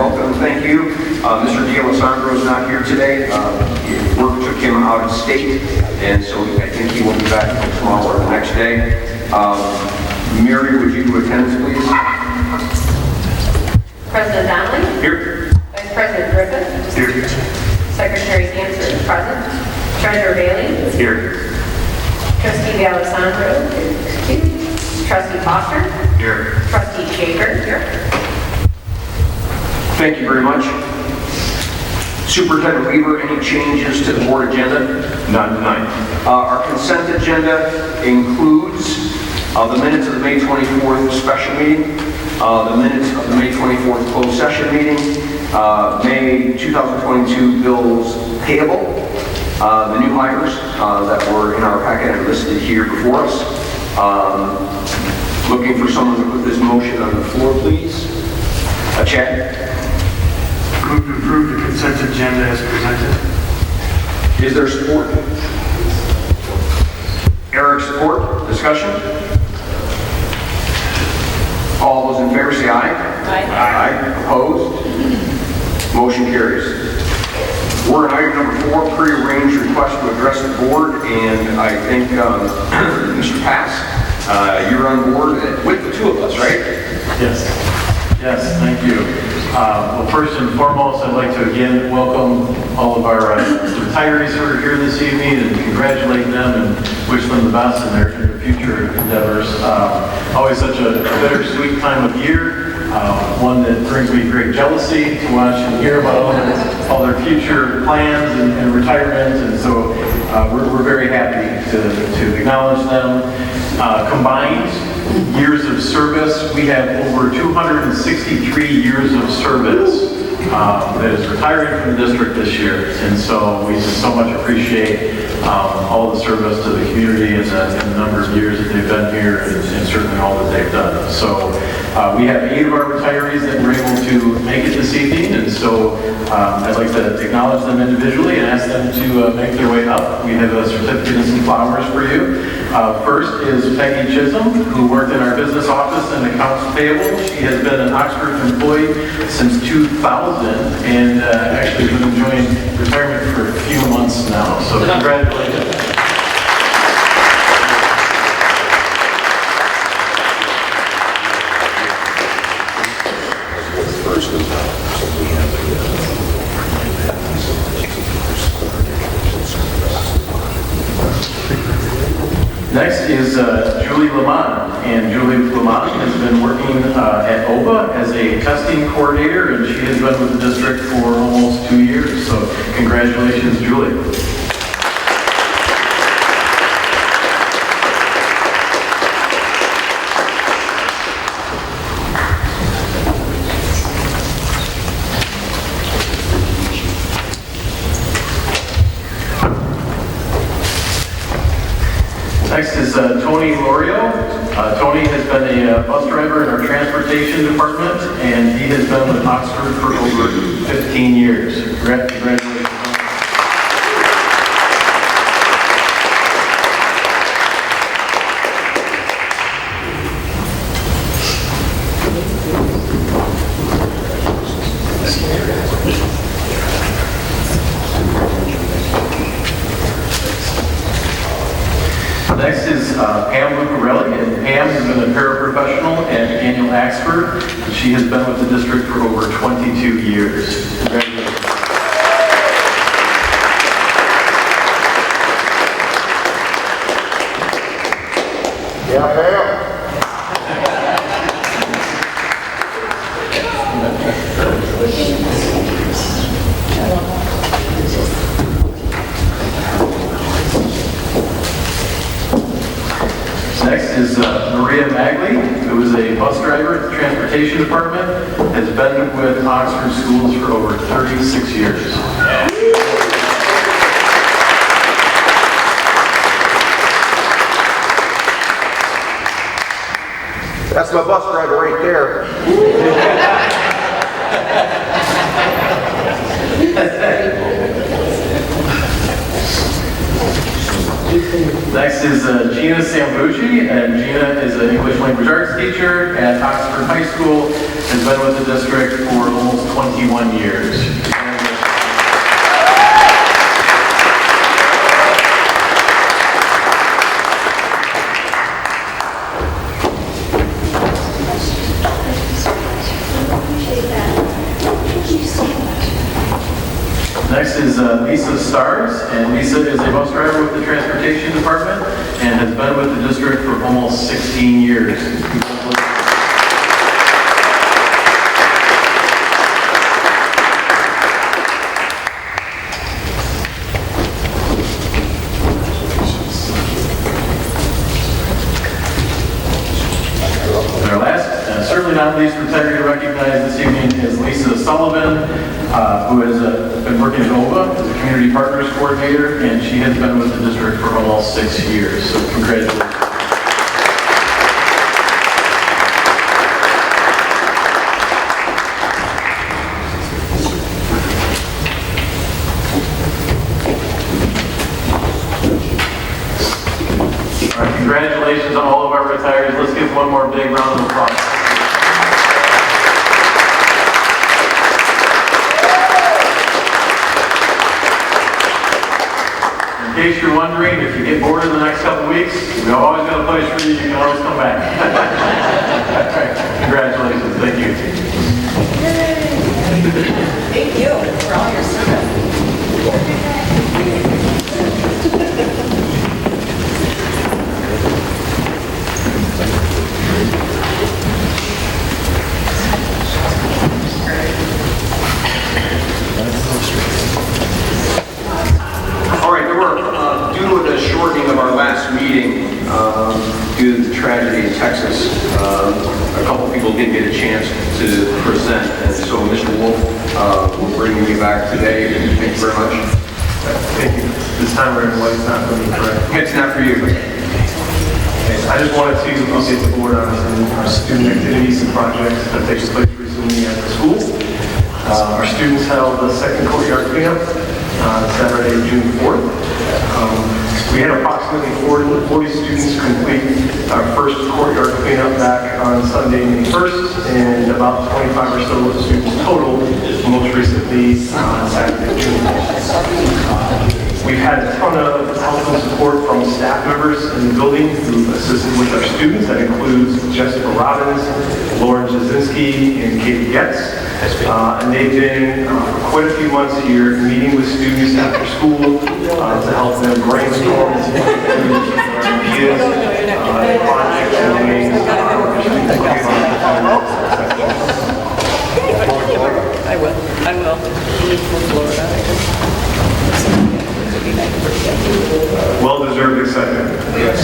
welcome. Thank you. Mr. D'Alessandro is not here today. Work took him out of state, and so I think he will be back tomorrow or the next day. Mary, would you do attendance, please? President Donnelly? Here. Vice President Griffith? Here. Secretary Hanson, present. Treasurer Bailey? Here. Trustee D'Alessandro? Trustee Foster? Here. Trustee Shaver? Here. Thank you very much. Superintendent Weaver, any changes to the board agenda? None tonight. Our consent agenda includes the minutes of the May 24th special meeting, the minutes of the May 24th closed session meeting, May 2022 bills payable, the new hires that were in our packet and listed here before us. Looking for someone to put this motion on the floor, please. Chad? Move to approve the consent agenda as presented. Is there support? Eric, support? Discussion? All those in favor say aye. Aye. Aye. Opposed? Motion carries. We're on item number 4, pre-arranged request to address the board, and I think Mr. Pass, you're on board with the two of us, right? Yes. Yes, thank you. Well, first and foremost, I'd like to again welcome all of our retirees who are here this evening and congratulate them and wish them the best in their future endeavors. Always such a bittersweet time of year, one that brings me great jealousy to watch and hear about all their future plans and retirement, and so we're very happy to acknowledge them. Combined years of service, we have over 263 years of service that is retiring from the district this year, and so we just so much appreciate all the service to the community and the number of years that they've been here, and certainly all that they've done. So we have 8 of our retirees that were able to make it this evening, and so I'd like to acknowledge them individually and ask them to make their way up. We have a certificate and some flowers for you. First is Peggy Chisholm, who worked in our business office and accounts payable. She has been an Oxford employee since 2000 and actually been enjoying retirement for a few months now. So congratulations. Next is Julie Lamont, and Julie Lamont has been working at OVA as a testing coordinator, and she has been with the district for almost 2 years. So congratulations, Julie. Next is Tony Laurio. Tony has been a bus driver in our transportation department, and he has been with Oxford for over 15 years. Congratulations. Next is Pam Lucarelli, and Pam has been a paraprofessional at Daniel Axford. She has been with the district for over 22 years. Congratulations. Yeah, Pam. Next is Maria Magley, who is a bus driver at the transportation department, has been with Oxford Schools for over 36 years. That's my bus driver right there. Next is Gina Sambucci, and Gina is an English language arts teacher at Oxford High School. has been with the district for almost 21 years. Next is Lisa Stars, and Lisa is a bus driver with the Transportation Department and has been with the district for almost 16 years. And our last, certainly not least retiree to recognize this evening is Lisa Sullivan, who has been working at OVA as a Community Partners Coordinator, and she has been with the district for almost 6 years. So congratulations. All right, congratulations to all of our retirees. Let's give one more big round of applause. In case you're wondering, if you get bored in the next couple of weeks, we always got a place for you. You can always come back. All right. Congratulations. Thank you. Thank you for all your service. All right, there were, due to the shortening of our last meeting, due to the tragedy in Texas, a couple people didn't get a chance to present, and so Mr. Wolf will bring you back today. Thank you very much. Thank you. This time around, it's not for me, correct? It's not for you. I just wanted to update the board on our student activities and projects that take place recently at the school. Our students held the second courtyard cleanup Saturday, June 4th. We had approximately 40 students complete our first courtyard cleanup back on Sunday, May 1st, and about 25 or so students total, most recently on Saturday, June 4th. We've had a ton of help and support from staff members in the building who assisted with our students. That includes Jessica Robbins, Lauren Jasinski, and Katie Getz. And they've been for quite a few months here meeting with students after school to help them brainstorm ideas, projects, and things. I will. From Florida. Well-deserved excitement. Yes.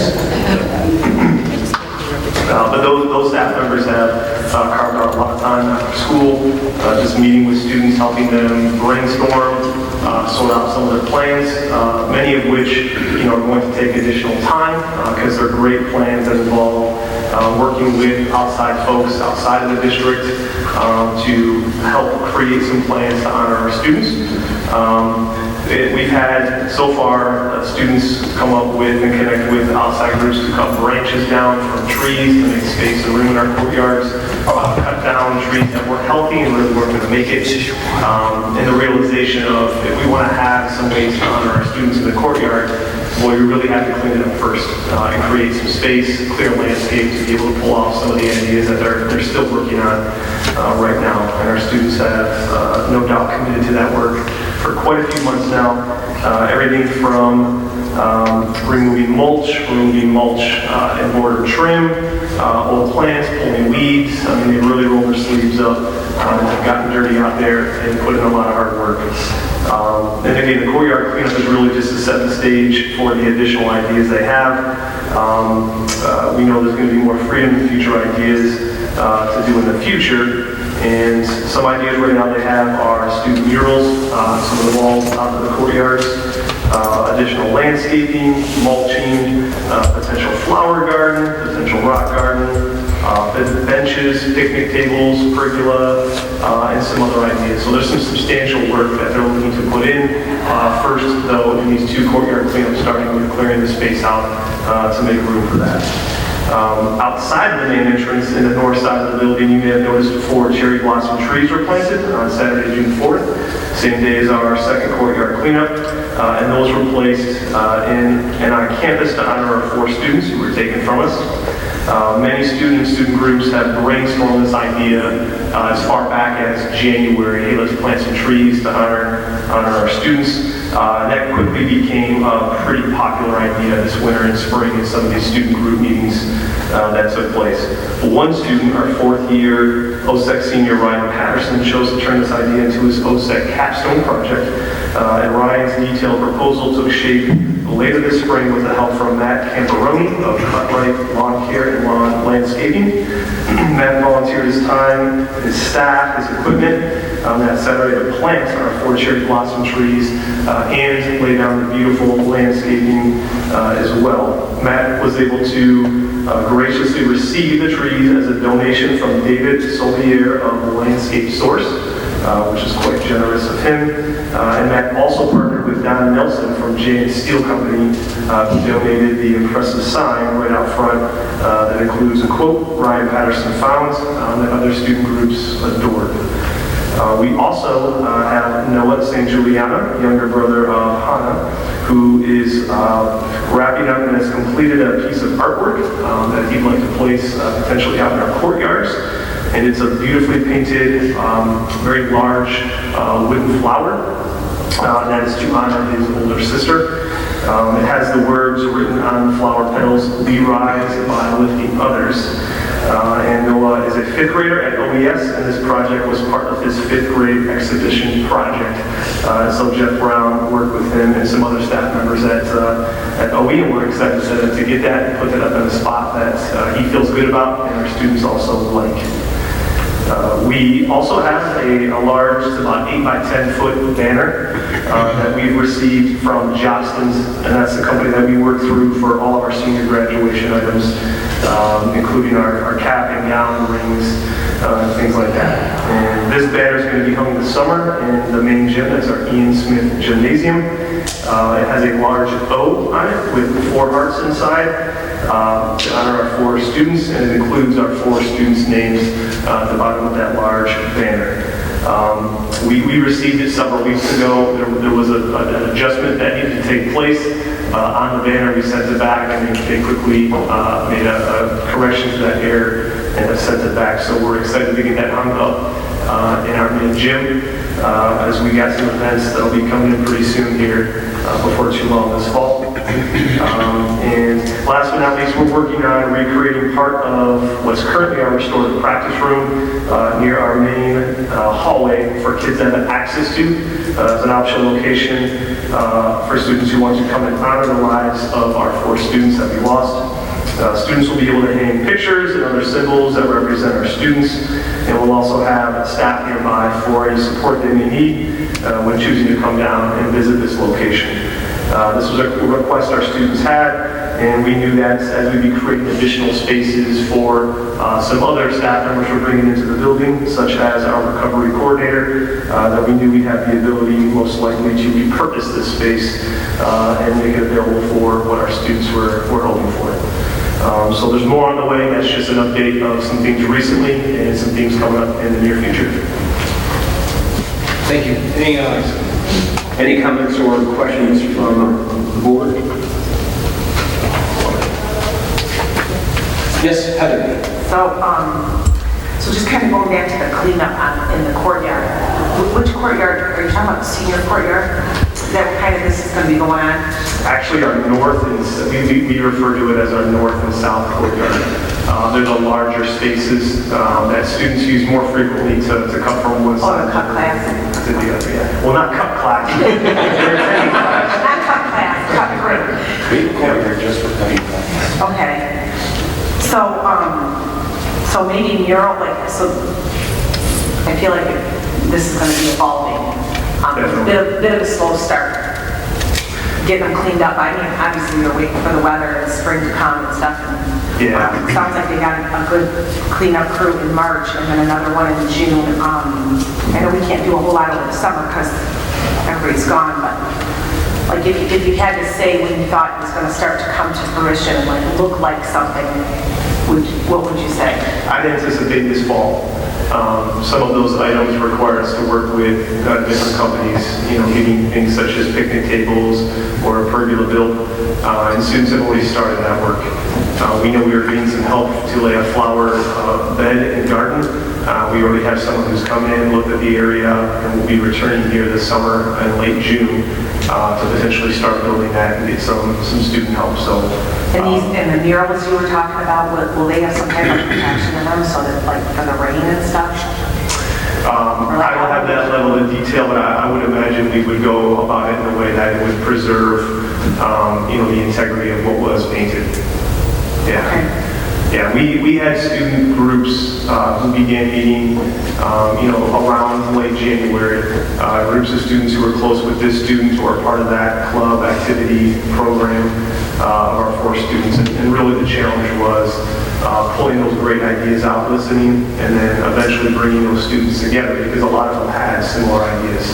But those staff members have carved out a lot of time after school, just meeting with students, helping them brainstorm, sort out some of their plans, many of which are going to take additional time because they're great plans that involve working with outside folks outside of the district to help create some plans to honor our students. We've had, so far, students come up with and connect with outside groups to cut branches down from trees to make space and room in our courtyards, cut down trees that weren't healthy and really weren't going to make it, and the realization of if we want to have some ways to honor our students in the courtyard, well, we really have to clean it up first and create some space, clear landscape to be able to pull off some of the ideas that they're still working on right now. And our students have no doubt committed to that work for quite a few months now. Everything from removing mulch and border trim, old plants, pulling weeds. I mean, they really roll their sleeves up and have gotten dirty out there and put in a lot of hard work. And again, the courtyard cleanup is really just to set the stage for the additional ideas they have. We know there's going to be more freedom and future ideas to do in the future. And some ideas right now they have are student murals, some of the walls out of the courtyards, additional landscaping, mulching, potential flower garden, potential rock garden, benches, picnic tables, pergola, and some other ideas. So there's some substantial work that they're looking to put in. First, though, in these two courtyard cleanups, starting with clearing the space out to make room for that. Outside of the main entrance in the north side of the building, you may have noticed 4 cherry blossom trees were planted on Saturday, June 4th, same day as our second courtyard cleanup, and those were placed in and on campus to honor our 4 students who were taken from us. Many student groups have brainstormed this idea as far back as January. Hey, let's plant some trees to honor our students. That quickly became a pretty popular idea this winter and spring in some of these student group meetings that took place. One student, our 4th year OSEC senior Ryan Patterson, chose to turn this idea into his OSEC capstone project. And Ryan's detailed proposal took shape later this spring with the help from Matt Camperoni of Cartwright Lawn Care and Lawn Landscaping. Matt volunteered his time, his staff, his equipment on that Saturday to plant our 4 cherry blossom trees and lay down the beautiful landscaping as well. Matt was able to graciously receive the trees as a donation from David Solier of the Landscape Source, which is quite generous of him. And Matt also partnered with Don Nelson from J & Steel Company, who donated the impressive sign right out front that includes a quote, Ryan Patterson found, that other student groups adored. We also have Noah St. Juliana, younger brother of Hannah, who is wrapping up and has completed a piece of artwork that he'd like to place potentially out in our courtyards. And it's a beautifully painted, very large wooden flower that is to honor his older sister. It has the words written on the flower petals, "We rise by lifting others." And Noah is a 5th grader at OES, and this project was part of his 5th grade exhibition project. So Jeff Brown worked with him and some other staff members at OE, and we're excited to get that and put that up in a spot that he feels good about and our students also like. We also have a large, it's about 8 by 10 foot banner that we've received from Jostens, and that's the company that we work through for all of our senior graduation items, including our cap and gown, rings, things like that. And this banner is going to be hung this summer in the main gym. That's our Ian Smith Gymnasium. It has a large O on it with 4 hearts inside to honor our 4 students, and it includes our 4 students' names at the bottom of that large banner. We received it several weeks ago. There was an adjustment that needed to take place on the banner. We sent it back, and they quickly made a correction to that error and have sent it back. So we're excited to get that hung up in our main gym as we got some events that'll be coming in pretty soon here before too long this fall. And last but not least, we're working on recreating part of what's currently our restorative practice room near our main hallway for kids to have access to as an optional location for students who want to come and honor the lives of our 4 students that we lost. Students will be able to hang pictures and other symbols that represent our students, and we'll also have staff nearby for any support they may need when choosing to come down and visit this location. This was a request our students had, and we knew that as we'd be creating additional spaces for some other staff members we're bringing into the building, such as our recovery coordinator, that we knew we'd have the ability most likely to repurpose this space and make it available for what our students were hoping for. So there's more on the way. That's just an update of some things recently and some things coming up in the near future. Thank you. Any comments or questions from the board? Yes, Heather. So just kind of going back to the cleanup in the courtyard. Which courtyard, are you talking about the senior courtyard? Is that what kind of this is going to be going on? Actually, our north and we refer to it as our north and south courtyard. They're the larger spaces that students use more frequently to cut from one side to cut class. To the other. Yeah. Well, not cut class. They're attending class. Not cut class, cut group. We courtyard just for cutting class. Okay. So maybe mural, so I feel like this is going to be evolving. A bit of a slow start. Getting them cleaned up. I mean, obviously we're waiting for the weather and spring to come and stuff. And, sounds like they got a good cleanup crew in March and then another one in June. I know we can't do a whole lot over the summer because everybody's gone, but Like if you had to say when you thought it was going to start to come to fruition and like look like something, what would you say? I'd anticipate this fall. Some of those items require us to work with different companies, getting things such as picnic tables or a pergola built, and students have already started that work. We know we are getting some help to lay a flower bed and garden. We already have someone who's come in, looked at the area, and will be returning here this summer in late June to potentially start building that and get some student help. So. And the murals you were talking about, will they have some type of protection in them so that like for the rain and stuff? I don't have that level of detail, but I would imagine we would go about it in a way that it would preserve, the integrity of what was painted. Yeah. Okay. Yeah, we had student groups who began meeting, around late January. Groups of students who were close with this student or part of that club activity program of our 4 students. And really the challenge was pulling those great ideas out, listening, and then eventually bringing those students together because a lot of them had similar ideas.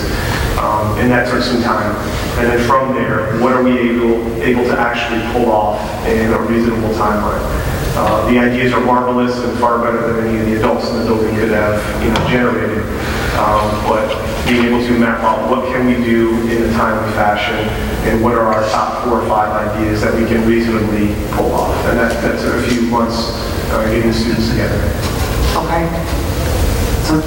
And that took some time. And then from there, what are we able to actually pull off in a reasonable timeline? The ideas are marvelous and far better than any of the adults in the building could have generated. But being able to map out what can we do in a timely fashion and what are our top 4 or 5 ideas that we can reasonably pull off. And that took a few months getting students together. Okay. So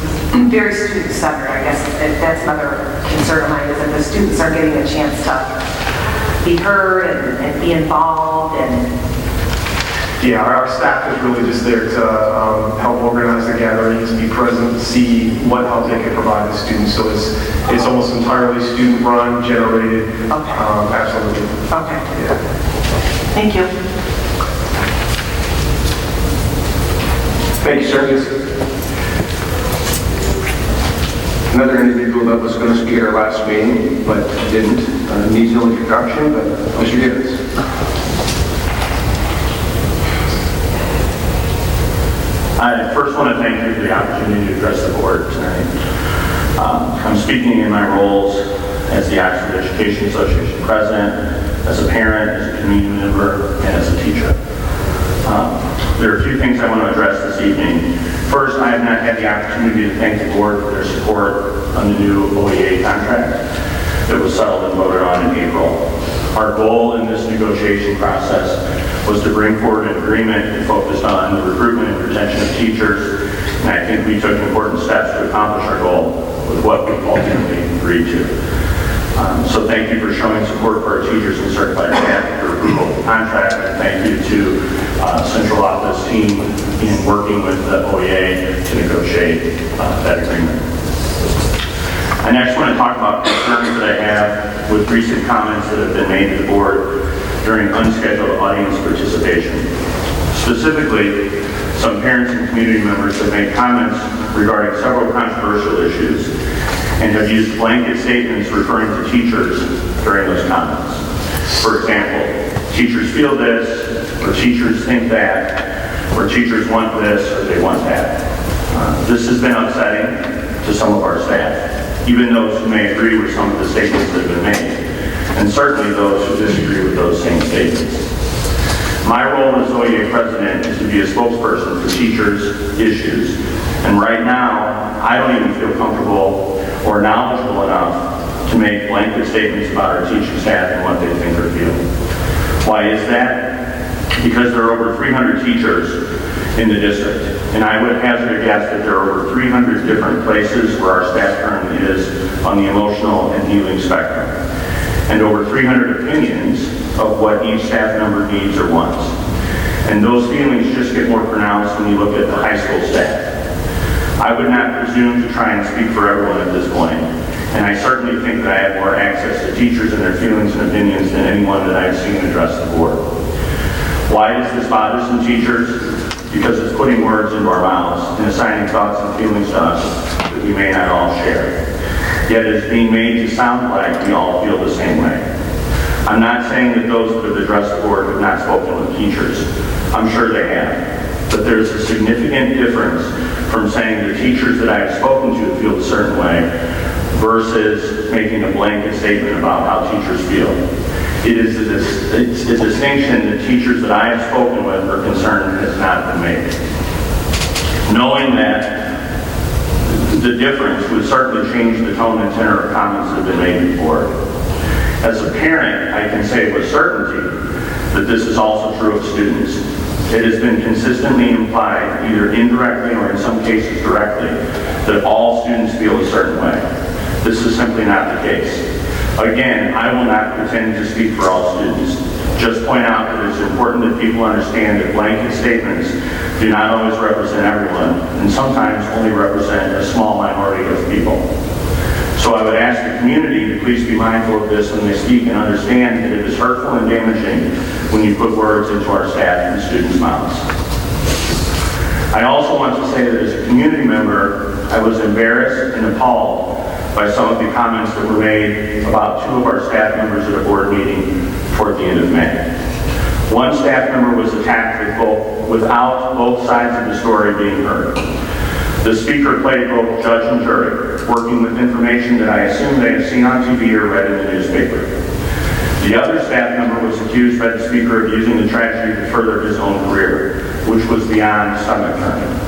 very student-centered, I guess. That's another concern of mine is that the students are getting a chance to be heard and be involved and. Yeah, our staff is really just there to help organize the gatherings, be present, see what help they can provide the students. So it's almost entirely student-run, generated. Okay. Absolutely. Okay. Yeah. Thank you. Thank you, sir. Another individual that was going to speak at our last meeting, but didn't, needs no introduction, but Mr. Gibbons. I first want to thank you for the opportunity to address the board tonight. I'm speaking in my roles as the Oxford Education Association president, as a parent, as a community member, and as a teacher. There are a few things I want to address this evening. First, I have not had the opportunity to thank the board for their support on the new OEA contract that was settled and voted on in April. Our goal in this negotiation process was to bring forward an agreement that focused on the recruitment and retention of teachers, and I think we took important steps to accomplish our goal with what we ultimately agreed to. So thank you for showing support for our teachers and certified staff for approval of the contract, and thank you to central office team in working with the OEA to negotiate that agreement. I next want to talk about concerns that I have with recent comments that have been made to the board during unscheduled audience participation. Specifically, some parents and community members have made comments regarding several controversial issues and have used blanket statements referring to teachers during those comments. For example, teachers feel this, or teachers think that, or teachers want this, or they want that. This has been upsetting to some of our staff, even those who may agree with some of the statements that have been made, and certainly those who disagree with those same statements. My role as OEA president is to be a spokesperson for teachers' issues, and right now, I don't even feel comfortable or knowledgeable enough to make blanket statements about our teaching staff and what they think or feel. Why is that? Because there are over 300 teachers in the district, and I would hazard a guess that there are over 300 different places where our staff currently is on the emotional and healing spectrum, and over 300 opinions of what each staff member needs or wants. And those feelings just get more pronounced when you look at the high school staff. I would not presume to try and speak for everyone at this point, and I certainly think that I have more access to teachers and their feelings and opinions than anyone that I've seen address the board. Why does this bother some teachers? Because it's putting words into our mouths and assigning thoughts and feelings to us that we may not all share. Yet it's being made to sound like we all feel the same way. I'm not saying that those that have addressed the board have not spoken with teachers. I'm sure they have. But there's a significant difference from saying the teachers that I have spoken to feel a certain way versus making a blanket statement about how teachers feel. It's a distinction that teachers that I have spoken with are concerned has not been made. Knowing that the difference would certainly change the tone and tenor of comments that have been made before. As a parent, I can say with certainty that this is also true of students. It has been consistently implied, either indirectly or in some cases directly, that all students feel a certain way. This is simply not the case. Again, I will not pretend to speak for all students. Just point out that it's important that people understand that blanket statements do not always represent everyone, and sometimes only represent a small minority of people. So I would ask the community to please be mindful of this when they speak and understand that it is hurtful and damaging when you put words into our staff and students' mouths. I also want to say that as a community member, I was embarrassed and appalled by some of the comments that were made about two of our staff members at a board meeting toward the end of May. One staff member was attacked without both sides of the story being heard. The speaker played both judge and jury, working with information that I assume they have seen on TV or read in the newspaper. The other staff member was accused by the speaker of using the tragedy to further his own career, which was beyond stomach turning.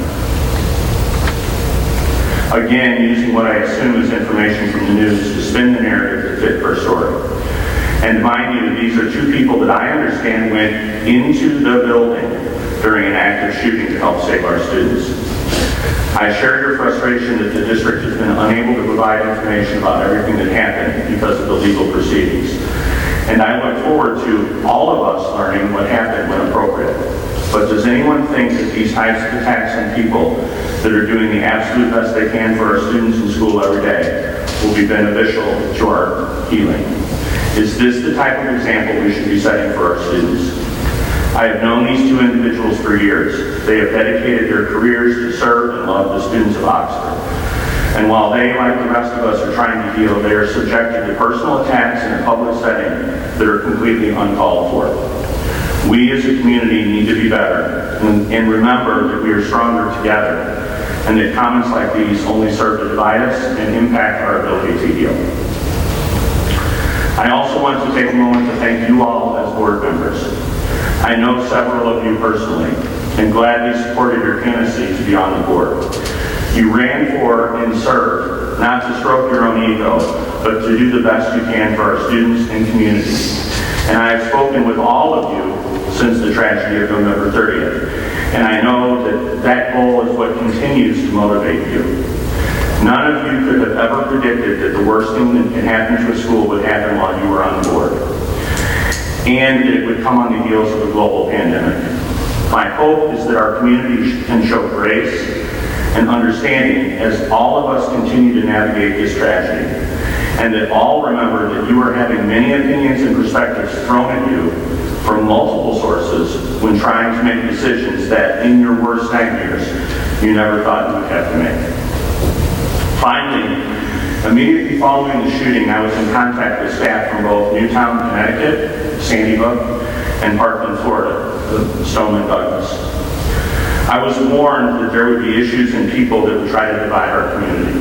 Again, using what I assume is information from the news to spin the narrative to fit her story. And mind you, these are two people that I understand went into the building during an active shooting to help save our students. I share your frustration that the district has been unable to provide information about everything that happened because of the legal proceedings. And I look forward to all of us learning what happened when appropriate. But does anyone think that these types of attacks on people that are doing the absolute best they can for our students in school every day will be beneficial to our healing? Is this the type of example we should be setting for our students? I have known these two individuals for years. They have dedicated their careers to serve and love the students of Oxford. And while they, like the rest of us, are trying to heal, they are subjected to personal attacks in a public setting that are completely uncalled for. We as a community need to be better and remember that we are stronger together and that comments like these only serve to divide us and impact our ability to heal. I also want to take a moment to thank you all as board members. I know several of you personally and gladly supported your candidacy to be on the board. You ran for and served, not to stroke your own ego, but to do the best you can for our students and community. And I have spoken with all of you since the tragedy of November 30th, and I know that that goal is what continues to motivate you. None of you could have ever predicted that the worst thing that can happen to a school would happen while you were on the board, and that it would come on the heels of a global pandemic. My hope is that our community can show grace and understanding as all of us continue to navigate this tragedy, and that all remember that you are having many opinions and perspectives thrown at you from multiple sources when trying to make decisions that, in your worst nightmares, you never thought you would have to make. Finally, immediately following the shooting, I was in contact with staff from both Newtown, Connecticut, Sandy Hook, and Parkland, Florida, the Stoneman Douglas. I was warned that there would be issues and people that would try to divide our community.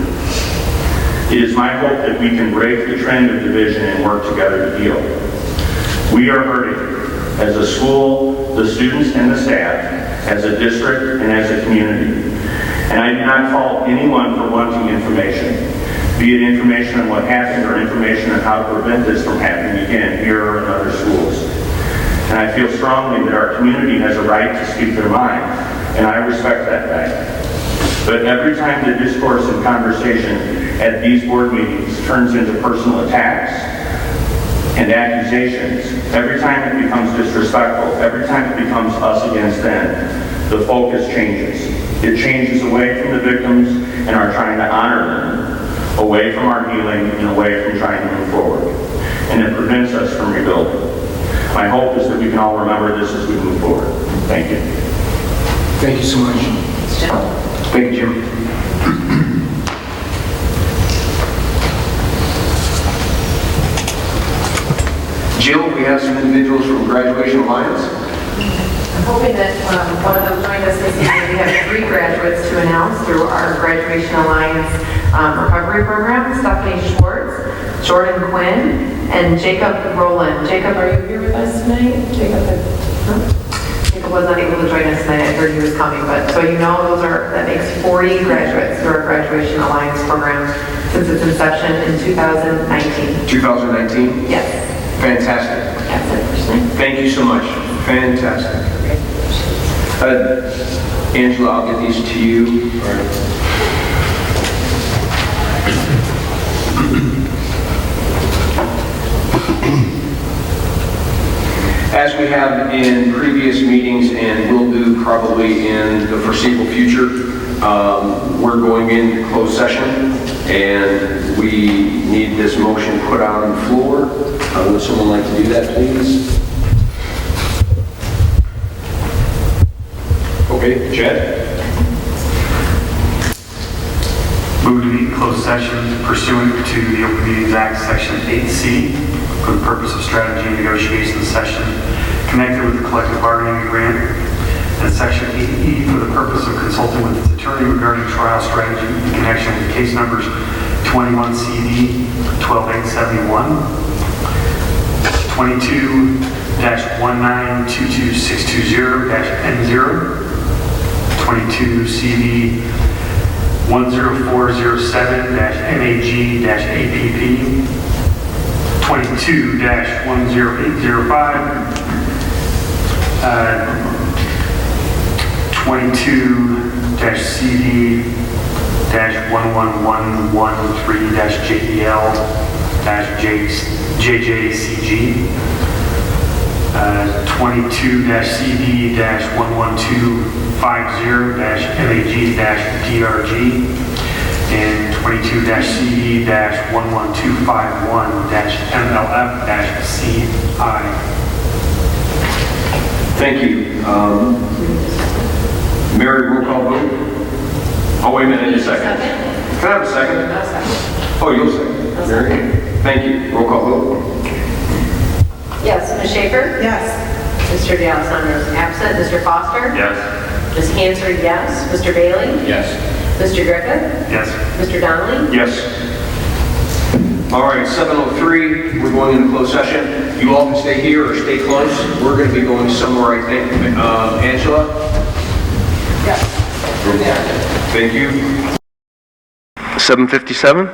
It is my hope that we can break the trend of division and work together to heal. We are hurting as a school, the students and the staff, as a district, and as a community. And I do not fault anyone for wanting information, be it information on what happened or information on how to prevent this from happening again here or in other schools. And I feel strongly that our community has a right to speak their mind, and I respect that right. But every time the discourse and conversation at these board meetings turns into personal attacks and accusations, every time it becomes disrespectful, every time it becomes us against them, the focus changes. It changes away from the victims and our trying to honor them, away from our healing and away from trying to move forward. And it prevents us from rebuilding. My hope is that we can all remember this as we move forward. Thank you. Thank you so much. Thank you, Jim. Jill, we have some individuals from Graduation Alliance. I'm hoping that one of them joined us this evening. We have 3 graduates to announce through our Graduation Alliance. Recovery Program, Stephanie Schwartz, Jordan Quinn, and Jacob Rowland. Jacob, are you here with us tonight? Jacob was not able to join us tonight. I heard he was coming, but so you know, that makes 40 graduates through our Graduation Alliance program since its inception in 2019. 2019? Yes. Fantastic. That's it for tonight. Thank you so much. Fantastic. Angela, I'll get these to you. As we have in previous meetings and will do probably in the foreseeable future, we're going into closed session and we need this motion put out on the floor. Would someone like to do that, please? Okay, Chad? Move to meet in closed session pursuant to the Open Meetings Act, Section 8C, for the purpose of strategy and negotiation session connected with the collective bargaining agreement, and Section 8E for the purpose of consulting with its attorney regarding trial strategy in connection with case numbers 21 CD 12871, 22-1922620-N0, 22 CD 10407-MAG-APP, 22-10805, 22-CD-11113-JEL-JJCG, 22-CD-11250-MAG-DRG, and 22-CD-11251-MLF-CI. Thank you. Mary, roll call vote. Oh, wait a minute, in a second. Can I have a second? Oh, you'll second. Mary? Thank you. Roll call vote. Yes, Ms. Schaefer? Yes. Mr. D'Alessandro is absent. Mr. Foster? Yes. Ms. Cantor, yes. Mr. Bailey? Yes. Mr. Griffith? Yes. Mr. Donnelly? Yes. All right, 7:03, we're going into closed session. You all can stay here or stay close. We're going to be going somewhere, I think. Angela? Yes. Thank you. 7:57,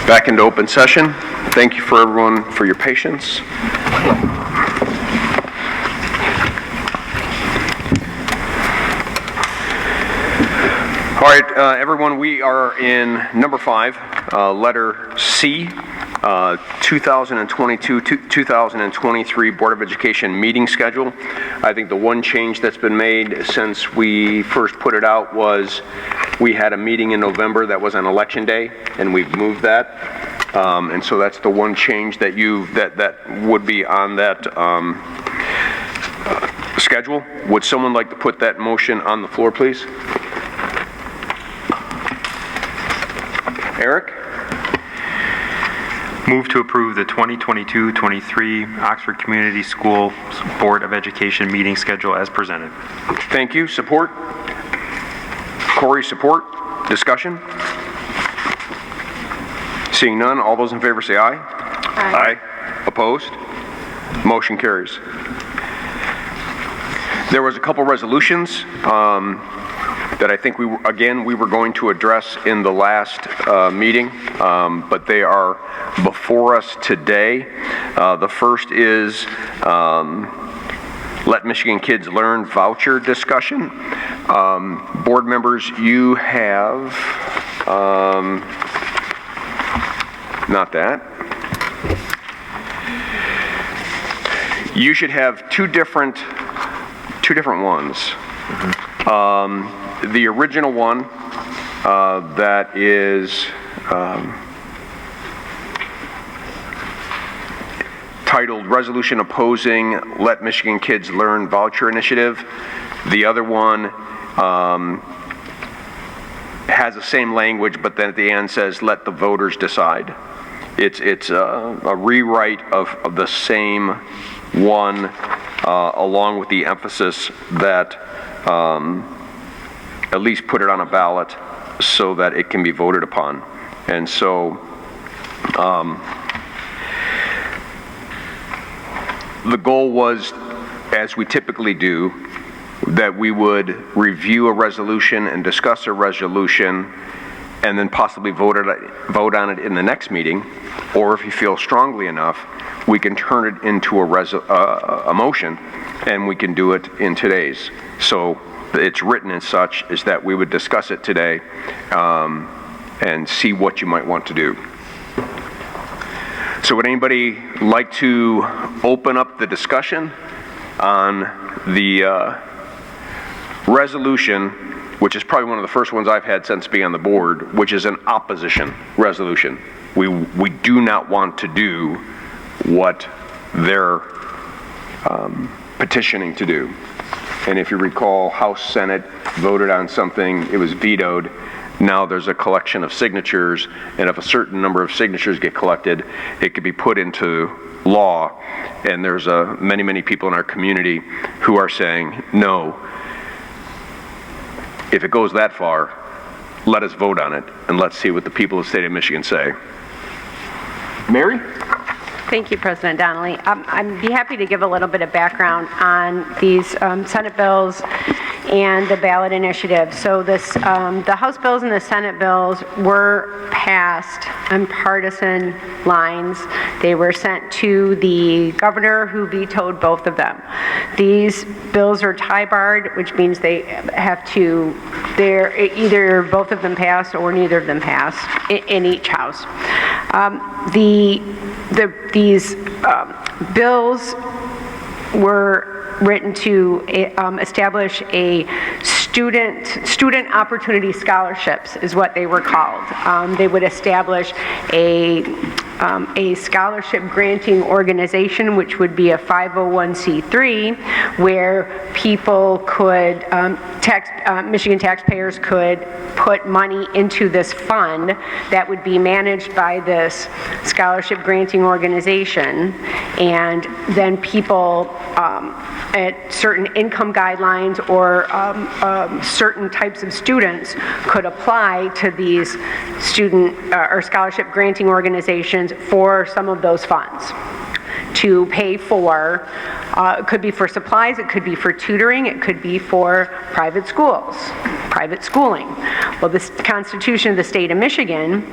back into open session. Thank you for everyone for your patience. All right, everyone, we are in number 5, letter C, 2022-2023 Board of Education meeting schedule. I think the one change that's been made since we first put it out was we had a meeting in November that was on election day, and we've moved that. And so that's the one change that that would be on that schedule. Would someone like to put that motion on the floor, please? Eric? Move to approve the 2022-23 Oxford Community School Board of Education meeting schedule as presented. Thank you. Support? Corey, support? Discussion? Seeing none, all those in favor say aye. Aye. Opposed? Motion carries. There was a couple resolutions that I think we were going to address in the last meeting, but they are before us today. The first is Let Michigan Kids Learn voucher discussion. Board members, you have not that. You should have two different ones. The original one that is titled Resolution Opposing Let Michigan Kids Learn Voucher Initiative. The other one has the same language, but then at the end says let the voters decide. It's a rewrite of the same one, along with the emphasis that at least put it on a ballot so that it can be voted upon. And so the goal was, as we typically do, that we would review a resolution and discuss a resolution and then possibly vote on it in the next meeting, or if you feel strongly enough, we can turn it into a motion, and we can do it in today's. So it's written as such, is that we would discuss it today and see what you might want to do. So would anybody like to open up the discussion on the resolution, which is probably one of the first ones I've had since being on the board, which is an opposition resolution. We do not want to do what they're petitioning to do. And if you recall, House, Senate voted on something, it was vetoed. Now there's a collection of signatures, and if a certain number of signatures get collected, it could be put into law. And there's many people in our community who are saying, no, if it goes that far, let us vote on it, and let's see what the people of the state of Michigan say. Mary? Thank you, President Donnelly. I'd be happy to give a little bit of background on these Senate bills and the ballot initiative. So the House bills and the Senate bills were passed on partisan lines. They were sent to the governor, who vetoed both of them. These bills are tie-barred, which means they have to, they're either both of them pass or neither of them pass in each house. These bills were written to establish a student opportunity scholarships is what they were called. They would establish a scholarship granting organization, which would be a 501c3, where people could, Michigan taxpayers could put money into this fund that would be managed by this scholarship granting organization, and then people at certain income guidelines or certain types of students could apply to these student or scholarship granting organizations for some of those funds to pay for, it could be for supplies, it could be for tutoring, it could be for private schools, private schooling. Well, the Constitution of the state of Michigan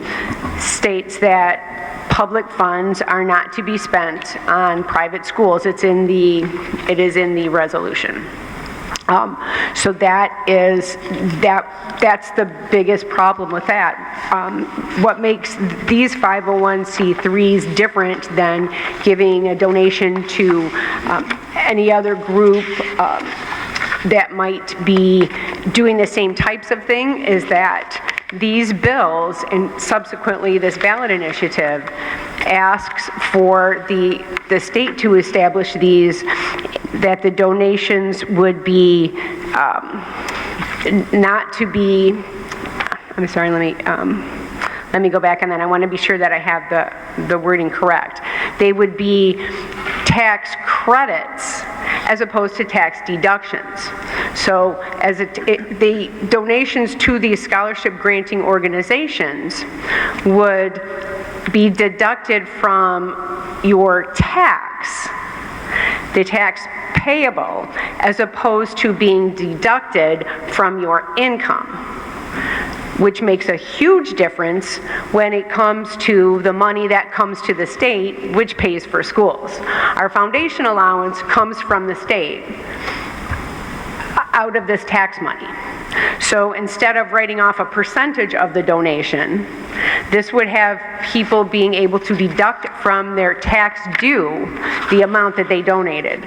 states that public funds are not to be spent on private schools. It is in the resolution. So that's the biggest problem with that. What makes these 501c3s different than giving a donation to any other group that might be doing the same types of thing is that these bills and subsequently this ballot initiative asks for the state to establish these, that the donations would be not to be, I'm sorry, let me go back, and then I want to be sure that I have the wording correct. They would be tax credits as opposed to tax deductions. So as the donations to these scholarship granting organizations would be deducted from your tax, the tax payable, as opposed to being deducted from your income, which makes a huge difference when it comes to the money that comes to the state, which pays for schools. Our foundation allowance comes from the state out of this tax money. So instead of writing off a percentage of the donation, this would have people being able to deduct from their tax due the amount that they donated.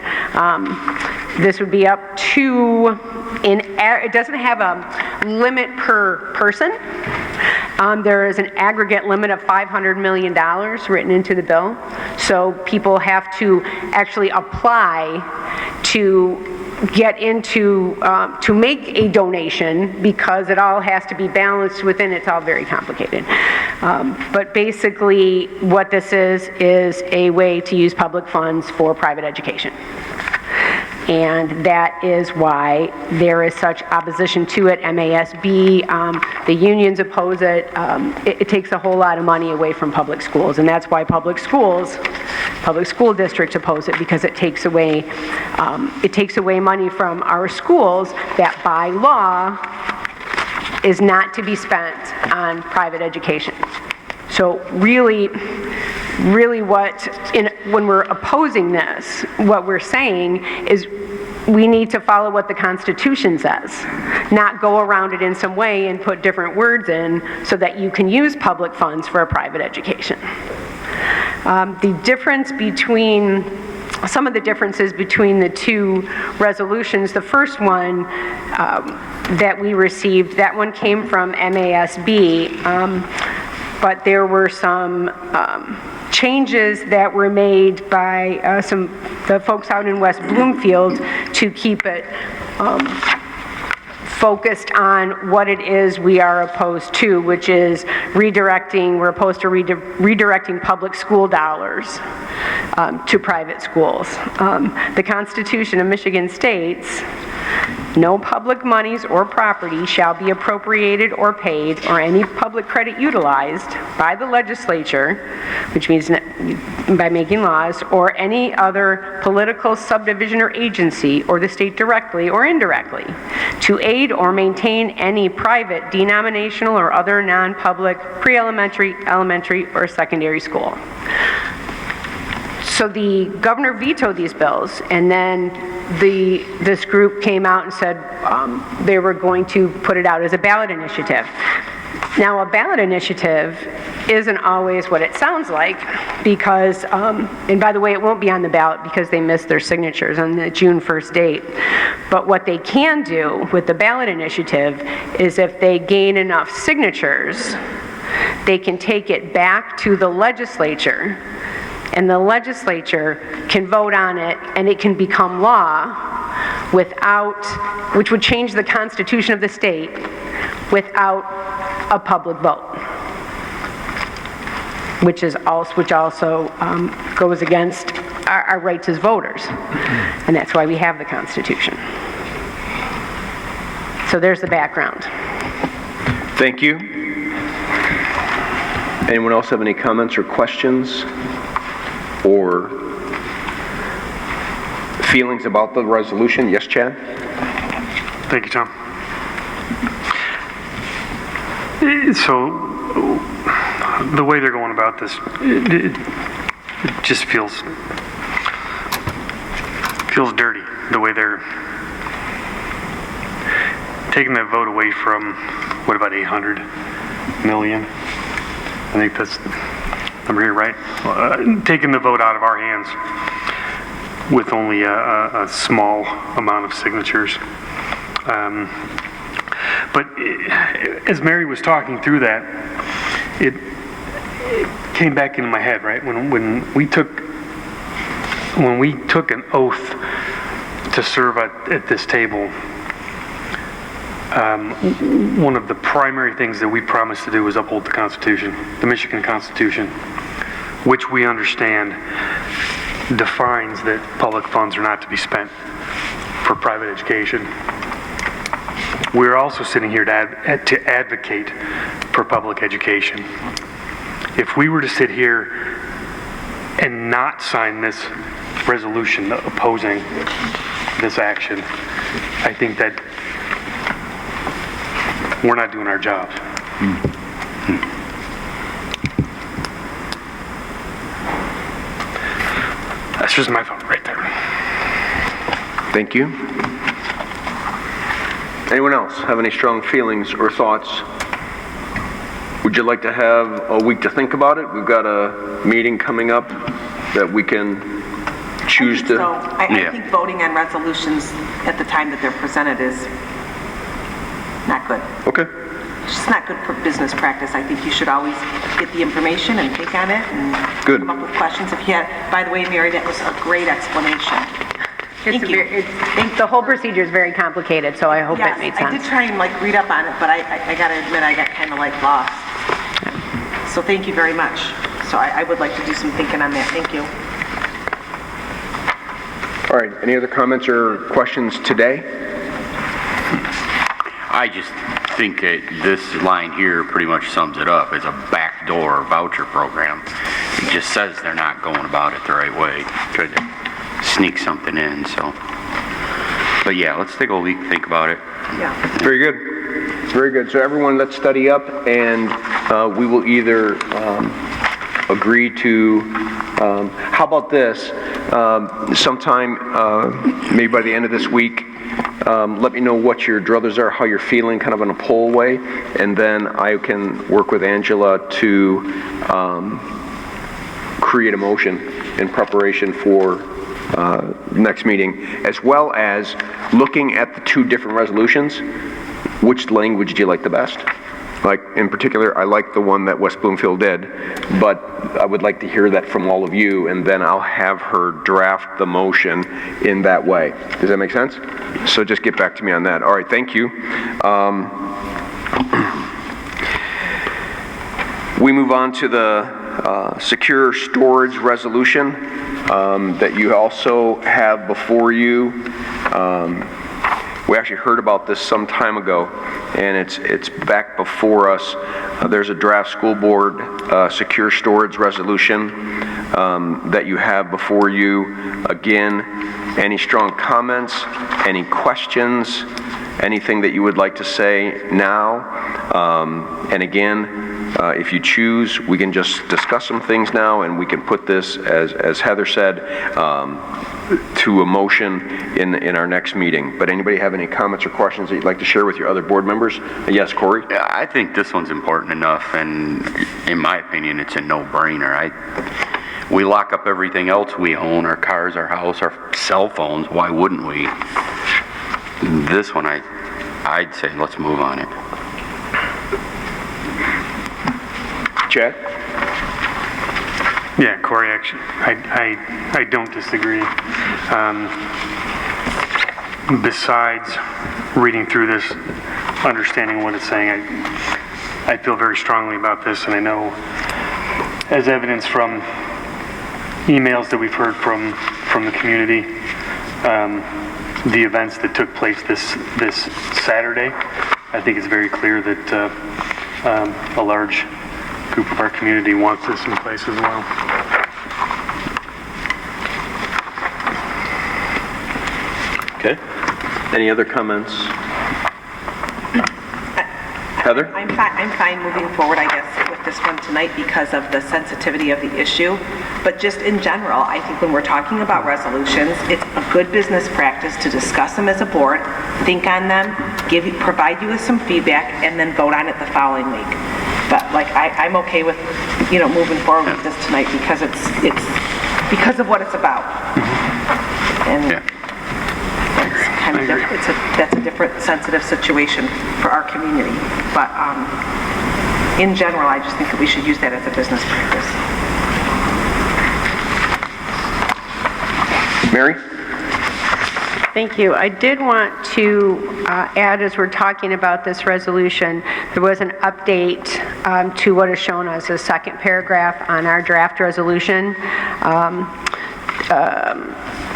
This would be up to, it doesn't have a limit per person. There is an aggregate limit of $500 million written into the bill. So people have to actually apply to get into, to make a donation, because it all has to be balanced within, it's all very complicated. But basically what this is a way to use public funds for private education. and that is why there is such opposition to it. MASB, the unions oppose it. It takes a whole lot of money away from public schools, and that's why public school districts oppose it, because it takes away money from our schools that by law is not to be spent on private education. So really when we're opposing this, what we're saying is we need to follow what the Constitution says, not go around it in some way and put different words in so that you can use public funds for a private education. Some of the differences between the two resolutions, the first one that we received, that one came from MASB, but there were some changes that were made by the folks out in West Bloomfield to keep it focused on what it is we are opposed to, which is we're opposed to redirecting public school dollars to private schools. The Constitution of Michigan states, no public monies or property shall be appropriated or paid or any public credit utilized by the legislature, which means by making laws, or any other political subdivision or agency, or the state directly or indirectly, to aid or maintain any private, denominational, or other non-public pre-elementary, elementary, or secondary school. So the governor vetoed these bills, and then this group came out and said they were going to put it out as a ballot initiative. Now, a ballot initiative isn't always what it sounds like, because, and by the way, it won't be on the ballot because they missed their signatures on the June 1st date. But what they can do with the ballot initiative is if they gain enough signatures, they can take it back to the legislature, and the legislature can vote on it, and it can become law which would change the Constitution of the state without a public vote, which also goes against our rights as voters, and that's why we have the Constitution. So there's the background. Thank you. Anyone else have any comments or questions or feelings about the resolution? Yes, Chad? Thank you, Tom. So, the way they're going about this, it just feels dirty, the way they're taking that vote away from, what, about 800 million? I think that's the number here, right? Taking the vote out of our hands with only a small amount of signatures. But as Mary was talking through that, it came back into my head, right? When we took an oath to serve at this table, one of the primary things that we promised to do was uphold the Constitution, the Michigan Constitution, which we understand defines that public funds are not to be spent for private education. We're also sitting here to advocate for public education. If we were to sit here and not sign this resolution opposing this action, I think that we're not doing our job. That's just my vote right there. Thank you. Anyone else have any strong feelings or thoughts? Would you like to have a week to think about it? We've got a meeting coming up that we can choose to... I think voting on resolutions at the time that they're presented is not good. Okay. It's just not good for business practice. I think you should always get the information and think on it and come up with questions. If you had, by the way, Mary, that was a great explanation. Thank you. The whole procedure is very complicated, so I hope it made sense. I did try and read up on it, but I got to admit I got kind of lost. So thank you very much. So I would like to do some thinking on that. Thank you. All All right, any other comments or questions today? I just think that this line here pretty much sums it up. It's a backdoor voucher program. It just says they're not going about it the right way. Tried to sneak something in, so. But yeah, let's take a week, think about it. Yeah. Very good. Very good. So everyone, let's study up, and we will either agree to, how about this? Sometime, maybe by the end of this week, let me know what your druthers are, how you're feeling, kind of in a poll way, and then I can work with Angela to create a motion in preparation for next meeting, as well as looking at the two different resolutions. Which language do you like the best? Like, in particular, I like the one that West Bloomfield did, but I would like to hear that from all of you, and then I'll have her draft the motion in that way. Does that make sense? So just get back to me on that. All right, thank you. We move on to the secure storage resolution that you also have before you. We actually heard about this some time ago, and it's back before us. There's a draft school board secure storage resolution that you have before you. Again, any strong comments, any questions, anything that you would like to say now? And again, if you choose, we can just discuss some things now, and we can put this, as Heather said, to a motion in our next meeting. But anybody have any comments or questions that you'd like to share with your other board members? Yes, Corey? Yeah, I think this one's important enough, and in my opinion, it's a no-brainer. We lock up everything else we own, our cars, our house, our cell phones. Why wouldn't we? This one, I'd say let's move on it. Chad? Yeah, Corey, actually, I don't disagree. Besides reading through this, understanding what it's saying, I feel very strongly about this, and I know, as evidence from emails that we've heard from the community, the events that took place this Saturday, I think it's very clear that a large group of our community wants this in place as well. Okay. Any other comments? Heather? I'm fine moving forward, I guess, with this one tonight because of the sensitivity of the issue. But just in general, I think when we're talking about resolutions, it's a good business practice to discuss them as a board, think on them, provide you with some feedback, and then vote on it the following week. But like, I'm okay with, moving forward with this tonight because it's because of what it's about. And it's kind of that's a different sensitive situation for our community. But in general, I just think that we should use that as a business practice. Mary? Thank you. I did want to add, as we're talking about this resolution, there was an update to what is shown as the second paragraph on our draft resolution,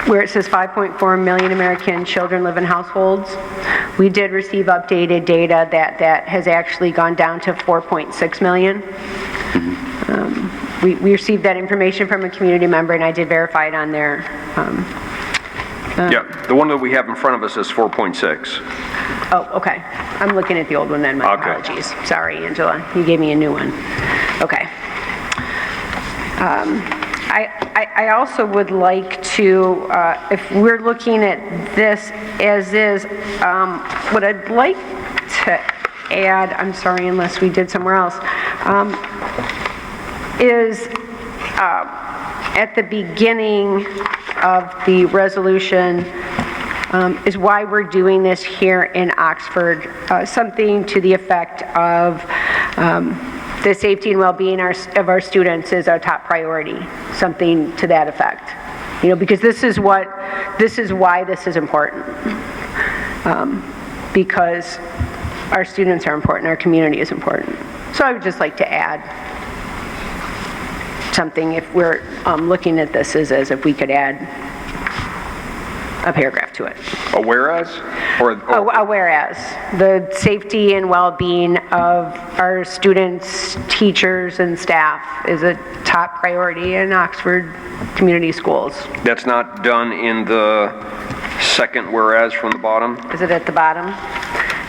where it says 5.4 million American children live in households. We did receive updated data that has actually gone down to 4.6 million. We received that information from a community member, and I did verify it on there. Yeah, the one that we have in front of us is 4.6. Oh, okay. I'm looking at the old one then. My apologies. Sorry, Angela. You gave me a new one. Okay. I also would like to, if we're looking at this as is, what I'd like to add, I'm sorry, unless we did somewhere else, is at the beginning of the resolution is why we're doing this here in Oxford, something to the effect of the safety and well-being of our students is our top priority, something to that effect. Because this is why this is important, because our students are important, our community is important. So I would just like to add something if we're looking at this as if we could add a paragraph to it. A whereas? Or A whereas, the safety and well-being of our students, teachers, and staff is a top priority in Oxford Community Schools. that's not done in the second whereas from the bottom? Is it at the bottom?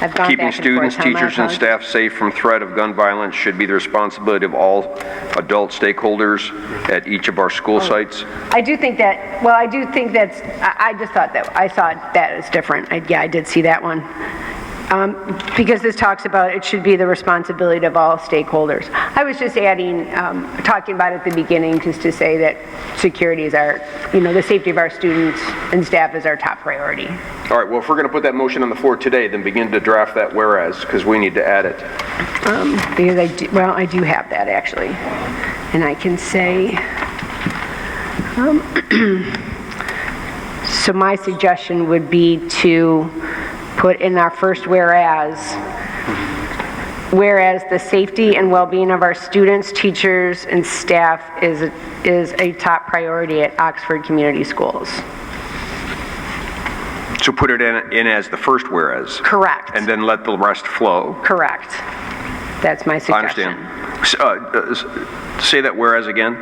I've gone Keeping back and students, forth on my teachers, and apologies. staff safe from threat of gun violence should be the responsibility of all adult stakeholders at each of our school sites. I do think that, well, I do think that's, I just thought that, I saw that as different. Yeah, I did see that one. Because this talks about it should be the responsibility of all stakeholders. I was just adding, talking about it at the beginning, just to say that security is our, the safety of our students and staff is our top priority. All right, well, if we're going to put that motion on the floor today, then begin to draft that whereas, because we need to add it. Because I do have that actually. And I can say, so my suggestion would be to put in our first whereas the safety and well-being of our students, teachers, and staff is a top priority at Oxford Community Schools. So put it in as the first whereas. Correct. And then let the rest flow. Correct. That's my I suggestion. understand. Say that whereas again.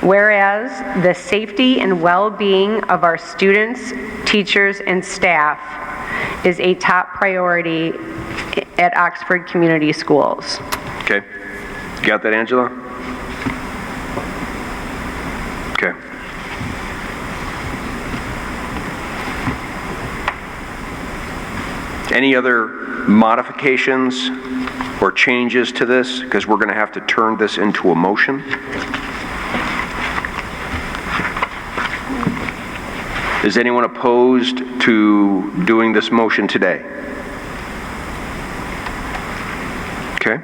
Whereas the safety and well-being of our students, teachers, and staff is a top priority at Oxford Community Schools. Okay. Got that, Angela? Okay. Any other modifications or changes to this? Because we're going to have to turn this into a motion. Is anyone opposed to doing this motion today? Okay.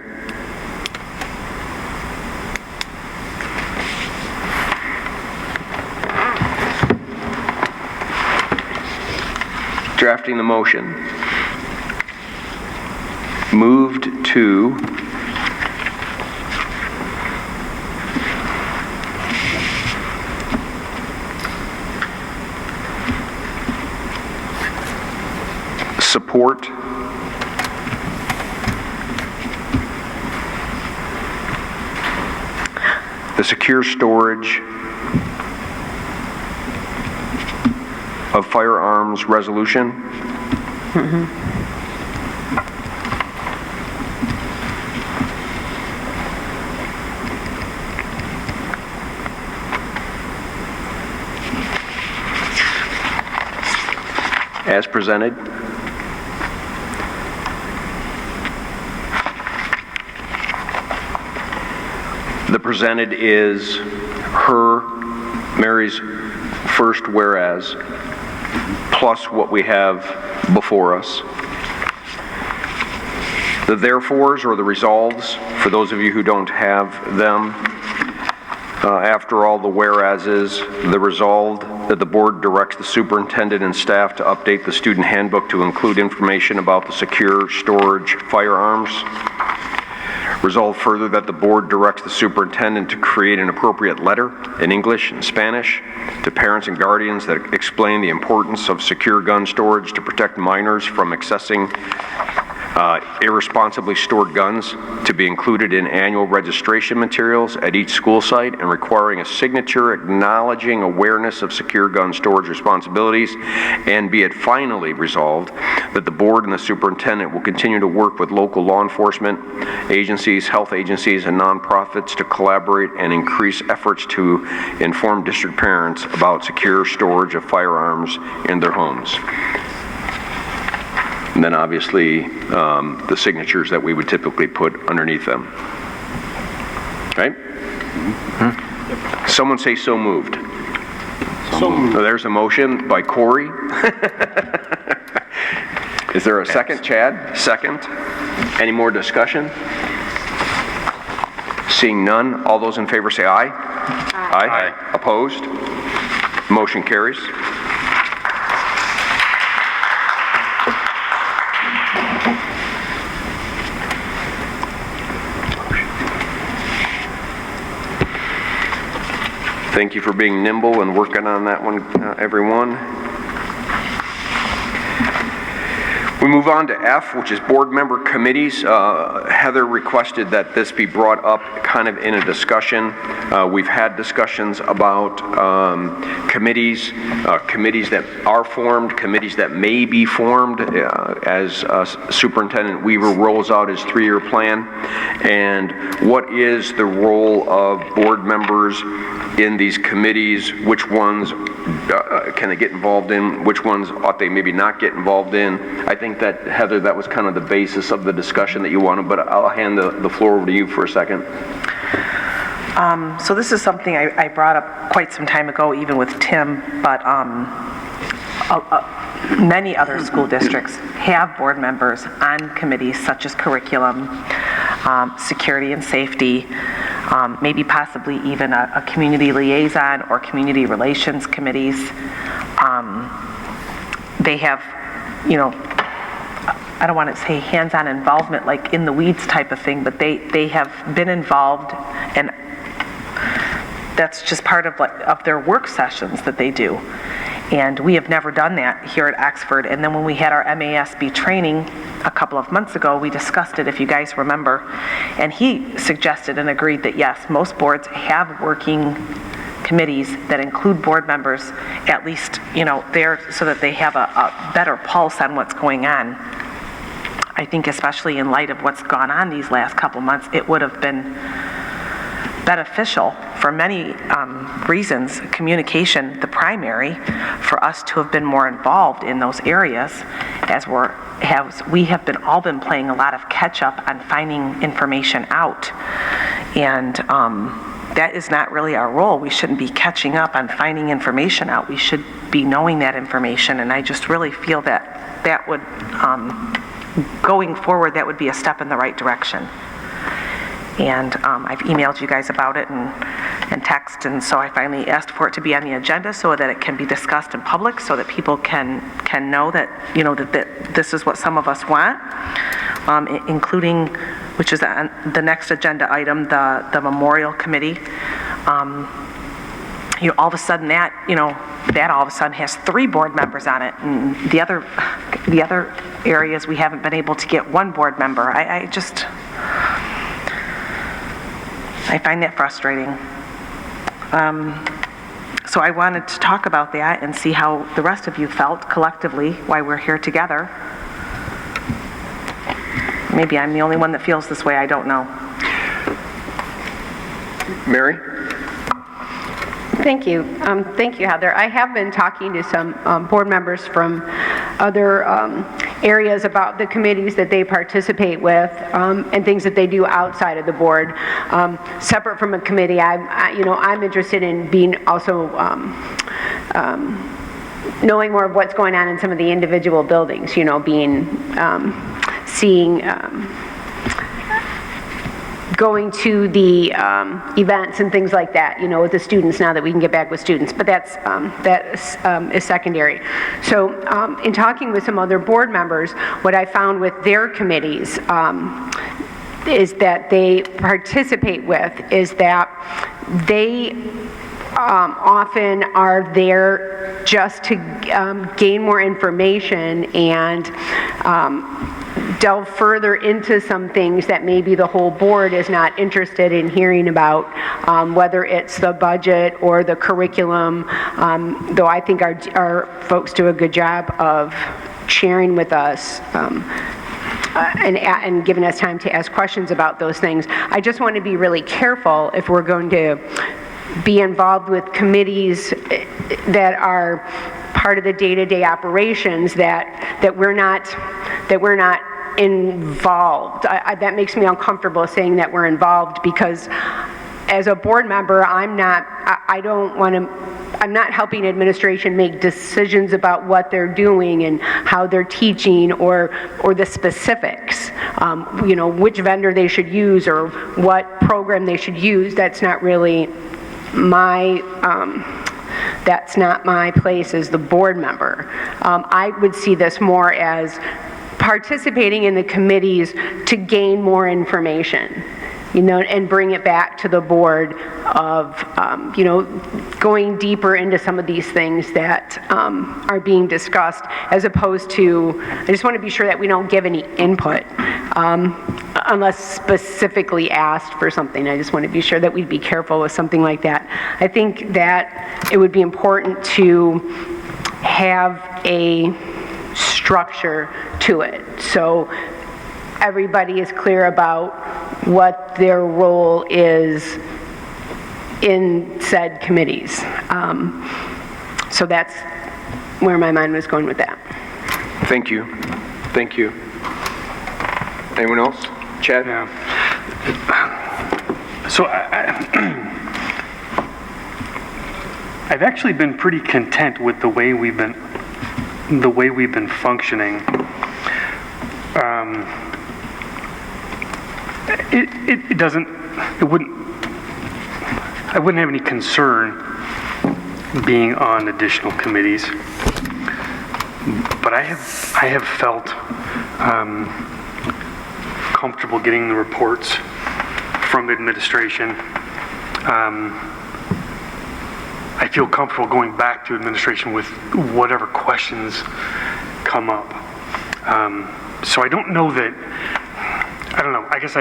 Drafting the motion. Moved to support the secure storage of firearms resolution. As presented. The presented is Mary's first whereas, plus what we have before us. The therefores or the resolves, for those of you who don't have them, after all the whereases, the resolved that the board directs the superintendent and staff to update the student handbook to include information about the secure storage firearms. Resolved further that the board directs the superintendent to create an appropriate letter in English and Spanish to parents and guardians that explain the importance of secure gun storage to protect minors from accessing irresponsibly stored guns, to be included in annual registration materials at each school site, and requiring a signature acknowledging awareness of secure gun storage responsibilities. And be it finally resolved that the board and the superintendent will continue to work with local law enforcement agencies, health agencies, and nonprofits to collaborate and increase efforts to inform district parents about secure storage of firearms in their homes. And then obviously the signatures that we would typically put underneath them. Right? Mm-hmm. Someone say so moved. So moved. There's a motion by Corey. Is there a second, Chad? Second. Any more discussion? Seeing none, all those in favor say aye. Aye. Aye. Opposed? Motion carries. Thank you for being nimble and working on that one, everyone. We move on to F, which is board member committees. Heather requested that this be brought up kind of in a discussion. We've had discussions about committees that are formed, committees that may be formed as Superintendent Weaver rolls out his 3-year plan, and what is the role of board members in these committees, which ones can they get involved in, which ones ought they maybe not get involved in. I think that, Heather, that was kind of the basis of the discussion that you wanted, but I'll hand the floor over to you for a second. So this is something I brought up quite some time ago, even with Tim, but many other school districts have board members on committees such as curriculum, security and safety, maybe possibly even a community liaison or community relations committees. They have, I don't want to say hands-on involvement like in the weeds type of thing, but they have been involved, and that's just part of their work sessions that they do. And we have never done that here at Oxford. And then when we had our MASB training a couple of months ago, we discussed it, if you guys remember. And he suggested and agreed that yes, most boards have working committees that include board members, at least, there, so that they have a better pulse on what's going on. I think especially in light of what's gone on these last couple months, it would have been beneficial for many reasons, communication, the primary, for us to have been more involved in those areas, as we have all been playing a lot of catch up on finding information out, and that is not really our role. We shouldn't be catching up on finding information out. We should be knowing that information, and I just really feel that would, going forward, that would be a step in the right direction. And I've emailed you guys about it and text, and so I finally asked for it to be on the agenda so that it can be discussed in public, so that people can know that that this is what some of us want, including, which is the next agenda item, the memorial committee. All of a sudden that all of a sudden has 3 board members on it, and the other areas we haven't been able to get 1 board member. I find that frustrating. So I wanted to talk about that and see how the rest of you felt collectively while we're here together. Maybe I'm the only one that feels this way, I don't know. Mary? Thank you. Thank you, Heather. I have been talking to some board members from other areas about the committees that they participate with, and things that they do outside of the board. Separate from a committee, I'm interested in being also knowing more of what's going on in some of the individual buildings, seeing going to the events and things like that, with the students, now that we can get back with students. But that is secondary. So in talking with some other board members, what I found with their committees is that they participate with is that they often are there just to gain more information and delve further into some things that maybe the whole board is not interested in hearing about, whether it's the budget or the curriculum, though I think our folks do a good job of sharing with us and giving us time to ask questions about those things. I just want to be really careful if we're going to be involved with committees that are part of the day-to-day operations, that we're not involved. That makes me uncomfortable saying that we're involved, because as a board member, I'm not helping administration make decisions about what they're doing and how they're teaching or the specifics, which vendor they should use or what program they should use. That's not really that's not my place as the board member. I would see this more as participating in the committees to gain more information. and bring it back to the board of, going deeper into some of these things that are being discussed, as opposed to, I just want to be sure that we don't give any input unless specifically asked for something. I just want to be sure that we'd be careful with something like that. I think that it would be important to have a structure to it, so everybody is clear about what their role is in said committees. So that's where my mind was going with that. Thank you. Thank you. Anyone else? Chad? Yeah. So I've actually been pretty content with the way we've been functioning. I wouldn't have any concern being on additional committees, but I have felt comfortable getting the reports from administration. I feel comfortable going back to administration with whatever questions come up. So I don't know that, I don't know, I guess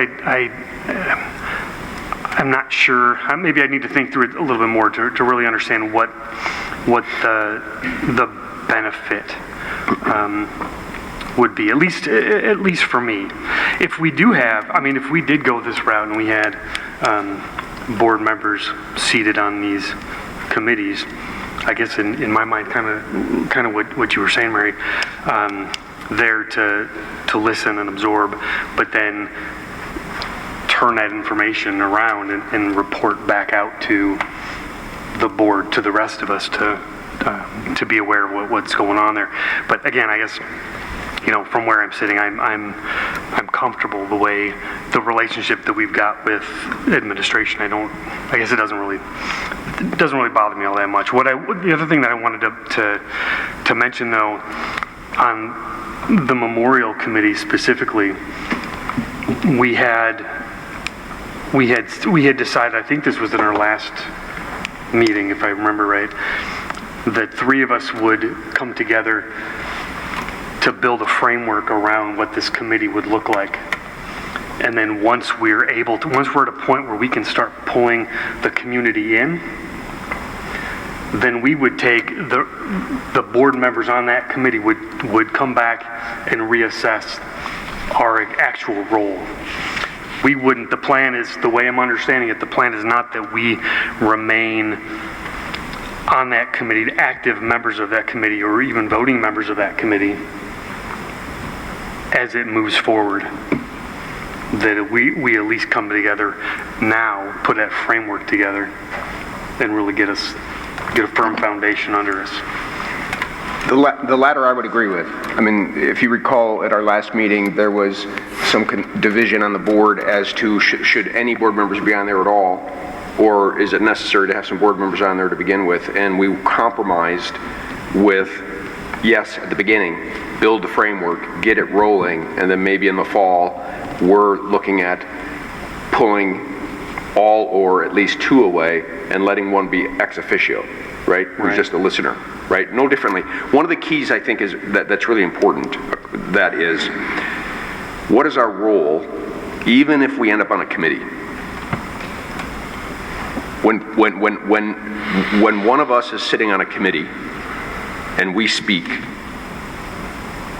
I'm not sure. Maybe I need to think through it a little bit more to really understand what the benefit would be, at least for me. If we did go this route and we had board members seated on these committees, I guess in my mind, kind of what you were saying, Mary, there to listen and absorb, but then turn that information around and report back out to the board, to the rest of us, to be aware of what's going on there. But again, I guess, from where I'm sitting, I'm comfortable the relationship that we've got with administration. I guess it doesn't really bother me all that much. The other thing that I wanted to mention, though, on the memorial committee specifically, we had decided, I think this was in our last meeting, if I remember right, that 3 of us would come together to build a framework around what this committee would look like. And then once we're at a point where we can start pulling the community in, then we would take the board members on that committee would come back and reassess our actual role. We wouldn't, the plan is, the way I'm understanding it, the plan is not that we remain on that committee, active members of that committee, or even voting members of that committee as it moves forward. That we at least come together now, put that framework together, and really get a firm foundation under us. The latter I would agree with. I mean, if you recall at our last meeting, there was some division on the board as to should any board members be on there at all, or is it necessary to have some board members on there to begin with? And we compromised with, yes, at the beginning, build the framework, get it rolling, and then maybe in the fall, we're looking at pulling all or at least 2 away and letting one be ex officio, right? Who's just a listener, right? No differently. One of the keys I think is that's really important, that is, what is our role even if we end up on a committee? When one of us is sitting on a committee and we speak,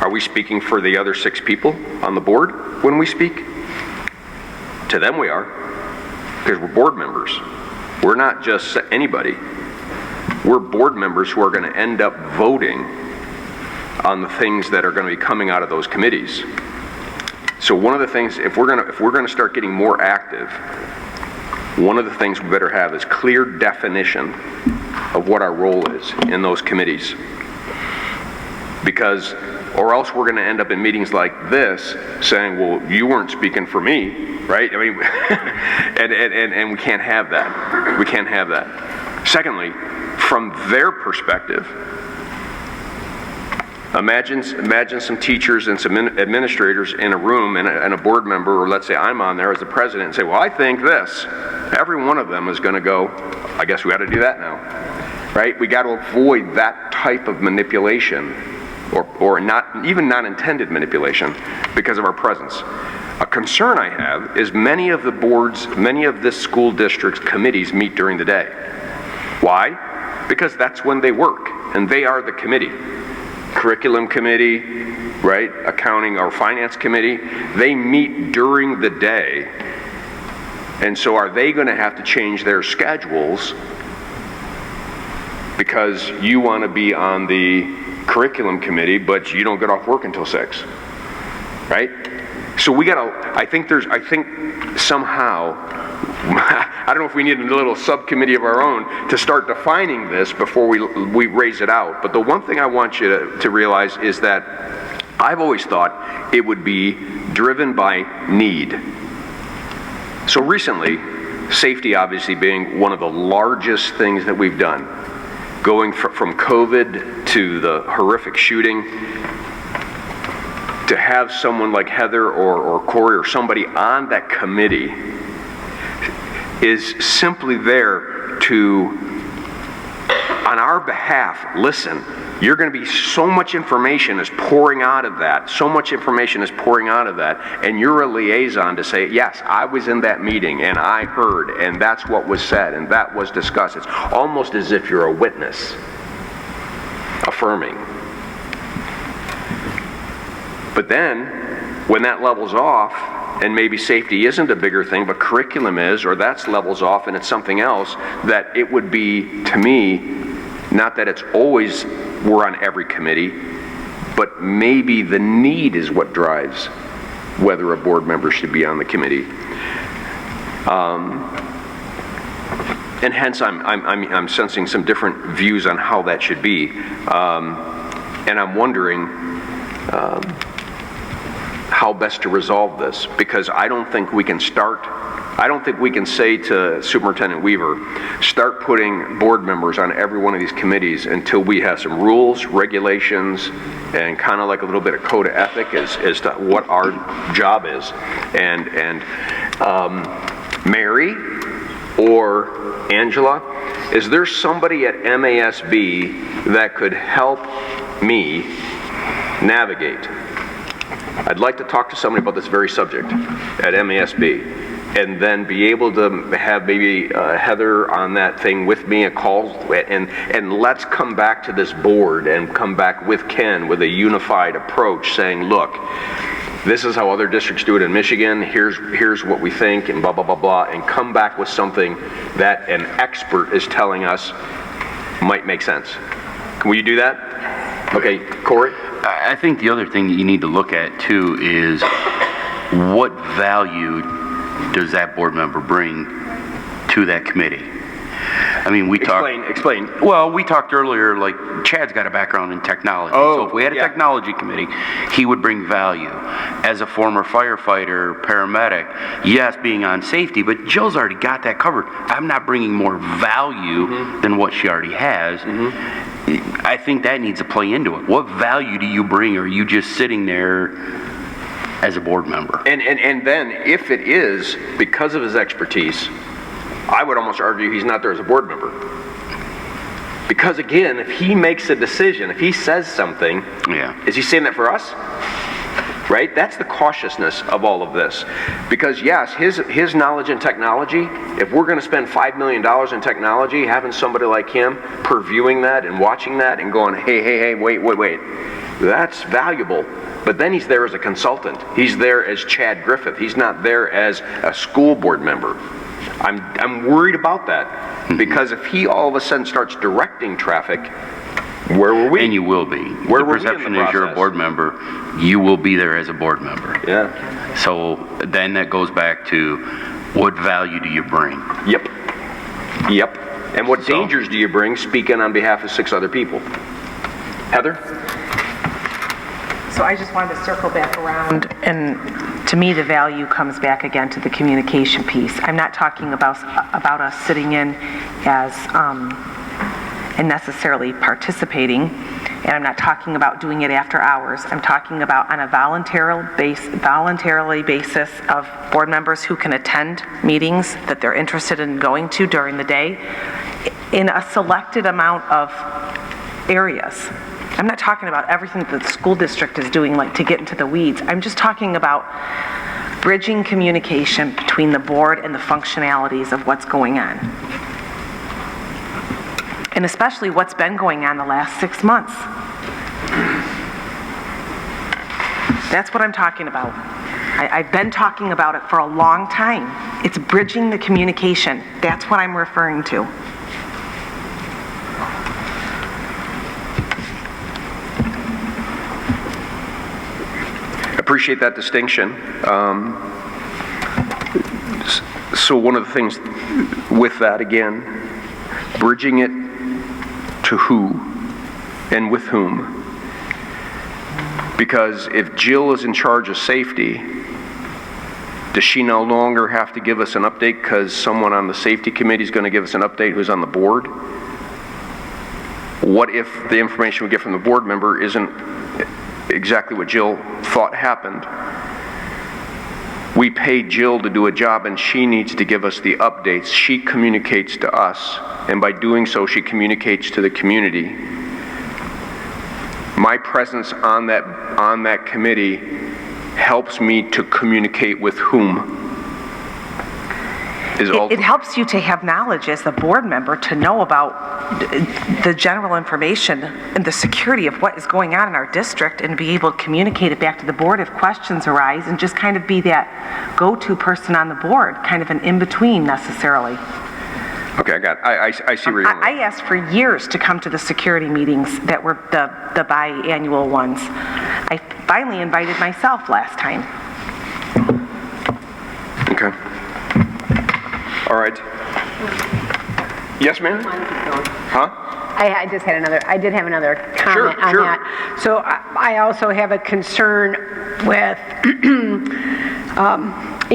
are we speaking for the other 6 people on the board when we speak? To them we are, because we're board members. We're not just anybody. We're board members who are going to end up voting on the things that are going to be coming out of those committees. So one of the things, if we're going to start getting more active, one of the things we better have is clear definition of what our role is in those committees. Because, or else we're going to end up in meetings like this saying, well, you weren't speaking for me, right? I mean, and we can't have that. We can't have that. Secondly, from their perspective, Imagine some teachers and some administrators in a room and a board member, or let's say I'm on there as the president, and say, well, I think this. Every one of them is going to go, I guess we got to do that now, right? We got to avoid that type of manipulation, or not even non-intended manipulation, because of our presence. A concern I have is many of the boards, many of this school district's committees meet during the day. Why? Because that's when they work, and they are the committee. Curriculum committee, right? Accounting or finance committee, they meet during the day. And so are they going to have to change their schedules because you want to be on the curriculum committee, but you don't get off work until 6, right? So we gotta, I think somehow, I don't know if we need a little subcommittee of our own to start defining this before we raise it out. But the one thing I want you to realize is that I've always thought it would be driven by need. So recently, safety obviously being one of the largest things that we've done, going from COVID to the horrific shooting, to have someone like Heather or Corey or somebody on that committee is simply there to, on our behalf, listen, you're going to be, so much information is pouring out of that, and you're a liaison to say, yes, I was in that meeting, and I heard, and that's what was said, and that was discussed. It's almost as if you're a witness, affirming. But then, when that levels off, and maybe safety isn't a bigger thing, but curriculum is, or that's levels off and it's something else, that it would be, to me, not that it's always we're on every committee, but maybe the need is what drives whether a board member should be on the committee. And hence I'm sensing some different views on how that should be. And I'm wondering how best to resolve this, because I don't think we can say to Superintendent Weaver, start putting board members on every one of these committees until we have some rules, regulations, and kind of like a little bit of code of ethic as to what our job is. And Mary or Angela, is there somebody at MASB that could help me navigate? I'd like to talk to somebody about this very subject at MASB, and then be able to have maybe Heather on that thing with me, a call, and let's come back to this board and come back with Ken with a unified approach saying, look, this is how other districts do it in Michigan, here's what we think, and blah, blah, blah, blah, and come back with something that an expert is telling us might make sense. Will you do that? Okay, Corey? I think the other thing that you need to look at too is what value does that board member bring to that committee? I mean, Explain. Well, we talked earlier, like, Chad's got a background in technology. So if we had a technology committee, he would bring value. As a former firefighter, paramedic, yes, being on safety, but Jill's already got that covered. I'm not bringing more value than what she already has. I think that needs to play into it. What value do you bring, or are you just sitting there as a board member? And then, if it is because of his expertise, I would almost argue he's not there as a board member. Because again, if he makes a decision, if he says something, is he saying that for us? Right? That's the cautiousness of all of this. Because yes, his knowledge in technology, if we're going to spend $5 million in technology, having somebody like him purviewing that and watching that and going, hey, wait, that's valuable. But then he's there as a consultant. He's there as Chad Griffith. He's not there as a school board member. I'm worried about that, because if he all of a sudden starts directing traffic, where were we? And you will be. Where the were perception we in the is you're a board member, you will be there as a board member. Yeah. So then that goes back to what value do you bring? Yep. And what dangers do you bring speaking on behalf of 6 other people? Heather? So I just wanted to circle back around, and to me the value comes back again to the communication piece. I'm not talking about us sitting in as and necessarily participating, And I'm not talking about doing it after hours. I'm talking about on a voluntarily basis of board members who can attend meetings that they're interested in going to during the day in a selected amount of areas. I'm not talking about everything that the school district is doing, like to get into the weeds. I'm just talking about bridging communication between the board and the functionalities of what's going on. And especially what's been going on the last 6 months. That's what I'm talking about. I've been talking about it for a long time. It's bridging the communication. That's what I'm referring to. Appreciate that distinction. So one of the things with that, again, bridging it to who and with whom. Because if Jill is in charge of safety, does she no longer have to give us an update because someone on the safety committee is going to give us an update who's on the board? What if the information we get from the board member isn't exactly what Jill thought happened? We paid Jill to do a job and she needs to give us the updates. She communicates to us, and by doing so, she communicates to the community. My presence on that committee helps me to communicate with whom. It helps you to have knowledge as the board member to know about the general information and the security of what is going on in our district and be able to communicate it back to the board if questions arise and just kind of be that go-to person on the board, kind of an in-between necessarily. Okay, I see where you're going. I asked for years to come to the security meetings that were the biannual ones. I finally invited myself last time. Okay. All right. Yes, ma'am? Huh? I did have another comment on that. So I also have a concern with,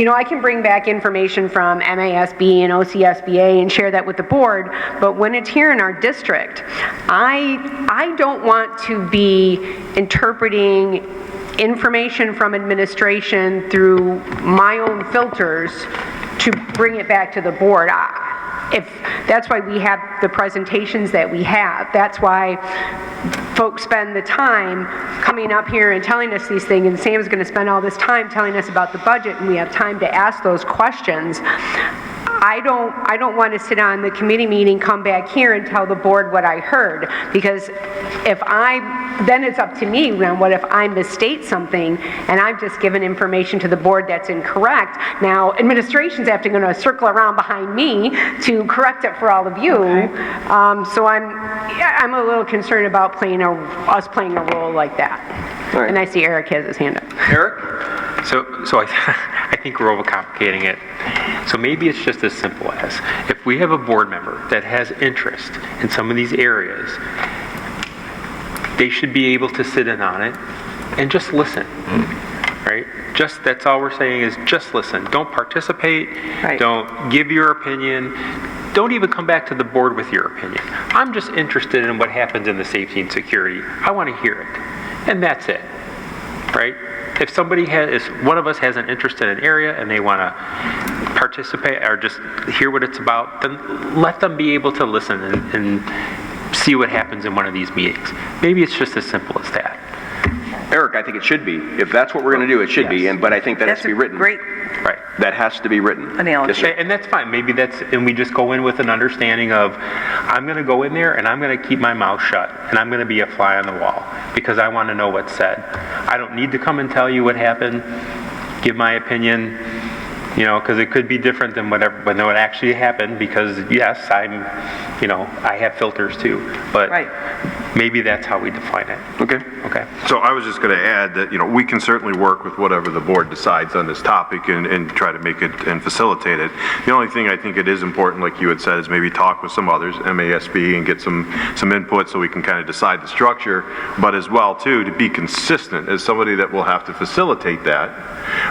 I can bring back information from MASB and OCSBA and share that with the board, but when it's here in our district, I don't want to be interpreting information from administration through my own filters to bring it back to the board. That's why we have the presentations that we have. That's why folks spend the time coming up here and telling us these things, and Sam's going to spend all this time telling us about the budget, and we have time to ask those questions. I don't want to sit on the committee meeting, come back here and tell the board what I heard, because then it's up to me. What if I misstate something and I've just given information to the board that's incorrect? Now administration's going to circle around behind me to correct it for all of you. Okay. So I'm a little concerned about us playing a role like that. Right. And I see Eric has his hand up. Eric? So I think we're overcomplicating it. So maybe it's just as simple as, if we have a board member that has interest in some of these areas, they should be able to sit in on it and just listen, right? That's all we're saying is just listen. Don't participate. Right. Don't give your opinion. Don't even come back to the board with your opinion. I'm just interested in what happens in the safety and security. I want to hear it. And that's it, right? If one of us has an interest in an area and they want to participate or just hear what it's about, then let them be able to listen and see what happens in one of these meetings. Maybe it's just as simple as that. Eric, I think it should be. If that's what we're going to do, it should be. But I think that has to be written. Great. Right. That has to be written. Analogy. Yes, and that's fine. Maybe and we just go in with an understanding of, I'm going to go in there and I'm going to keep my mouth shut and I'm going to be a fly on the wall because I want to know what's said. I don't need to come and tell you what happened, give my opinion, because it could be different than what actually happened, because yes, I have filters too, but right. Maybe that's how we define it. Okay. So I was just going to add that, we can certainly work with whatever the board decides on this topic and try to make it and facilitate it. The only thing I think it is important, like you had said, is maybe talk with some others, MASB, and get some input so we can kind of decide the structure, but as well, too, to be consistent. As somebody that will have to facilitate that,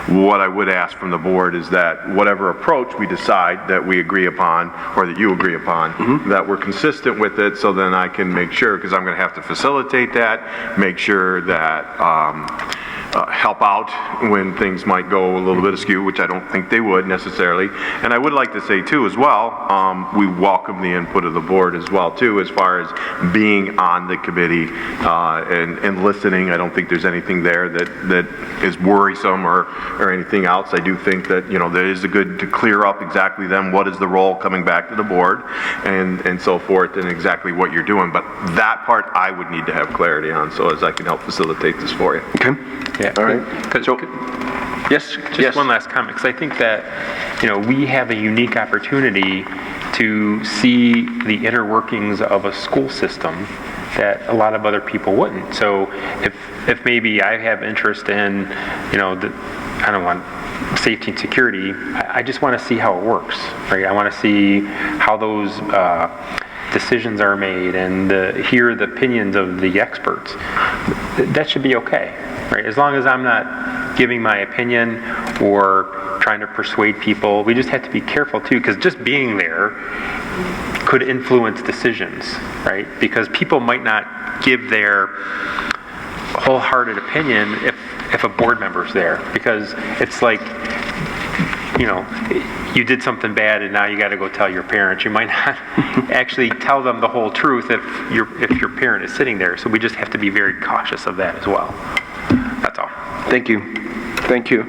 what I would ask from the board is that whatever approach we decide that we agree upon, or that you agree upon, that we're consistent with it, so then I can make sure, because I'm going to of have to facilitate that, make sure that, help out when things might go a little bit askew, which I don't think they would necessarily. And I would like to say too as well, we welcome the input of the board as well too, as far as being on the committee and listening. I don't think there's anything there that is worrisome or anything else. I do think that, you know, there is a good to clear up exactly then what is the role coming back to the board and so forth, and exactly what you're doing. But that part I would need to have clarity on, so as I can help facilitate this for you. Okay. Yeah. All right. So, yes. Just one last comment, because I think that, you know, we have a unique opportunity to see the inner workings of a school system that a lot of other people wouldn't. So if maybe I have interest in, you know, I don't want safety and security, I just want to see how it works, right? I want to see how those decisions are made and hear the opinions of the experts. That should be okay, right? As long as I'm not giving my opinion or trying to persuade people. We just have to be careful too, because just being there could influence decisions, right? Because people might not give their wholehearted opinion if a board member's there, because it's like, you know, you did something bad and now you got to go tell your parents. You might not actually tell them the whole truth if your parent is sitting there. So we just have to be very cautious of that as well. That's all. Thank you. Thank you.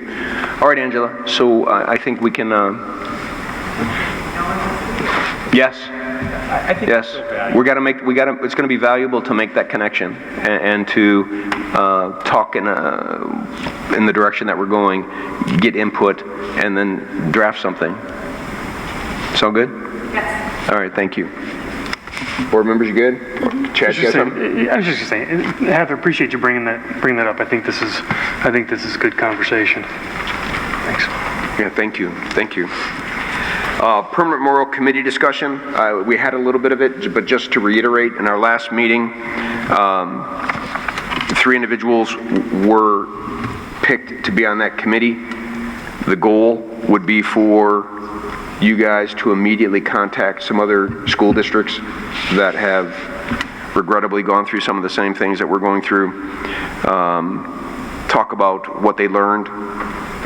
All right, Angela. So I think we can. Yes. I think yes. We got to make. It's going to be valuable to make that connection and to talk in the direction that we're going, get input, and then draft something. Sound good? Yes. All right. Thank you. Board members, you good? Chad, you got something? I was just saying, Heather, appreciate you bringing that up. I think this is good conversation. Thanks. Yeah, thank you. Thank you. Permanent Memorial Committee discussion. We had a little bit of it, but just to reiterate, in our last meeting, 3 individuals were picked to be on that committee. The goal would be for you guys to immediately contact some other school districts that have regrettably gone through some of the same things that we're going through. Talk about what they learned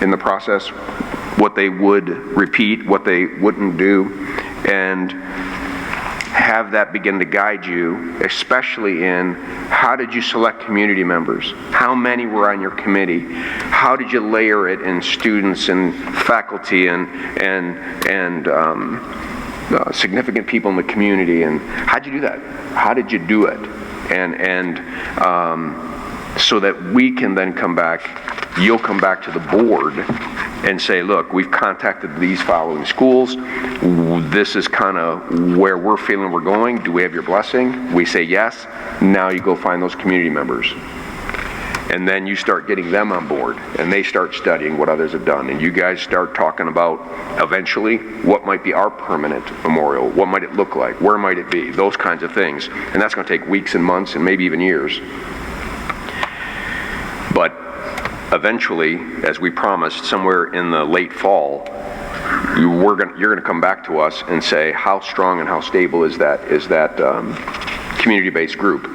in the process, what they would repeat, what they wouldn't do, and have that begin to guide you, especially in how did you select community members? How many were on your committee? How did you layer it in students and faculty and significant people in the community? And how'd you do that? How did you do it? And so that we can then come back, you'll come back to the board and say, look, we've contacted these following schools. This is kind of where we're feeling we're going. Do we have your blessing? We say yes. Now you go find those community members. And then you start getting them on board, and they start studying what others have done. And you guys start talking about, eventually, what might be our permanent memorial? What might it look like? Where might it be? Those kinds of things. And that's going to take weeks and months and maybe even years. But eventually, as we promised, somewhere in the late fall, you're going to come back to us and say, how strong and how stable is that community-based group?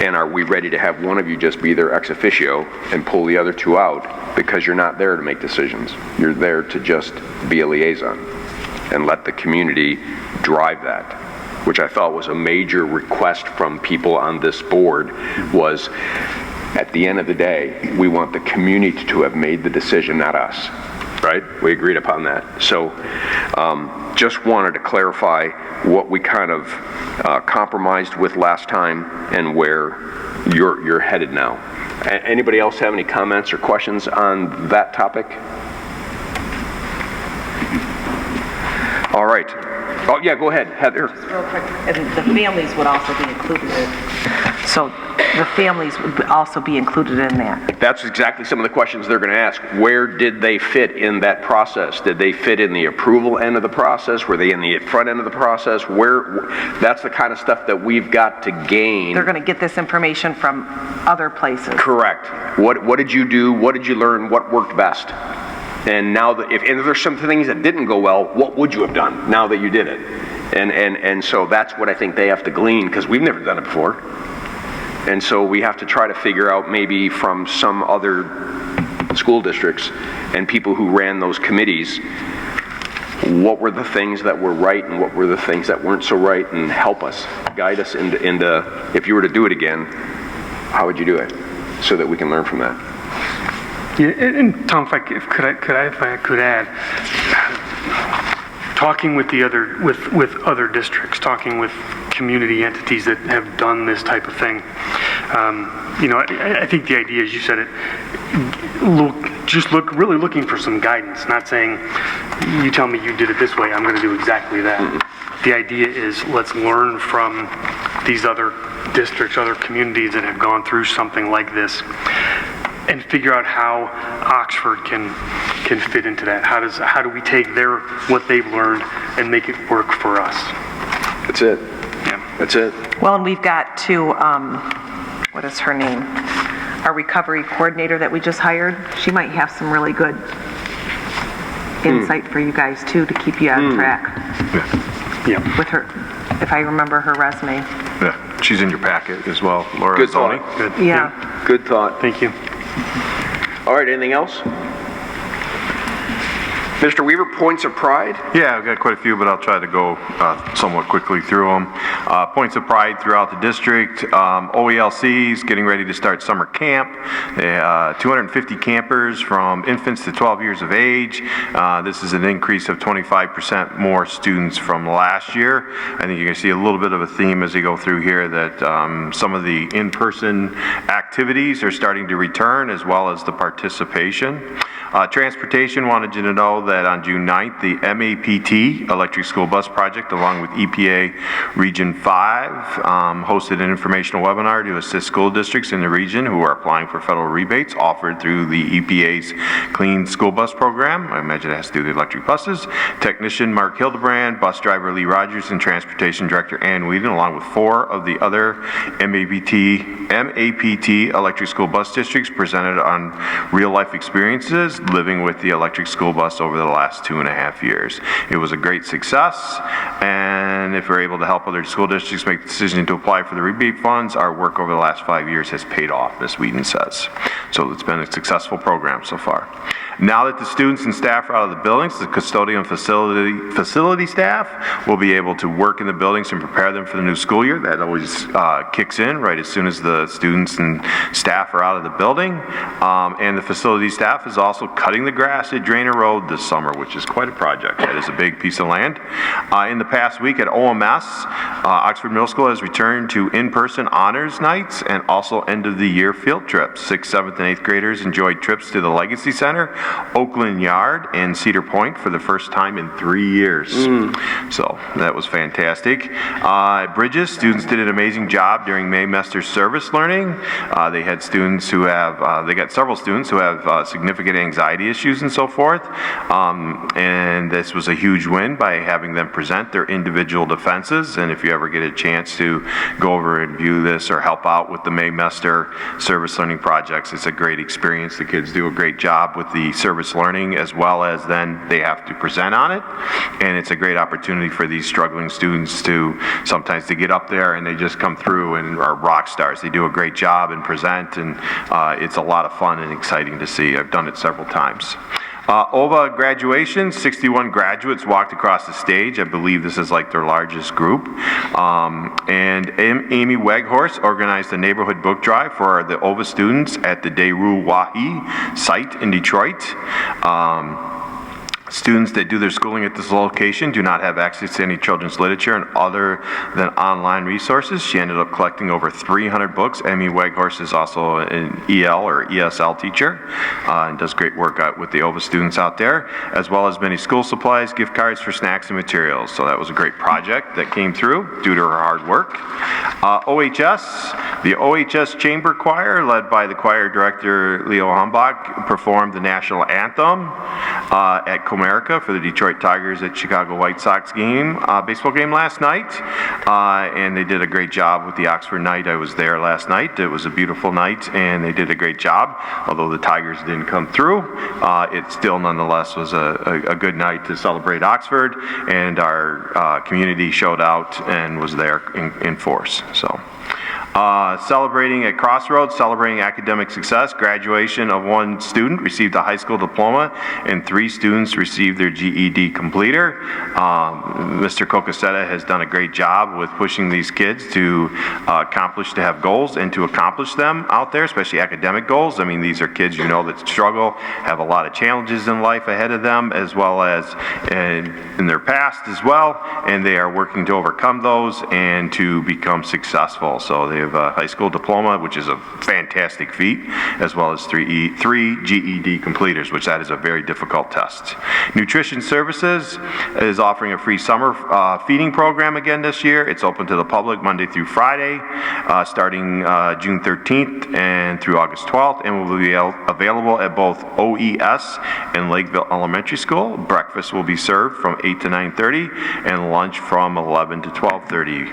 And are we ready to have one of you just be there ex officio and pull the other 2 out, because you're not there to make decisions. You're there to just be a liaison and let the community drive that, which I thought was a major request from people on this board. Was, at the end of the day, we want the community to have made the decision, not us, right? We agreed upon that. So just wanted to clarify what we kind of compromised with last time and where you're headed now. Anybody else have any comments or questions on that topic? All right. Oh, yeah, go ahead, Heather. Just real quick, and the families would also be included in. So the families would also be included in that. That's exactly some of the questions they're going to ask. Where did they fit in that process? Did they fit in the approval end of the process? Were they in the front end of the process? That's the kind of stuff that we've got to gain. They're going to get this information from other places. Correct. What did you do? What did you learn? What worked best? And now that if there's some things that didn't go well, what would you have done now that you did it? And so that's what I think they have to glean, because we've never done it before. And so we have to try to figure out maybe from some other school districts and people who ran those committees, what were the things that were right and what were the things that weren't so right, and help us, guide us into if you were to do it again, how would you do it, so that we can learn from that. Yeah, and Tom, if I could add, talking with the other with other districts, talking with community entities that have done this type of thing. I think the idea, as you said it, really looking for some guidance, not saying, you tell me you did it this way, I'm going to do exactly that. The idea is, let's learn from these other districts, other communities that have gone through something like this, and figure out how Oxford can fit into that. How do we take what they've learned and make it work for us? That's it. Yeah. That's it. Well, and we've got to, what is her name? Our recovery coordinator that we just hired. She might have some really good insight for you guys too, to keep you on track. Yeah. With her, if I remember her resume. Yeah, she's in your packet as well, Laura. Good thought. Good. Yeah. Good thought. Thank you. All right, anything else? Mr. Weaver, points of pride? Yeah, I've got quite a few, but I'll try to go somewhat quickly through them. Points of pride throughout the district. OELC is getting ready to start summer camp. 250 campers from infants to 12 years of age. This is an increase of 25% more students from last year. I think you're going to see a little bit of a theme as you go through here that some of the in-person activities are starting to return, as well as the participation. Transportation wanted you to know that on June 9th, the MAPT Electric School Bus Project, along with EPA Region 5, hosted an informational webinar to assist school districts in the region who are applying for federal rebates offered through the EPA's Clean School Bus Program. I imagine it has to do with the electric buses. Technician Mark Hildebrand, bus driver Lee Rogers, and Transportation Director Ann Whedon, along with 4 of the other MAPT Electric School Bus Districts, presented on real-life experiences living with the electric school bus over the last 2.5 years. It was a great success, and if we're able to help other school districts make the decision to apply for the rebate funds, our work over the last 5 years has paid off, Ms. Whedon says. So it's been a successful program so far. Now that the students and staff are out of the buildings, the custodial and facility staff will be able to work in the buildings and prepare them for the new school year. That always kicks in right as soon as the students and staff are out of the building. And the facility staff is also cutting the grass at Drainer Road this summer, which is quite a project. That is a big piece of land. In the past week at OMS, Oxford Middle School has returned to in-person honors nights and also end-of-the-year field trips. 6th, 7th, and 8th graders enjoyed trips to the Legacy Center, Oakland Yard, and Cedar Point for the first time in 3 years. So that was fantastic. At Bridges, students did an amazing job during Maymester service learning. They had students who have, they got several students who have significant anxiety issues and so forth. And this was a huge win by having them present their individual defenses. And if you ever get a chance to go over and view this or help out with the Maymester service learning projects, it's a great experience. The kids do a great job with the service learning, as well as then they have to present on it. And it's a great opportunity for these struggling students to sometimes to get up there and they just come through and are rock stars. They do a great job and present, and it's a lot of fun and exciting to see. I've done it several times. OVA graduation, 61 graduates walked across the stage. I believe this is like their largest group. And Amy Weghorst organized a neighborhood book drive for the OVA students at the Deru Wahi site in Detroit. Students that do their schooling at this location do not have access to any children's literature and other than online resources. She ended up collecting over 300 books. Amy Weghorst is also an EL or ESL teacher and does great work out with the OVA students out there, as well as many school supplies, gift cards for snacks and materials. So that was a great project that came through due to her hard work. OHS, the OHS Chamber Choir, led by the choir director Leo Humbach, performed the national anthem at Comerica for the Detroit Tigers at Chicago White Sox game, baseball game last night, and they did a great job with the Oxford night. I was there last night. It was a beautiful night, and they did a great job. Although the Tigers didn't come through, it still nonetheless was a good night to celebrate Oxford, and our community showed out and was there in force. So. Celebrating at Crossroads, celebrating academic success, graduation of one student received a high school diploma and 3 students received their GED completer. Mr. Cocasetta has done a great job with pushing these kids to have goals and to accomplish them out there, especially academic goals. I mean, these are kids that struggle, have a lot of challenges in life ahead of them, as well as in their past as well, and they are working to overcome those and to become successful. So they have a high school diploma, which is a fantastic feat, as well as 3 GED completers, which that is a very difficult test. Nutrition Services is offering a free summer feeding program again this year. It's open to the public Monday through Friday, starting June 13th and through August 12th, and will be available at both OES and Lakeville Elementary School. Breakfast will be served from 8 to 9:30 and lunch from 11 to 12:30.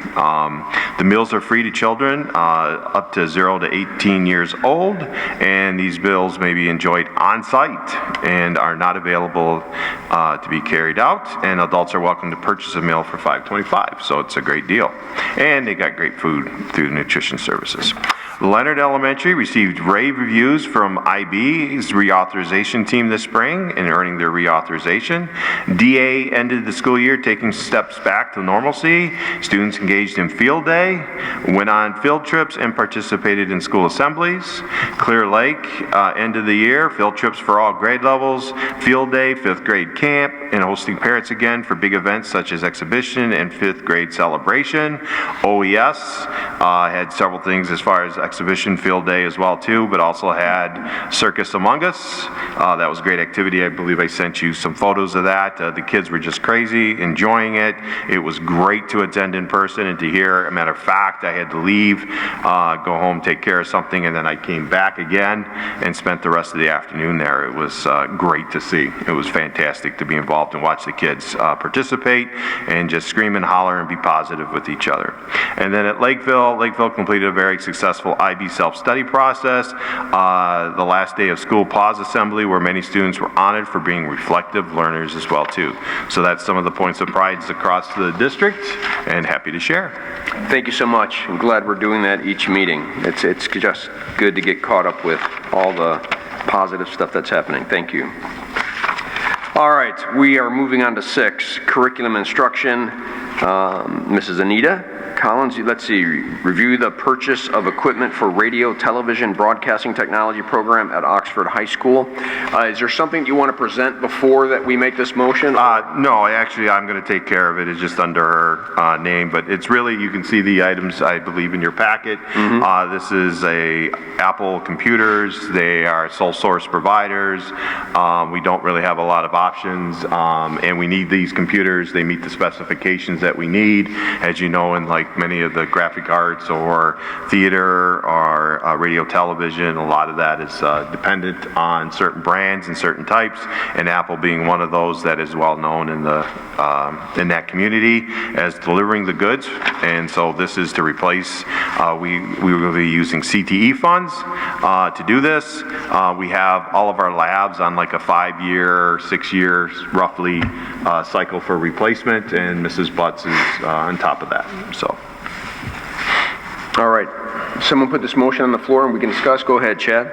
The meals are free to children up to 0 to 18 years old, and these meals may be enjoyed on site and are not available to be carried out, and adults are welcome to purchase a meal for $5.25, so it's a great deal. And they got great food through Nutrition Services. Leonard Elementary received rave reviews from IB's reauthorization team this spring and earning their reauthorization. DA ended the school year taking steps back to normalcy. Students engaged in field day, went on field trips, and participated in school assemblies. Clear Lake ended the year, field trips for all grade levels, field day, 5th grade camp, and hosting parents again for big events such as exhibition and 5th grade celebration. OES had several things as far as exhibition field day as well too, but also had Circus Among Us. That was a great activity. I believe I sent you some photos of that. The kids were just crazy, enjoying it. It was great to attend in person and to hear. A matter of fact, I had to leave, go home, take care of something, and then I came back again and spent the rest of the afternoon there. It was great to see. It was fantastic to be involved and watch the kids participate and just scream and holler and be positive with each other. And then at Lakeville completed a very successful IB self-study process. The last day of school pause assembly where many students were honored for being reflective learners as well too. So that's some of the points of pride across the district, and happy to share. Thank you so much. I'm glad we're doing that each meeting. It's just good to get caught up with all the positive stuff that's happening. Thank you. All right, we are moving on to 6, curriculum instruction. Mrs. Anita Collins, let's see, review the purchase of equipment for radio, television, broadcasting technology program at Oxford High School. Is there something you want to present before that we make this motion? No, actually, I'm going to take care of it. It's just under her name, but it's really, you can see the items, I believe, in your packet. This is Apple computers. They are sole source providers. We don't really have a lot of options, and we need these computers. They meet the specifications that we need. As you know, in like many of the graphic arts or theater or radio television, a lot of that is dependent on certain brands and certain types, and Apple being one of those that is well known in that community as delivering the goods. And so this is to replace, we will be using CTE funds to do this. We have all of our labs on like a 5-year, 6 years roughly cycle for replacement, and Mrs. Butts is on top of that. So. All right. Someone put this motion on the floor and we can discuss. Go ahead, Chad.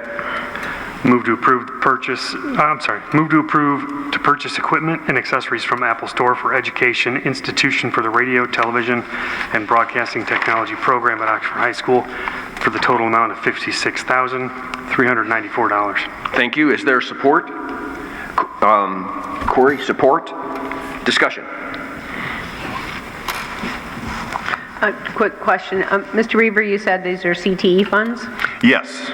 Move to approve the purchase, move to approve to purchase equipment and accessories from Apple Store for Education Institution for the Radio, Television, and Broadcasting Technology program at Oxford High School for the total amount of $56,394. Thank you. Is there support? Corey, support? Discussion. A quick question. Mr. Reaver, you said these are CTE funds? Yes,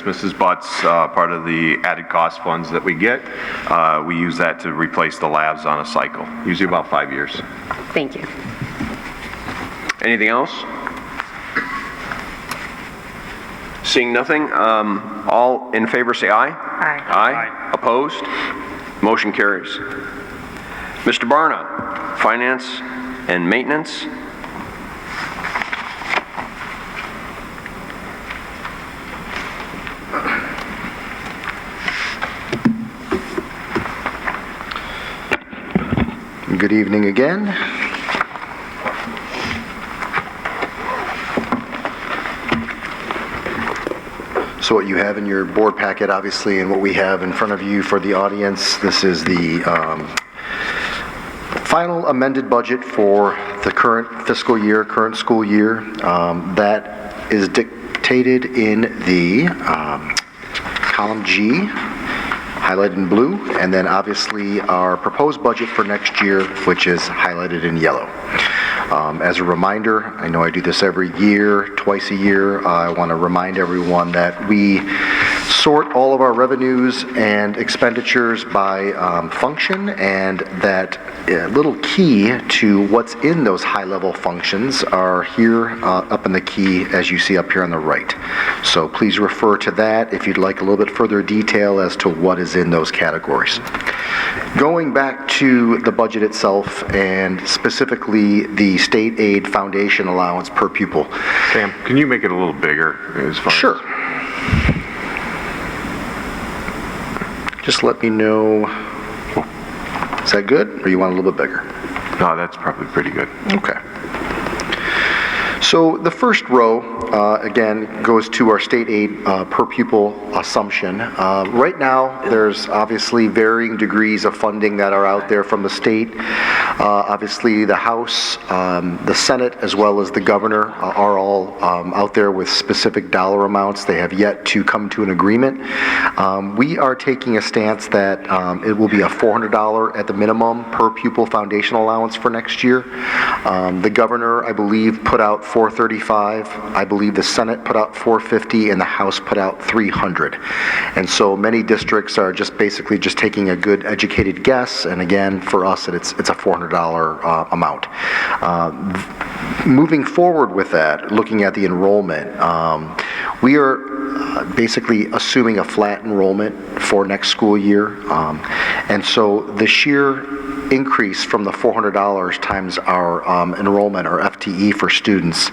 Mrs. Butts, part of the added cost funds that we get, we use that to replace the labs on a cycle, usually about 5 years. Thank you. Anything else? Seeing nothing, all in favor say aye. Aye. Aye. Opposed? Motion carries. Mr. Barna, Finance and Maintenance. Good evening again. So what you have in your board packet, obviously, and what we have in front of you for the audience, this is the final amended budget for the current fiscal year, current school year. That is dictated in the column G, highlighted in blue, and then obviously our proposed budget for next year, which is highlighted in yellow. As a reminder, I know I do this every year, twice a year, I want to remind everyone that we sort all of our revenues and expenditures by function, and that little key to what's in those high-level functions are here up in the key as you see up here on the right. So please refer to that if you'd like a little bit further detail as to what is in those categories. Going back to the budget itself, and specifically the state aid foundation allowance per pupil. Sam, can you make it a little bigger as far Sure. Just let me know. Is that good, or you want a little bit bigger? No, that's probably pretty good. Okay. So the first row, again, goes to our state aid per pupil assumption. Right now, there's obviously varying degrees of funding that are out there from the state. Obviously, the House, the Senate, as well as the governor are all out there with specific dollar amounts. They have yet to come to an agreement. We are taking a stance that it will be a $400 at the minimum per pupil foundation allowance for next year. The governor, I believe, put out $435. I believe the Senate put out $450, and the House put out $300. And so many districts are just basically just taking a good educated guess, and again, for us, it's a $400 amount. Moving forward with that, looking at the enrollment, we are basically assuming a flat enrollment for next school year. And so the sheer increase from the $400 times our enrollment, or FTE for students,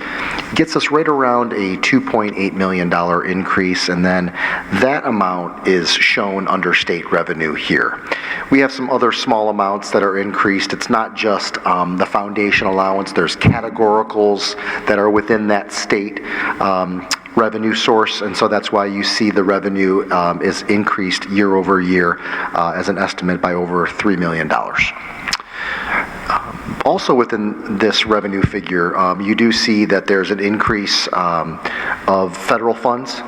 gets us right around a $2.8 million increase, and then that amount is shown under state revenue here. We have some other small amounts that are increased. It's not just the foundation allowance, there's categoricals that are within that state revenue source, and so that's why you see the revenue is increased year over year as an estimate by over $3 million. Also within this revenue figure, you do see that there's an increase of federal funds.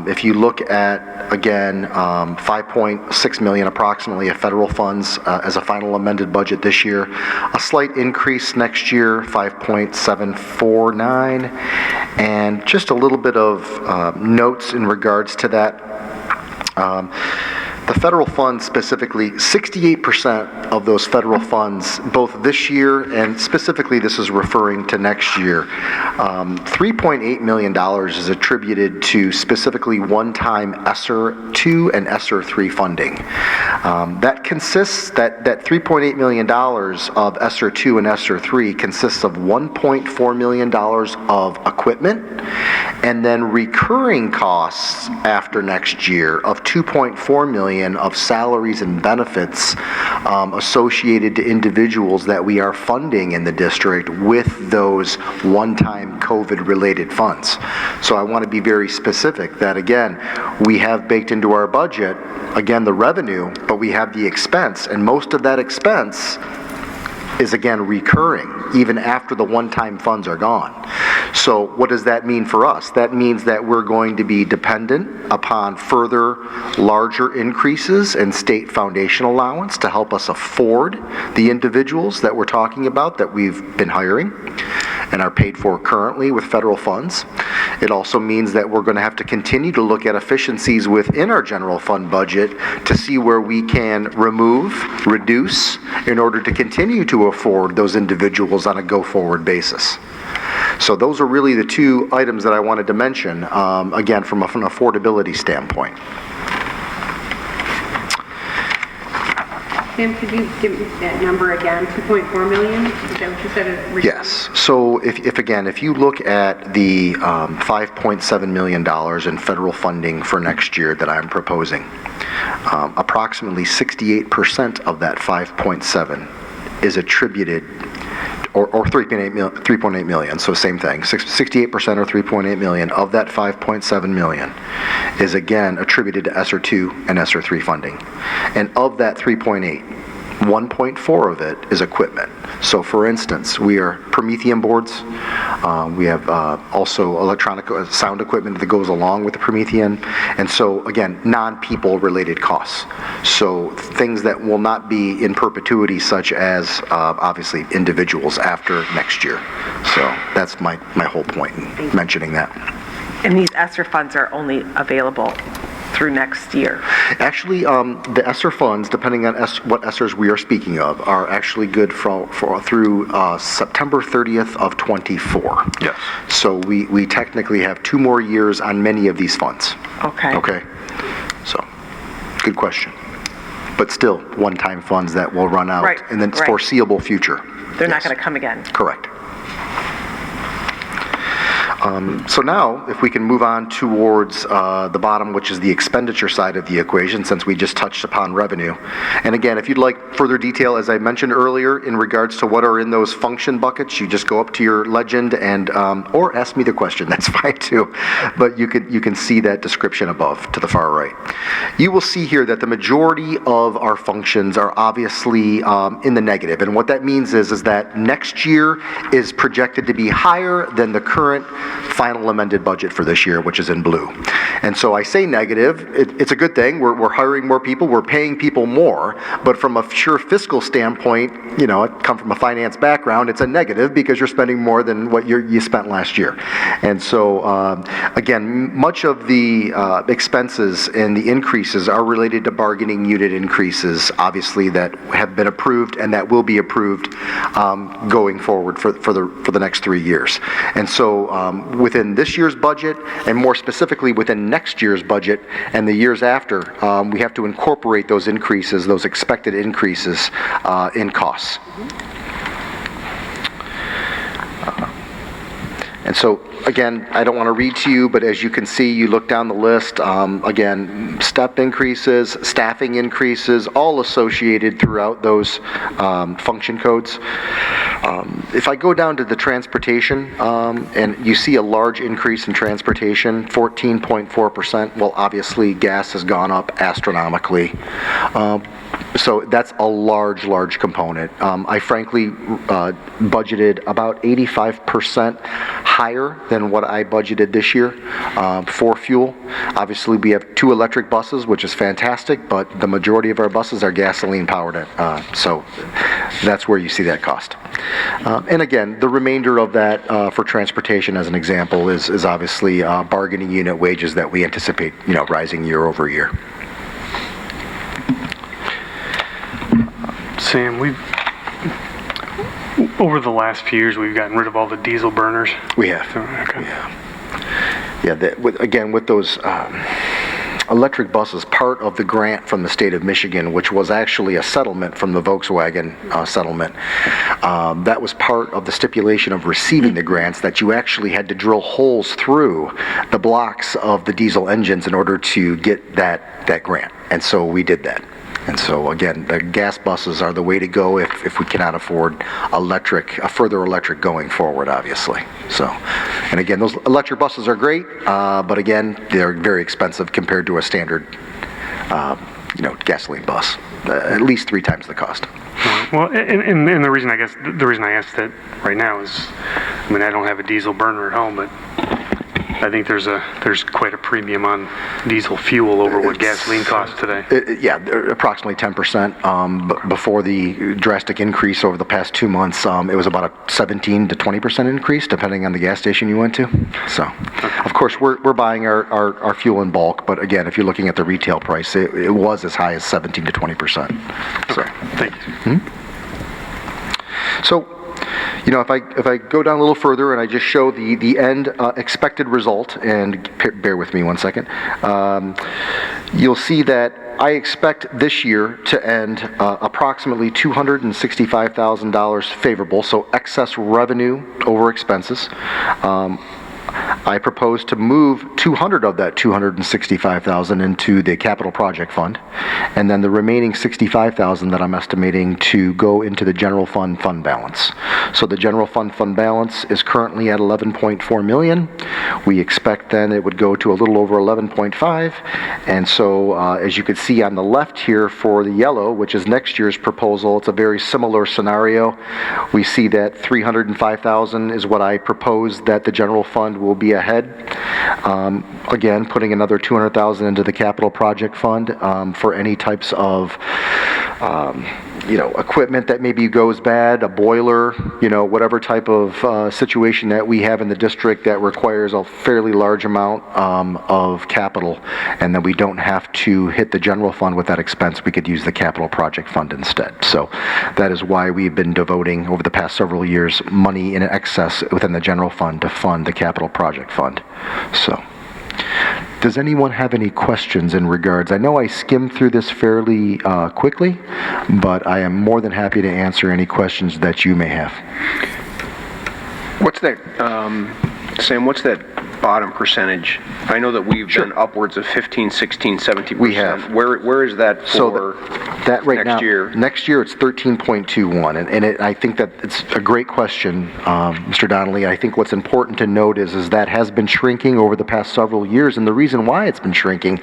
If you look at, again, $5.6 million approximately of federal funds as a final amended budget this year, a slight increase next year, $5.749, and just a little bit of notes in regards to that. The federal funds specifically, 68% of those federal funds, both this year and specifically this is referring to next year, $3.8 million is attributed to specifically one-time ESSER 2 and ESSER 3 funding. That consists, that $3.8 million of ESSER 2 and ESSER 3 consists of $1.4 million of equipment, and then recurring costs after next year of $2.4 million of salaries and benefits associated to individuals that we are funding in the district with those one-time COVID-related funds. So I want to be very specific that, again, we have baked into our budget, again, the revenue, but we have the expense, and most of that expense is, again, recurring even after the one-time funds are gone. So what does that mean for us? That means that we're going to be dependent upon further larger increases in state foundation allowance to help us afford the individuals that we're talking about that we've been hiring and are paid for currently with federal funds. It also means that we're going to have to continue to look at efficiencies within our general fund budget to see where we can remove, reduce, in order to continue to afford those individuals on a go-forward basis. So those are really the two items that I wanted to mention, again, from an affordability standpoint. Sam, could you give me that number again, 2.4 million? Is that what you said? Yes. So if you look at the $5.7 million in federal funding for next year that I'm proposing, approximately 68% of that 5.7 is attributed or 3.8 million, so same thing. 68% or 3.8 million of that 5.7 million is again attributed to ESSER 2 and ESSER 3 funding. And of that 3.8, 1.4 of it is equipment. So for instance, we are Promethean boards. We have also electronic sound equipment that goes along with the Promethean. And so again, non-people related costs. So things that will not be in perpetuity, such as obviously individuals after next year. So that's my whole point in mentioning that. And these ESSER funds are only available through next year? Actually, the ESSER funds, depending on what ESSERs we are speaking of, are actually good through September 30th of 24. Yes. So we technically have 2 more years on many of these funds. Okay. Okay. So, good question. But still, one-time funds that will run out in the foreseeable future. They're not going to come again. Correct. So now, if we can move on towards the bottom, which is the expenditure side of the equation, since we just touched upon revenue. And again, if you'd like further detail, as I mentioned earlier, in regards to what are in those function buckets, you just go up to your legend and, or ask me the question, that's fine too. But you can see that description above to the far right. You will see here that the majority of our functions are obviously in the negative. And what that means is that next year is projected to be higher than the current final amended budget for this year, which is in blue. And so I say negative, it's a good thing. We're hiring more people, we're paying people more, but from a pure fiscal standpoint, you know, I come from a finance background, it's a negative because you're spending more than what you spent last year. And so, again, much of the expenses and the increases are related to bargaining unit increases, obviously, that have been approved and that will be approved going forward for the next 3 years. And so, within this year's budget, and more specifically within next year's budget and the years after, we have to incorporate those increases, those expected increases in costs. And so, again, I don't want to read to you, but as you can see, you look down the list, again, step increases, staffing increases, all associated throughout those function codes. If I go down to the transportation, and you see a large increase in transportation, 14.4%, well, obviously, gas has gone up astronomically. So that's a large component. I frankly budgeted about 85% higher than what I budgeted this year for fuel. Obviously, we have 2 electric buses, which is fantastic, but the majority of our buses are gasoline powered. So that's where you see that cost. And again, the remainder of that for transportation, as an example, is obviously bargaining unit wages that we anticipate, rising year over year. Sam, over the last few years, we've gotten rid of all the diesel burners. We have. Okay. Yeah. With those electric buses, part of the grant from the state of Michigan, which was actually a settlement from the Volkswagen settlement, that was part of the stipulation of receiving the grants, that you actually had to drill holes through the blocks of the diesel engines in order to get that grant. And so we did that. And so again, the gas buses are the way to go if we cannot afford a further electric going forward, obviously. So, and again, those electric buses are great, but again, they're very expensive compared to a standard, gasoline bus. At least 3 times the cost. Well, and the reason I asked that right now is, I don't have a diesel burner at home, but I think there's quite a premium on diesel fuel over what gasoline costs today. Approximately 10%. But before the drastic increase over the past 2 months, it was about a 17 to 20% increase, depending on the gas station you went to. So, of course, we're buying our fuel in bulk, but again, if you're looking at the retail price, it was as high as 17 to 20%. Okay, thank you. So, if I go down a little further and I just show the end expected result, and bear with me 1 second, you'll see that I expect this year to end approximately $265,000 favorable, so excess revenue over expenses. I propose to move 200 of that 265,000 into the capital project fund, and then the remaining 65,000 that I'm estimating to go into the general fund balance. So the general fund balance is currently at 11.4 million. We expect then it would go to a little over 11.5, and so as you can see on the left here for the yellow, which is next year's proposal, it's a very similar scenario. We see that 305,000 is what I propose that the general fund will be ahead. Again, putting another 200,000 into the capital project fund for any types of equipment that maybe goes bad, a boiler, whatever type of situation that we have in the district that requires a fairly large amount of capital, and then we don't have to hit the general fund with that expense. We could use the capital project fund instead. So that is why we've been devoting over the past several years money in excess within the general fund to fund the capital project fund. So does anyone have any questions in regards? I know I skimmed through this fairly quickly, but I am more than happy to answer any questions that you may have. What's that, Sam, what's that bottom percentage? I know that we've been upwards of 15, 16, 17%. We have. Where is that for that right next now, year? Next year it's 13.21, and I think that it's a great question, Mr. Donnelly. I think what's important to note is that has been shrinking over the past several years, and the reason why it's been shrinking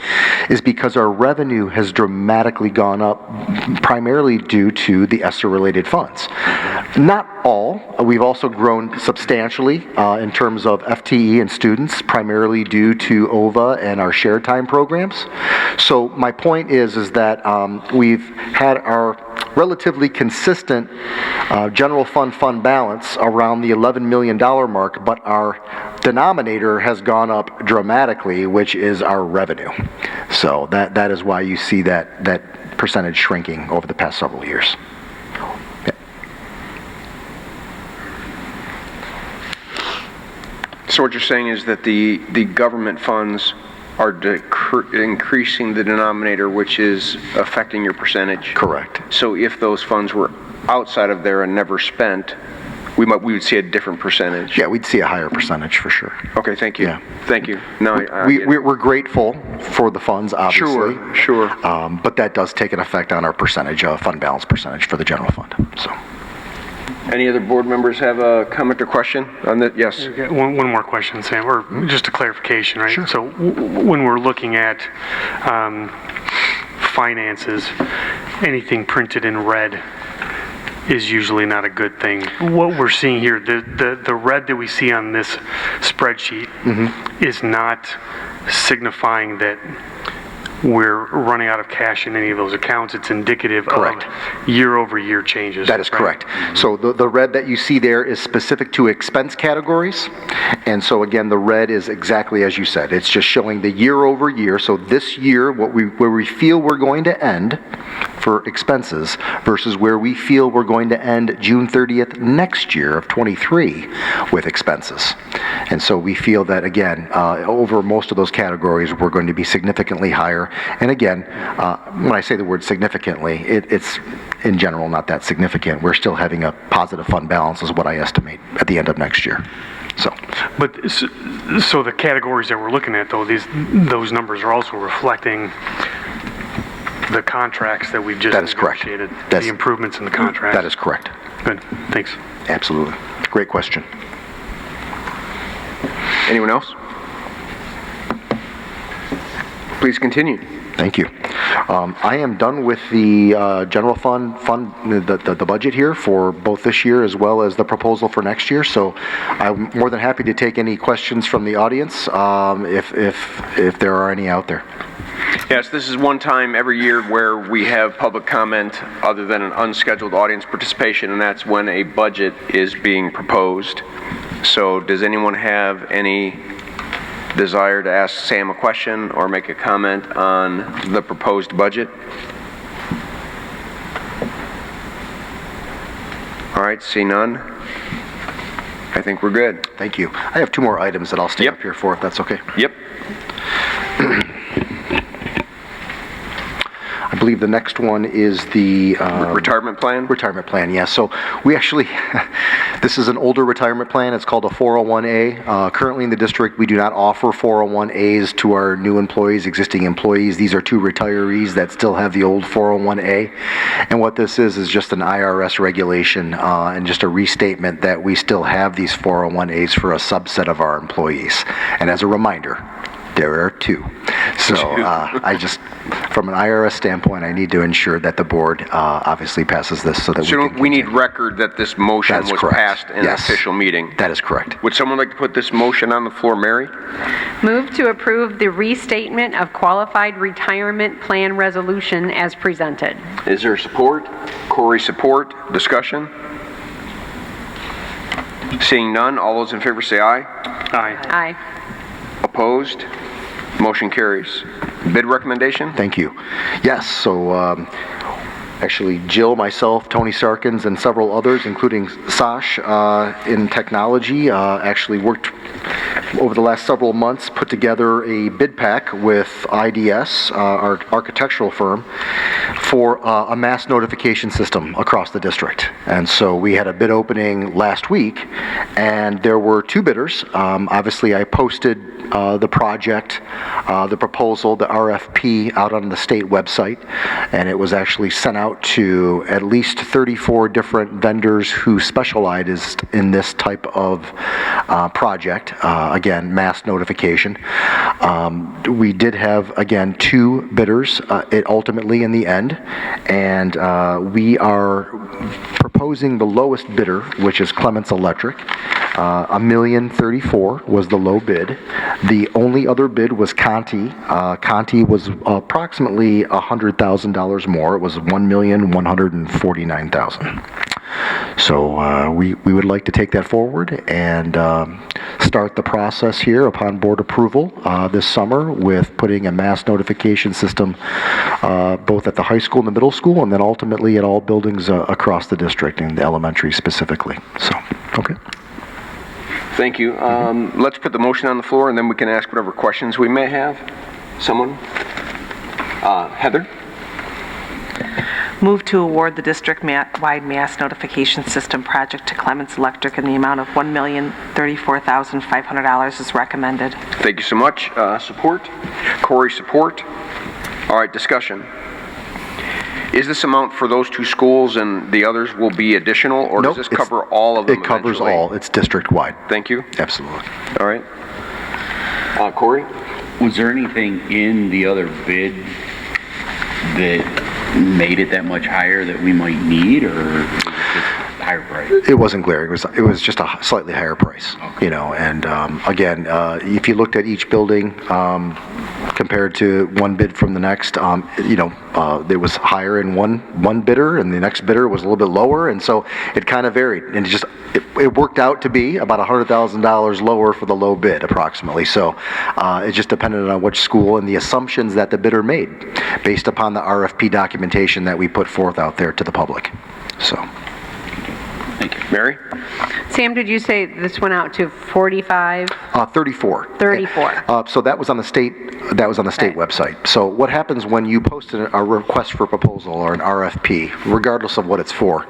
is because our revenue has dramatically gone up, primarily due to the ESSER-related funds. Not all. We've also grown substantially in terms of FTE and students, primarily due to OVA and our shared time programs. So my point is that we've had our relatively consistent general fund balance around the $11 million mark, but our denominator has gone up dramatically, which is our revenue. So that is why you see that percentage shrinking over the past several years. So what you're saying is that the government funds are increasing the denominator, which is affecting your percentage? Correct. So if those funds were outside of there and never spent, we would see a different percentage? Yeah, we'd see a higher percentage for sure. Okay, thank you. Yeah. Thank you. No, we're grateful for the funds, obviously. Sure. But that does take an effect on our percentage, fund balance percentage for the general fund. So. Any other board members have a comment or question on that? Yes. Okay, one more question, Sam, or just a clarification, right? Sure. So when we're looking at finances, anything printed in red is usually not a good thing. What we're seeing here, the red that we see on this spreadsheet is not signifying that we're running out of cash in any of those accounts. It's indicative Correct. of year-over-year changes. That is correct. So the red that you see there is specific to expense categories. And so again, the red is exactly as you said. It's just showing the year-over-year. So this year, where we feel we're going to end for expenses versus where we feel we're going to end June 30th next year of 23 with expenses. And so we feel that, again, over most of those categories, we're going to be significantly higher. And again, when I say the word significantly, it's in general not that significant. We're still having a positive fund balance is what I estimate at the end of next year. So That is correct. Good. Thanks. Absolutely. Great question. Anyone else? Please continue. Thank you. I am done with the general fund, the budget here for both this year as well as the proposal for next year. So I'm more than happy to take any questions from the audience if there are any out there. Yes, this is one time every year where we have public comment other than an unscheduled audience participation, and that's when a budget is being proposed. So does anyone have any desire to ask Sam a question or make a comment on the proposed budget? All right, see none. I think we're good. Thank you. I have two more items that I'll stay up here for, if that's okay. Yep. I believe the next one is the... Retirement plan? Retirement plan, yes. So we actually, this is an older retirement plan. It's called a 401A. Currently in the district, we do not offer 401As to our new employees, existing employees. These are two retirees that still have the old 401A. And what this is just an IRS regulation and just a restatement that we still have these 401As for a subset of our employees. And as a reminder, there are two. So I just, from an IRS standpoint, I need to ensure that the board obviously passes this so that we need record that this motion was passed in an official meeting. That is correct. Would someone like to put this motion on the floor, Mary? Move to approve the restatement of qualified retirement plan resolution as presented. Is there support? Corey, support. Discussion? Seeing none, all those in favor say aye. Aye. Aye. Opposed? Motion carries. Bid recommendation? Thank you. Yes, so actually Jill, myself, Tony Sarkins, and several others, including Sash in technology, actually worked over the last several months, put together a bid pack with IDS, our architectural firm, for a mass notification system across the district. And so we had a bid opening last week, and there were two bidders. Obviously, I posted the project, the proposal, the RFP out on the state website, and it was actually sent out to at least 34 different vendors who specialized in this type of project. Again, mass notification. We did have, again, two bidders ultimately in the end, and we are proposing the lowest bidder, which is Clements Electric. $1,034,000 was the low bid. The only other bid was Conti. Conti was approximately $100,000 more. It was $1,149,000. So we would like to take that forward and start the process here upon board approval this summer with putting a mass notification system both at the high school and the middle school, and then ultimately at all buildings across the district, and the elementary specifically. So, okay. Thank you. Let's put the motion on the floor, and then we can ask whatever questions we may have. Someone? Heather? Move to award the district-wide mass notification system project to Clements Electric in the amount of $1,034,500 as recommended. Thank you so much. Support? Corey, support. All right, discussion. Is this amount for those two schools and the others will be additional, or does this cover all of them? It covers eventually? all. It's district-wide. Thank you. Absolutely. All right. Corey? Was there anything in the other bid that made it that much higher that we might need, or was it just higher price? It wasn't glaring. It was just a slightly higher price. Okay. And again, if you looked at each building compared to one bid from the next, it was higher in one bidder, and the next bidder was a little bit lower, and so it kind of varied, and it worked out to be about $100,000 lower for the low bid, approximately. So it just depended on which school and the assumptions that the bidder made based upon the RFP documentation that we put forth out there to the public. So. Thank you. Mary? Sam, did you say this went out to 45? 34. 34. So that was on the state. That was on the state website. So what happens when you post a request for proposal or an RFP, regardless of what it's for,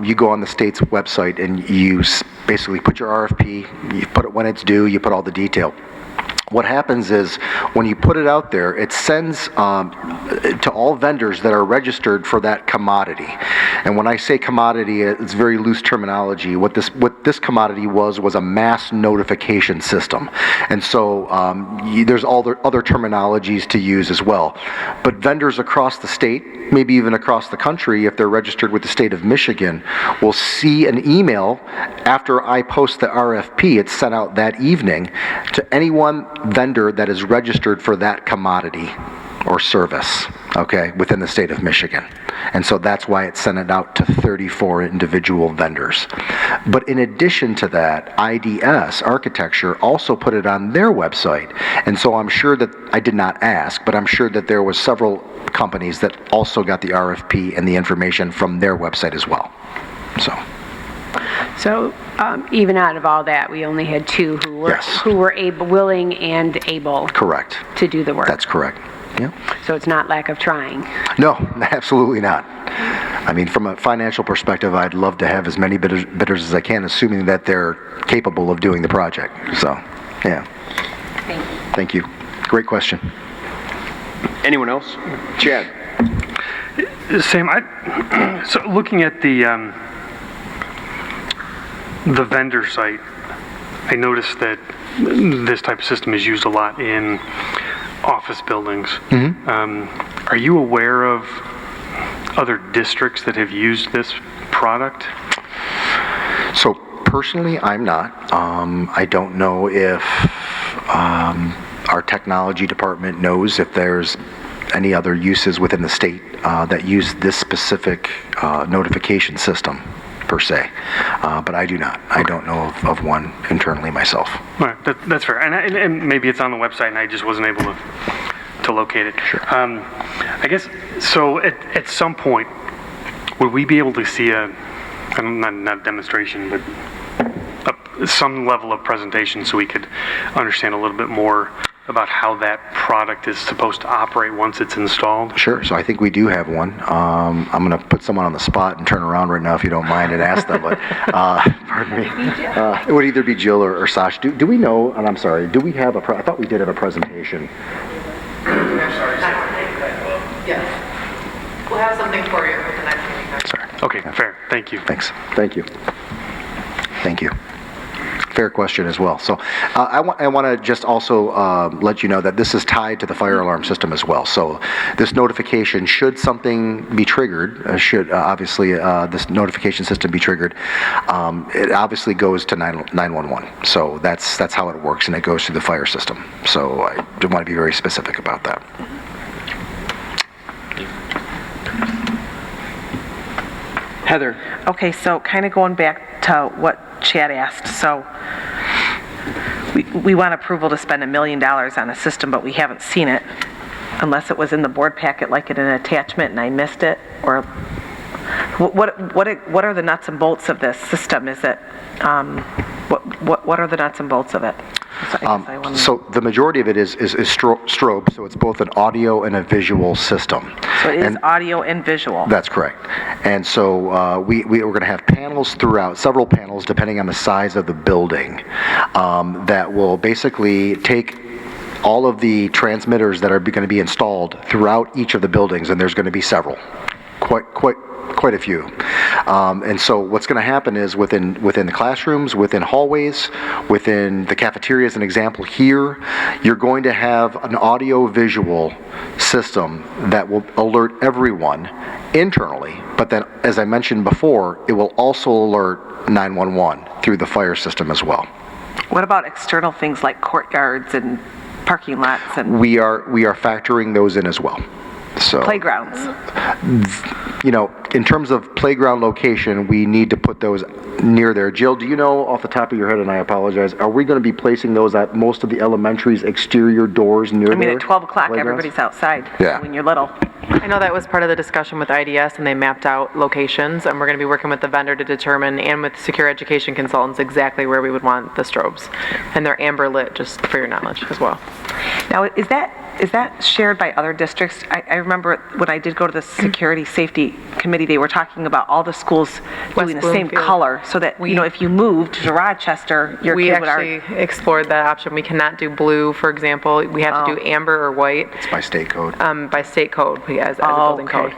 you go on the state's website and you basically put your RFP. You put it when it's due. You put all the detail. What happens is when you put it out there, it sends to all vendors that are registered for that commodity. And when I say commodity, it's very loose terminology. What this commodity was a mass notification system. And so there's all the other terminologies to use as well. But vendors across the state, maybe even across the country, if they're registered with the state of Michigan, will see an email after I post the RFP. It's sent out that evening to anyone vendor that is registered for that commodity or service, okay, within the state of Michigan. And so that's why it's sent it out to 34 individual vendors. But in addition to that, IDS, Architecture, also put it on their website. And so I'm sure that, I did not ask, but I'm sure that there was several companies that also got the RFP and the information from their website as well. So even out of all that, we only had two who were willing and able. Correct. To do the work. That's correct. Yeah. So it's not lack of trying. No, absolutely not. I mean, from a financial perspective, I'd love to have as many bidders as I can, assuming that they're capable of doing the project. So, yeah. Thank you. Great question. Anyone else? Chad? Sam, so looking at the vendor site, I noticed that this type of system is used a lot in office buildings. Are you aware of other districts that have used this product? So personally, I'm not. I don't know if our technology department knows if there's any other uses within the state that use this specific notification system per se, but I do not. I don't know of one internally myself. All right, that's fair, and maybe it's on the website and I just wasn't able to locate it. Sure. I guess, so at some point, would we be able to see not a demonstration, but some level of presentation so we could understand a little bit more about how that product is supposed to operate once it's installed? Sure. So I think we do have one. I'm going to put someone on the spot and turn around right now if you don't mind and ask them. But pardon me. It would either be Jill or Sash. Do we know? And I'm sorry. Do we have I thought we did have a presentation. Yes. We'll have something for you for the next meeting. Sorry. Okay, fair. Thank you. Thanks. Thank you. Thank you. Fair question as well. So I want to just also let you know that this is tied to the fire alarm system as well. So this notification, should something be triggered, should obviously this notification system be triggered, it obviously goes to 911. So that's how it works, and it goes through the fire system. So I do want to be very specific about that. Heather? Okay, so kind of going back to what Chad asked. So we want approval to spend $1 million on a system, but we haven't seen it unless it was in the board packet like in an attachment and I missed it. Or what are the nuts and bolts of this system? Is it what are the nuts and bolts of it? So the majority of it is strobe, so it's both an audio and a visual system. So it is audio and visual. That's correct. And so we're going to have panels throughout, several panels depending on the size of the building, that will basically take all of the transmitters that are going to be installed throughout each of the buildings, and there's going to be several, quite a few. And so what's going to happen is within the classrooms, within hallways, within the cafeteria as an example here, you're going to have an audio-visual system that will alert everyone internally, but then, as I mentioned before, it will also alert 911 through the fire system as well. What about external things like courtyards and parking lots and we are factoring those in as well. So playgrounds? In terms of playground location, we need to put those near there. Jill, do you know off the top of your head, and I apologize, are we going to be placing those at most of the elementary's exterior doors near there? I mean, at 12 o'clock, everybody's outside when you're little. I know that was part of the discussion with IDS, and they mapped out locations, and we're going to be working with the vendor to determine, and with secure education consultants, exactly where we would want the strobes. And they're amber lit, just for your knowledge as well. Now, is that shared by other districts? I remember when I did go to the Security Safety Committee, they were talking about all the schools doing the same color, so that, if you moved to Rochester, your kid would already... We actually explored that option. We cannot do blue, for example. We have to do amber or white. It's by state code. By state code, as a building code.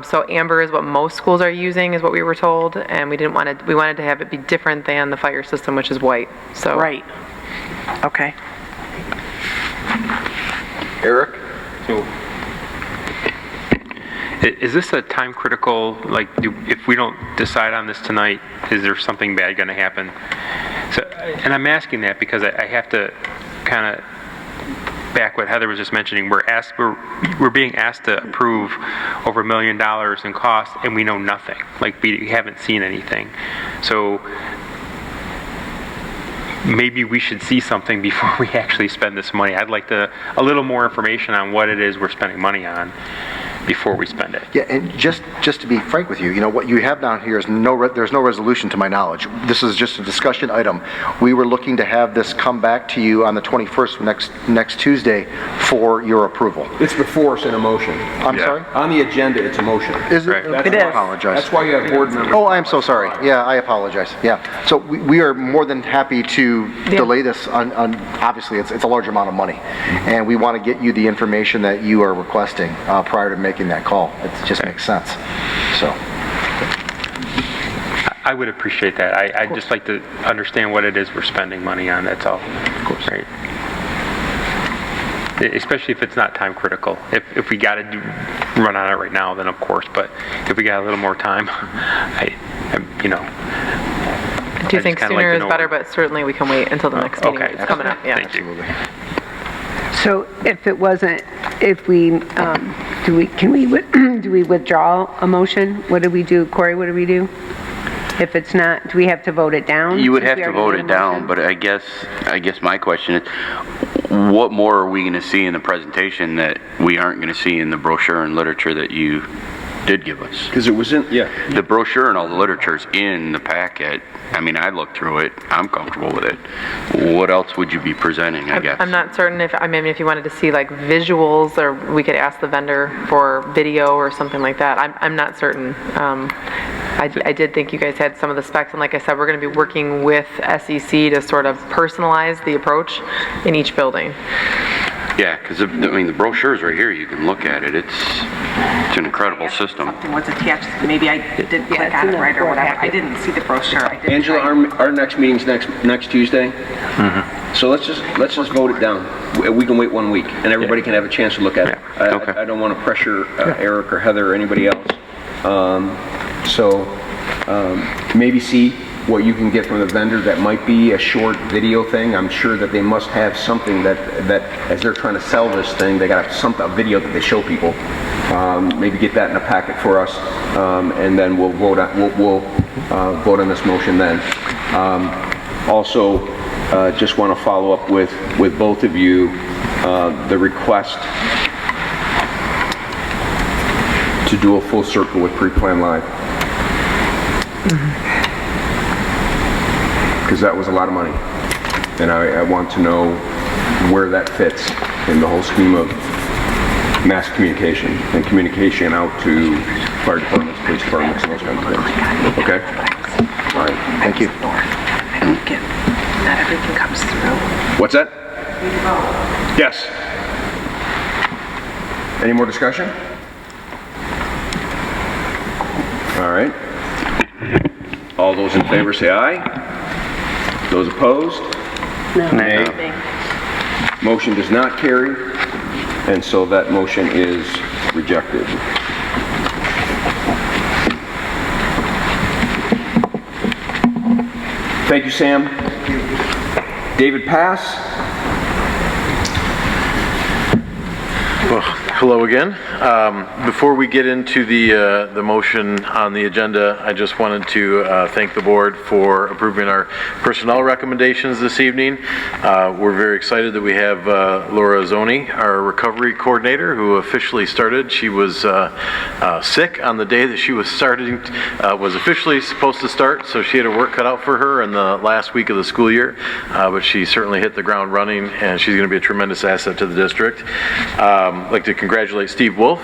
So amber is what most schools are using, is what we were told, and we wanted to have it be different than the fire system, which is white. So right. Okay. Eric? Is this a time critical, if we don't decide on this tonight, is there something bad going to happen? So, and I'm asking that because I have to kind of back what Heather was just mentioning. We're being asked to approve over $1 million in costs, and we know nothing. We haven't seen anything. So maybe we should see something before we actually spend this money. I'd like a little more information on what it is we're spending money on. before we spend it. Yeah, and just to be frank with you, what you have down here is there's no resolution to my knowledge. This is just a discussion item. We were looking to have this come back to you on the 21st, next Tuesday, for your approval. It's before us in a motion. I'm sorry? On the agenda, it's a motion. Is it? That's I why- apologize. That's why you have board members. Oh, I am so sorry. Yeah, I apologize. Yeah. So we are more than happy to delay this on obviously, it's a large amount of money. And we want to get you the information that you are requesting prior to making that call. It just makes sense. So. I would appreciate that. I'd just like to understand what it is we're spending money on, that's all. Of course. Right. Especially if it's not time critical. If we got to run on it right now, then of course, but if we got a little more time, I do think sooner is better, but certainly we can wait until the next meeting. It's coming up, yeah. Thank you. So if it wasn't, if we, do we withdraw a motion? What do we do? Corey, what do we do? If it's not, do we have to vote it down? You would since have we to already vote did it a down, motion? but I guess my question is, what more are we going to see in the presentation that we aren't going to see in the brochure and literature that you did give us? Because it was in, The brochure and all the literature's in the packet. I mean, I looked through it. I'm comfortable with it. What else would you be presenting, I guess? I'm not certain if you wanted to see like visuals, or we could ask the vendor for video or something like that. I'm not certain. I did think you guys had some of the specs, and like I said, we're going to be working with SEC to sort of personalize the approach in each building. Yeah, because the brochure's right here. You can look at it. It's an incredible system. Something was attached, maybe I didn't click on it right or whatever. I didn't see the brochure. I did Angela, our next meeting's next Tuesday. So let's just vote it down. We can wait 1 week, and everybody can have a chance to look at it. I don't want to pressure Eric or Heather or anybody else. Maybe see what you can get from the vendor. That might be a short video thing. I'm sure that they must have something that as they're trying to sell this thing, they got a video that they show people. Maybe get that in a packet for us, and then we'll vote on this motion then. Also, just want to follow up with both of you the request to do a full circle with Pre-Plan Live. Because that was a lot of money, and I want to know where that fits in the whole scheme of mass communication and communication out to fire departments, police departments, and those kinds of things. Okay? All right. Thank you. Not everything comes through. What's that? Yes. Any more discussion? All right. All those in favor say aye. Those opposed? No. Nay. Motion does not carry, and so that motion is rejected. Thank you, Sam. David Pass. Well, hello again. Before we get into the motion on the agenda, I just wanted to thank the board for approving our personnel recommendations this evening. We're very excited that we have Laura Zoni, our recovery coordinator, who officially started. She was sick on the day that she was starting, was officially supposed to start, so she had her work cut out for her in the last week of the school year, but she certainly hit the ground running, and she's going to be a tremendous asset to the district. I'd like to congratulate Steve Wolf,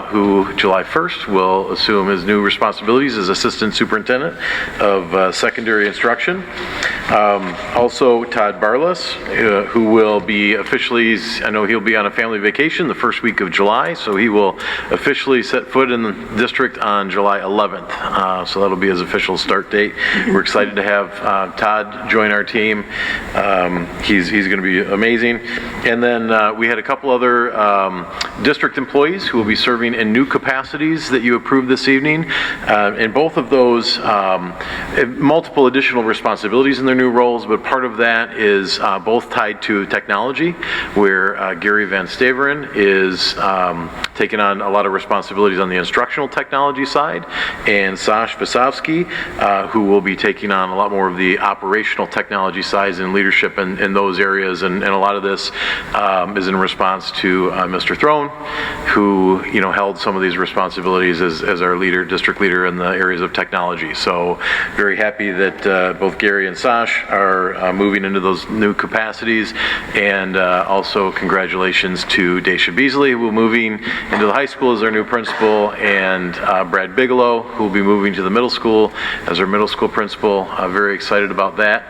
who July 1st will assume his new responsibilities as Assistant Superintendent of Secondary Instruction. Also, Todd Barlas, who will be officially, I know he'll be on a family vacation the first week of July, so he will officially set foot in the district on July 11th. So that'll be his official start date. We're excited to have Todd join our team. He's going to be amazing. And then we had a couple other district employees who will be serving in new capacities that you approved this evening. And both of those multiple additional responsibilities in their new roles, but part of that is both tied to technology, where Gary Van Staveren is taking on a lot of responsibilities on the instructional technology side, and Sash Vasovsky, who will be taking on a lot more of the operational technology sides and leadership in those areas. And a lot of this is in response to Mr. Throne Chisholm, who, held some of these responsibilities as our district leader in the areas of technology. So very happy that both Gary and Sash are moving into those new capacities, and also congratulations to Daisha Beasley, who will be moving into the high school as our new principal, and Brad Bigelow, who will be moving to the middle school as our middle school principal. Very excited about that.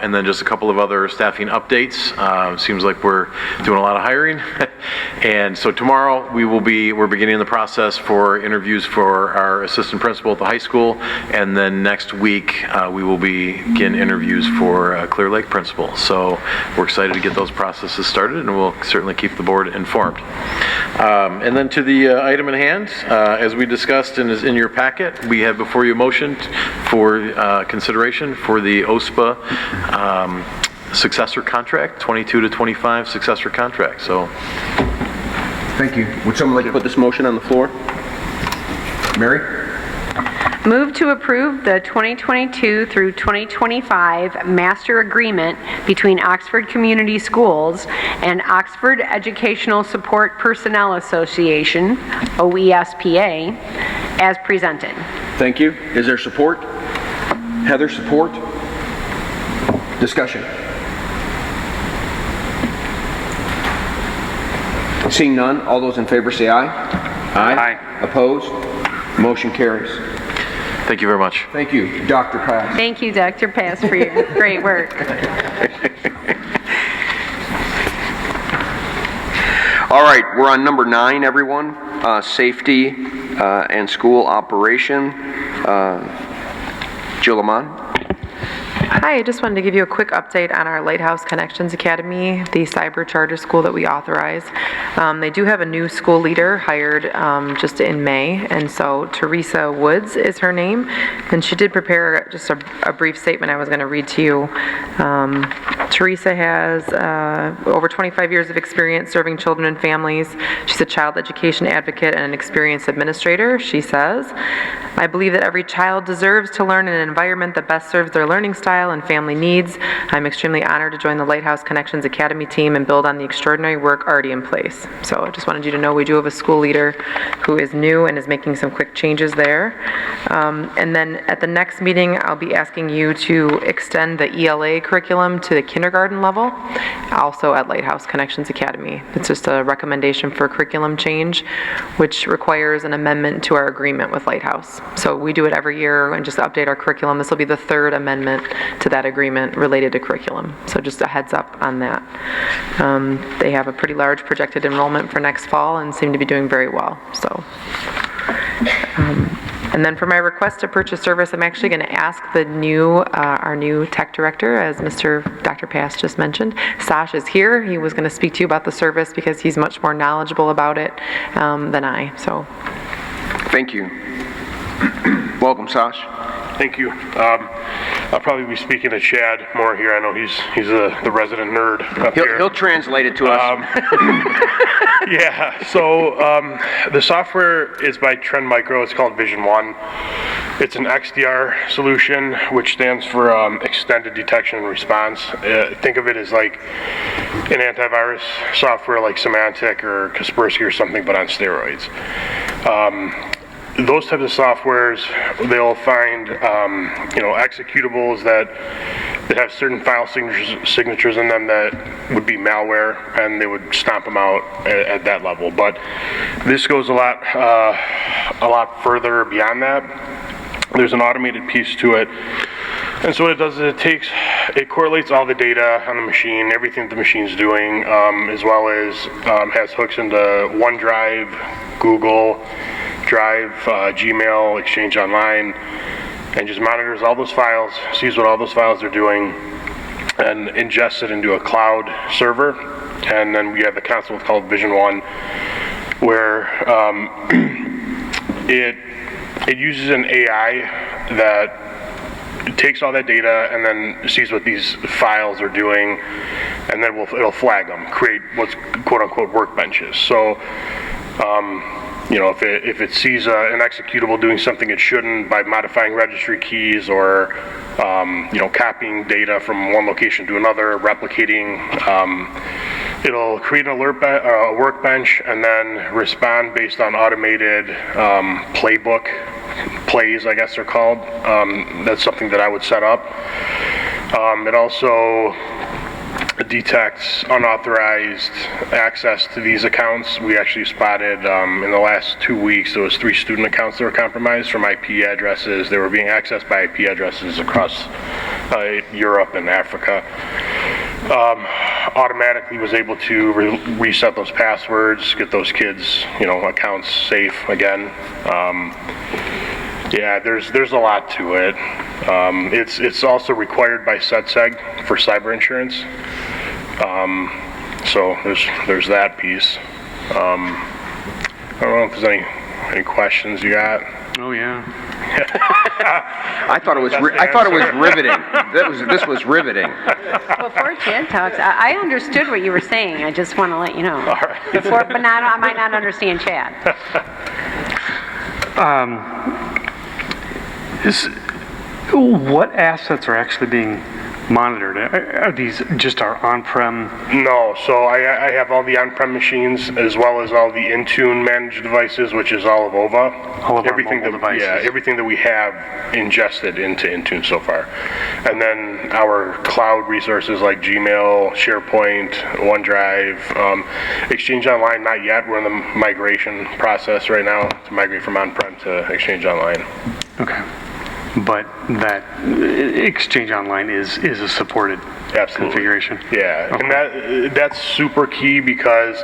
And then just a couple of other staffing updates. Seems like we're doing a lot of hiring. And so tomorrow we're beginning the process for interviews for our assistant principal at the high school. And then next week we will begin interviews for Clear Lake principal. So we're excited to get those processes started, and we'll certainly keep the board informed. And then to the item in hand, as we discussed and is in your packet, we have before you a motion for consideration for the OSPA successor contract, 22 to 25 successor contract. So, Thank you. Would someone like to put this motion on the floor? Mary? Move to approve the 2022 through 2025 master agreement between Oxford Community Schools and Oxford Educational Support Personnel Association, OESPA, as presented. Thank you. Is there support? Heather, support? Discussion. Seeing none, all those in favor say aye. Aye. Opposed? Motion carries. thank you very much. Thank you, Dr. Pass. Thank you, Dr. Pass, for your great work. All right, we're on number 9, everyone. Safety and school operation. Jill Lamont. Hi, I just wanted to give you a quick update on our Lighthouse Connections Academy, the cyber charter school that we authorize. They do have a new school leader hired just in May, and so Teresa Woods is her name, and she did prepare just a brief statement I was going to read to you. Teresa has over 25 years of experience serving children and families. She's a child education advocate and an experienced administrator. She says, I believe that every child deserves to learn in an environment that best serves their learning style and family needs. I'm extremely honored to join the Lighthouse Connections Academy team and build on the extraordinary work already in place. So I just wanted you to know we do have a school leader who is new and is making some quick changes there. And then at the next meeting, I'll be asking you to extend the ELA curriculum to the kindergarten level, also at Lighthouse Connections Academy. It's just a recommendation for curriculum change, which requires an amendment to our agreement with Lighthouse. So we do it every year and just update our curriculum. This will be the 3rd amendment to that agreement related to curriculum. So just a heads up on that. They have a pretty large projected enrollment for next fall and seem to be doing very well. So. And then for my request to purchase service, I'm actually going to ask our new tech director, as Dr. Pass just mentioned. Sash is here. He was going to speak to you about the service because he's much more knowledgeable about it than I. So. Thank you. Welcome, Sash. Thank you. I'll probably be speaking to Chad more here. I know he's the resident nerd up here. He'll translate it to us. Yeah, so the software is by Trend Micro. It's called Vision One. It's an XDR solution, which stands for Extended Detection and Response. Think of it as like an antivirus software like Symantec or Kaspersky or something, but on steroids. Those types of softwares, they'll find executables that have certain file signatures in them that would be malware, and they would stomp them out at that level. But this goes a lot further beyond that. There's an automated piece to it. And so what it does is it correlates all the data on the machine, everything the machine's doing, as well as has hooks into OneDrive, Google Drive, Gmail, Exchange Online, and just monitors all those files, sees what all those files are doing, and ingests it into a cloud server. And then we have the console called Vision One, where it uses an AI that takes all that data and then sees what these files are doing, and then it'll flag them, create what's quote-unquote workbenches. So if it sees an executable doing something it shouldn't by modifying registry keys or copying data from one location to another, replicating It'll create an a workbench and then respond based on automated playbook plays, I guess they're called. That's something that I would set up. It also detects unauthorized access to these accounts. We actually spotted in the last 2 weeks, there was 3 student accounts that were compromised from IP addresses. They were being accessed by IP addresses across Europe and Africa. Automatically was able to reset those passwords, get those kids, accounts safe again. Yeah, there's a lot to it. It's also required by SETSEG for cyber insurance. So there's that piece. I don't know if there's any questions you got. Oh yeah. I thought it was riveting. This was riveting. Before Chad talks, I understood what you were saying. I just want to let you know. All right. But I might not understand Chad. What assets are actually being monitored? Are these just our on-prem? No, so I have all the on-prem machines as well as all the Intune managed devices, which is all of OVA. All of everything our mobile devices. Yeah, everything that we have ingested into Intune so far. And then our cloud resources like Gmail, SharePoint, OneDrive, Exchange Online, not yet. We're in the migration process right now to migrate from on-prem to Exchange Online. Okay. But that Exchange Online is a supported configuration. Yeah, okay. And that's super key because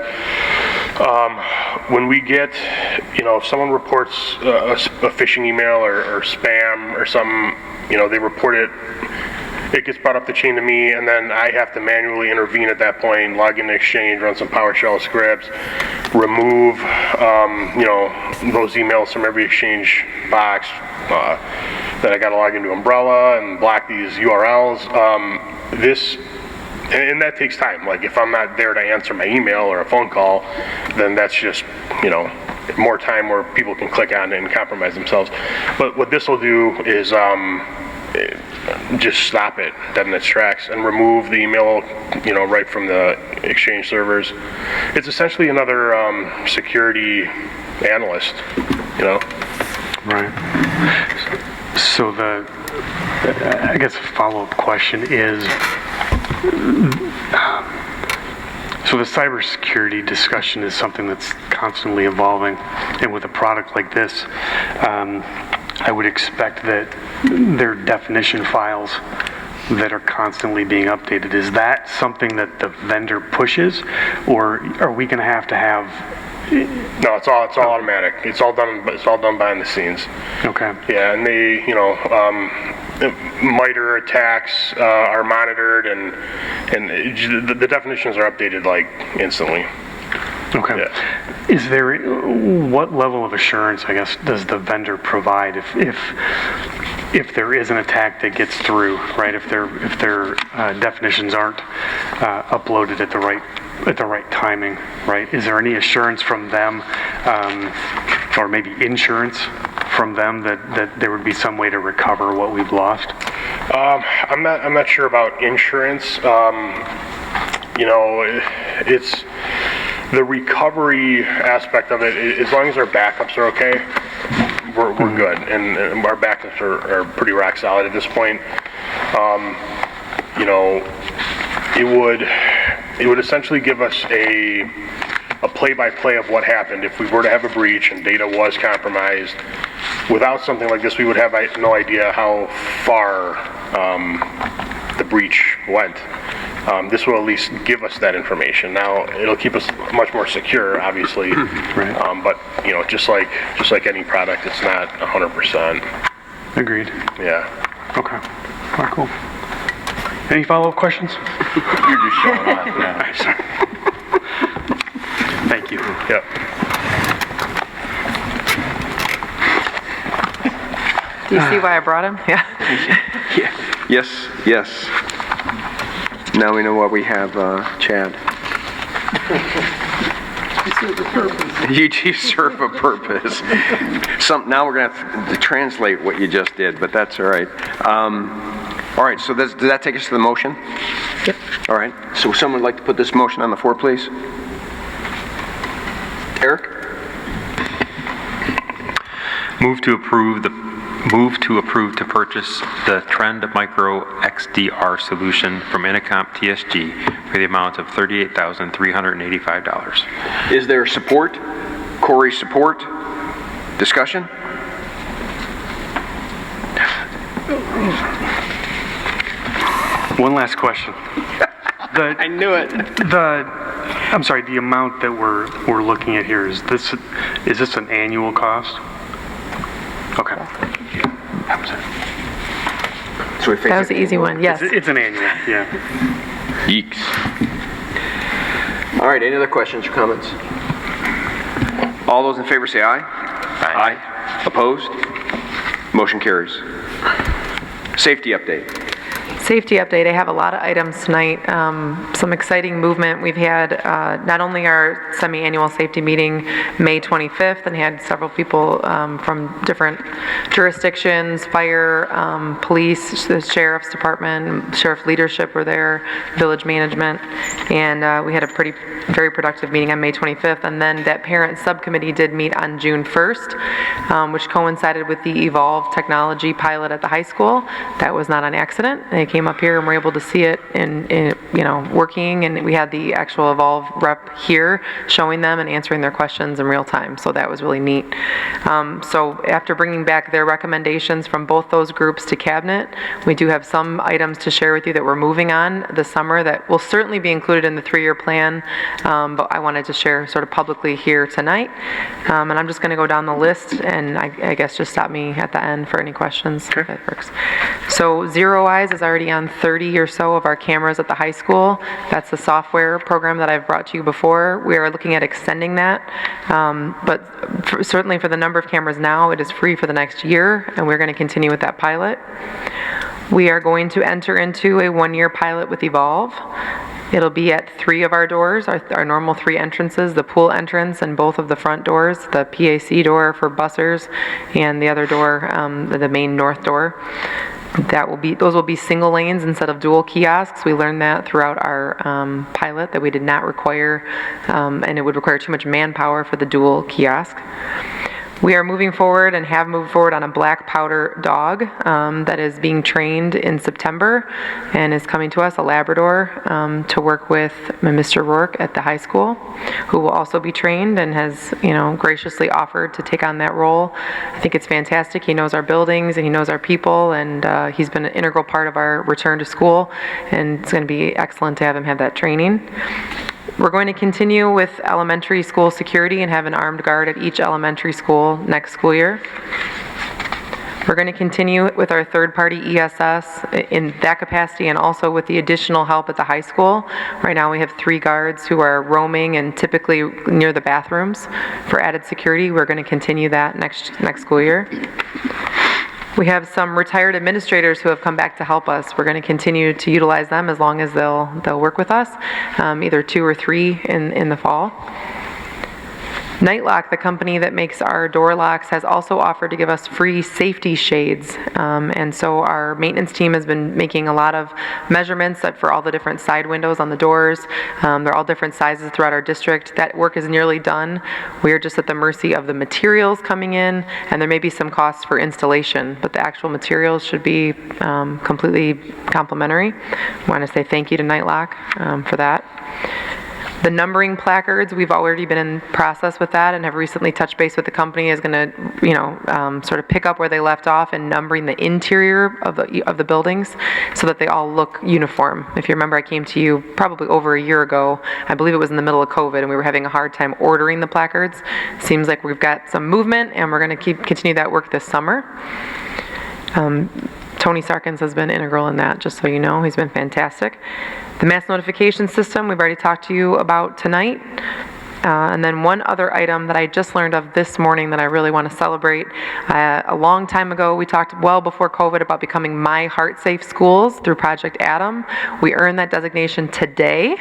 when we get, if someone reports a phishing email or spam or something, they report it. It gets brought up the chain to me, and then I have to manually intervene at that point, log into Exchange, run some PowerShell scripts, remove, those emails from every Exchange box. Then I got to log into Umbrella and block these URLs. And that takes time. Like if I'm not there to answer my email or a phone call, then that's just, more time where people can click on it and compromise themselves. But what this will do is just stop it dead in its tracks and remove the email, right from the Exchange servers. It's essentially another security analyst, Right. So I guess a follow-up question is, so the cybersecurity discussion is something that's constantly evolving, and with a product like this, I would expect that there are definition files that are constantly being updated. Is that something that the vendor pushes, or are we going to have? No, it's all automatic. It's all done behind the scenes. Okay. Yeah, and they, MITRE attacks are monitored, and the definitions are updated like instantly. Okay. Yeah. Is there, what level of assurance, I guess, does the vendor provide if there is an attack that gets through, right? If their definitions aren't uploaded at the right timing, right? Is there any assurance from them, or maybe insurance from them that there would be some way to recover what we've lost? I'm not sure about insurance. It's the recovery aspect of it. As long as our backups are okay, we're good, and our backups are pretty rock solid at this point. It would essentially give us a play-by-play of what happened if we were to have a breach and data was compromised. Without something like this, we would have no idea how far the breach went. This will at least give us that information. Now, it'll keep us much more secure, obviously. Right. But just like any product, it's not 100%. Agreed. Yeah. Okay. All right, cool. Any follow-up questions? You're just showing off now. Thank you. Yep. Do you see why I brought him? Yeah. Yes. Now we know why we have Chad. You serve a purpose. Now we're going to have to translate what you just did, but that's all right. All right, so does that take us to the motion? Yep. All right, so someone would like to put this motion on the floor, please? Eric? Move to approve to purchase the Trend Micro XDR solution from Intercomp TSG for the amount of $38,385. Is there support? Corey, support? Discussion? One last question. I knew it. I'm sorry, the amount that we're looking at here, is this an annual cost? Okay. So That was the easy one, yes. It's an annual, yeah. Yeeks. All right, any other questions or comments? All those in favor say aye. Aye. Opposed? Motion carries. Safety update. Safety update, I have a lot of items tonight. Some exciting movement. We've had not only our semi-annual safety meeting May 25th and had several people from different jurisdictions, fire, police, the sheriff's department, sheriff leadership were there, village management, and we had a very productive meeting on May 25th. And then that parent subcommittee did meet on June 1st, which coincided with the Evolve technology pilot at the high school. That was not an accident. They came up here and were able to see it in working, and we had the actual Evolve rep here showing them and answering their questions in real time, so that was really neat. So after bringing back their recommendations from both those groups to cabinet, we do have some items to share with you that we're moving on this summer that will certainly be included in the 3-year plan, but I wanted to share sort of publicly here tonight. And I'm just going to go down the list, and I guess just stop me at the end for any questions. Sure. If that works. So Zero Eyes is already on 30 or so of our cameras at the high school. That's the software program that I've brought to you before. We are looking at extending that, but certainly for the number of cameras now, it is free for the next year, and we're going to continue with that pilot. We are going to enter into a 1-year pilot with Evolve. It'll be at 3 of our doors, our normal 3 entrances, the pool entrance and both of the front doors, the PAC door for bussers and the other door, the main north door. Those will be single lanes instead of dual kiosks. We learned that throughout our pilot, that we did not require, and it would require too much manpower for the dual kiosk. We are moving forward and have moved forward on a black powder dog that is being trained in September and is coming to us, a Labrador, to work with Mr. Rourke at the high school, who will also be trained and has, graciously offered to take on that role. I think it's fantastic. He knows our buildings and he knows our people, and he's been an integral part of our return to school, and it's going to be excellent to have him have that training. We're going to continue with elementary school security and have an armed guard at each elementary school next school year. We're going to continue with our third-party ESS in that capacity and also with the additional help at the high school. Right now we have 3 guards who are roaming and typically near the bathrooms for added security. We're going to continue that next school year. We have some retired administrators who have come back to help us. We're going to continue to utilize them as long as they'll work with us, either 2 or 3 in the fall. Nightlock, the company that makes our door locks, has also offered to give us free safety shades. And so our maintenance team has been making a lot of measurements for all the different side windows on the doors. They're all different sizes throughout our district. That work is nearly done. We are just at the mercy of the materials coming in, and there may be some costs for installation, but the actual materials should be completely complimentary. I want to say thank you to Nightlock for that. The numbering placards, we've already been in process with that and have recently touched base with the company, is going to, sort of pick up where they left off and numbering the interior of the buildings so that they all look uniform. If you remember, I came to you probably over a year ago. I believe it was in the middle of COVID, and we were having a hard time ordering the placards. Seems like we've got some movement, and we're going to continue that work this summer. Tony Sarkins has been integral in that, just so you know. He's been fantastic. The mass notification system, we've already talked to you about tonight. And then one other item that I just learned of this morning that I really want to celebrate. A long time ago, we talked well before COVID about becoming My Heart Safe Schools through Project Adam. We earned that designation today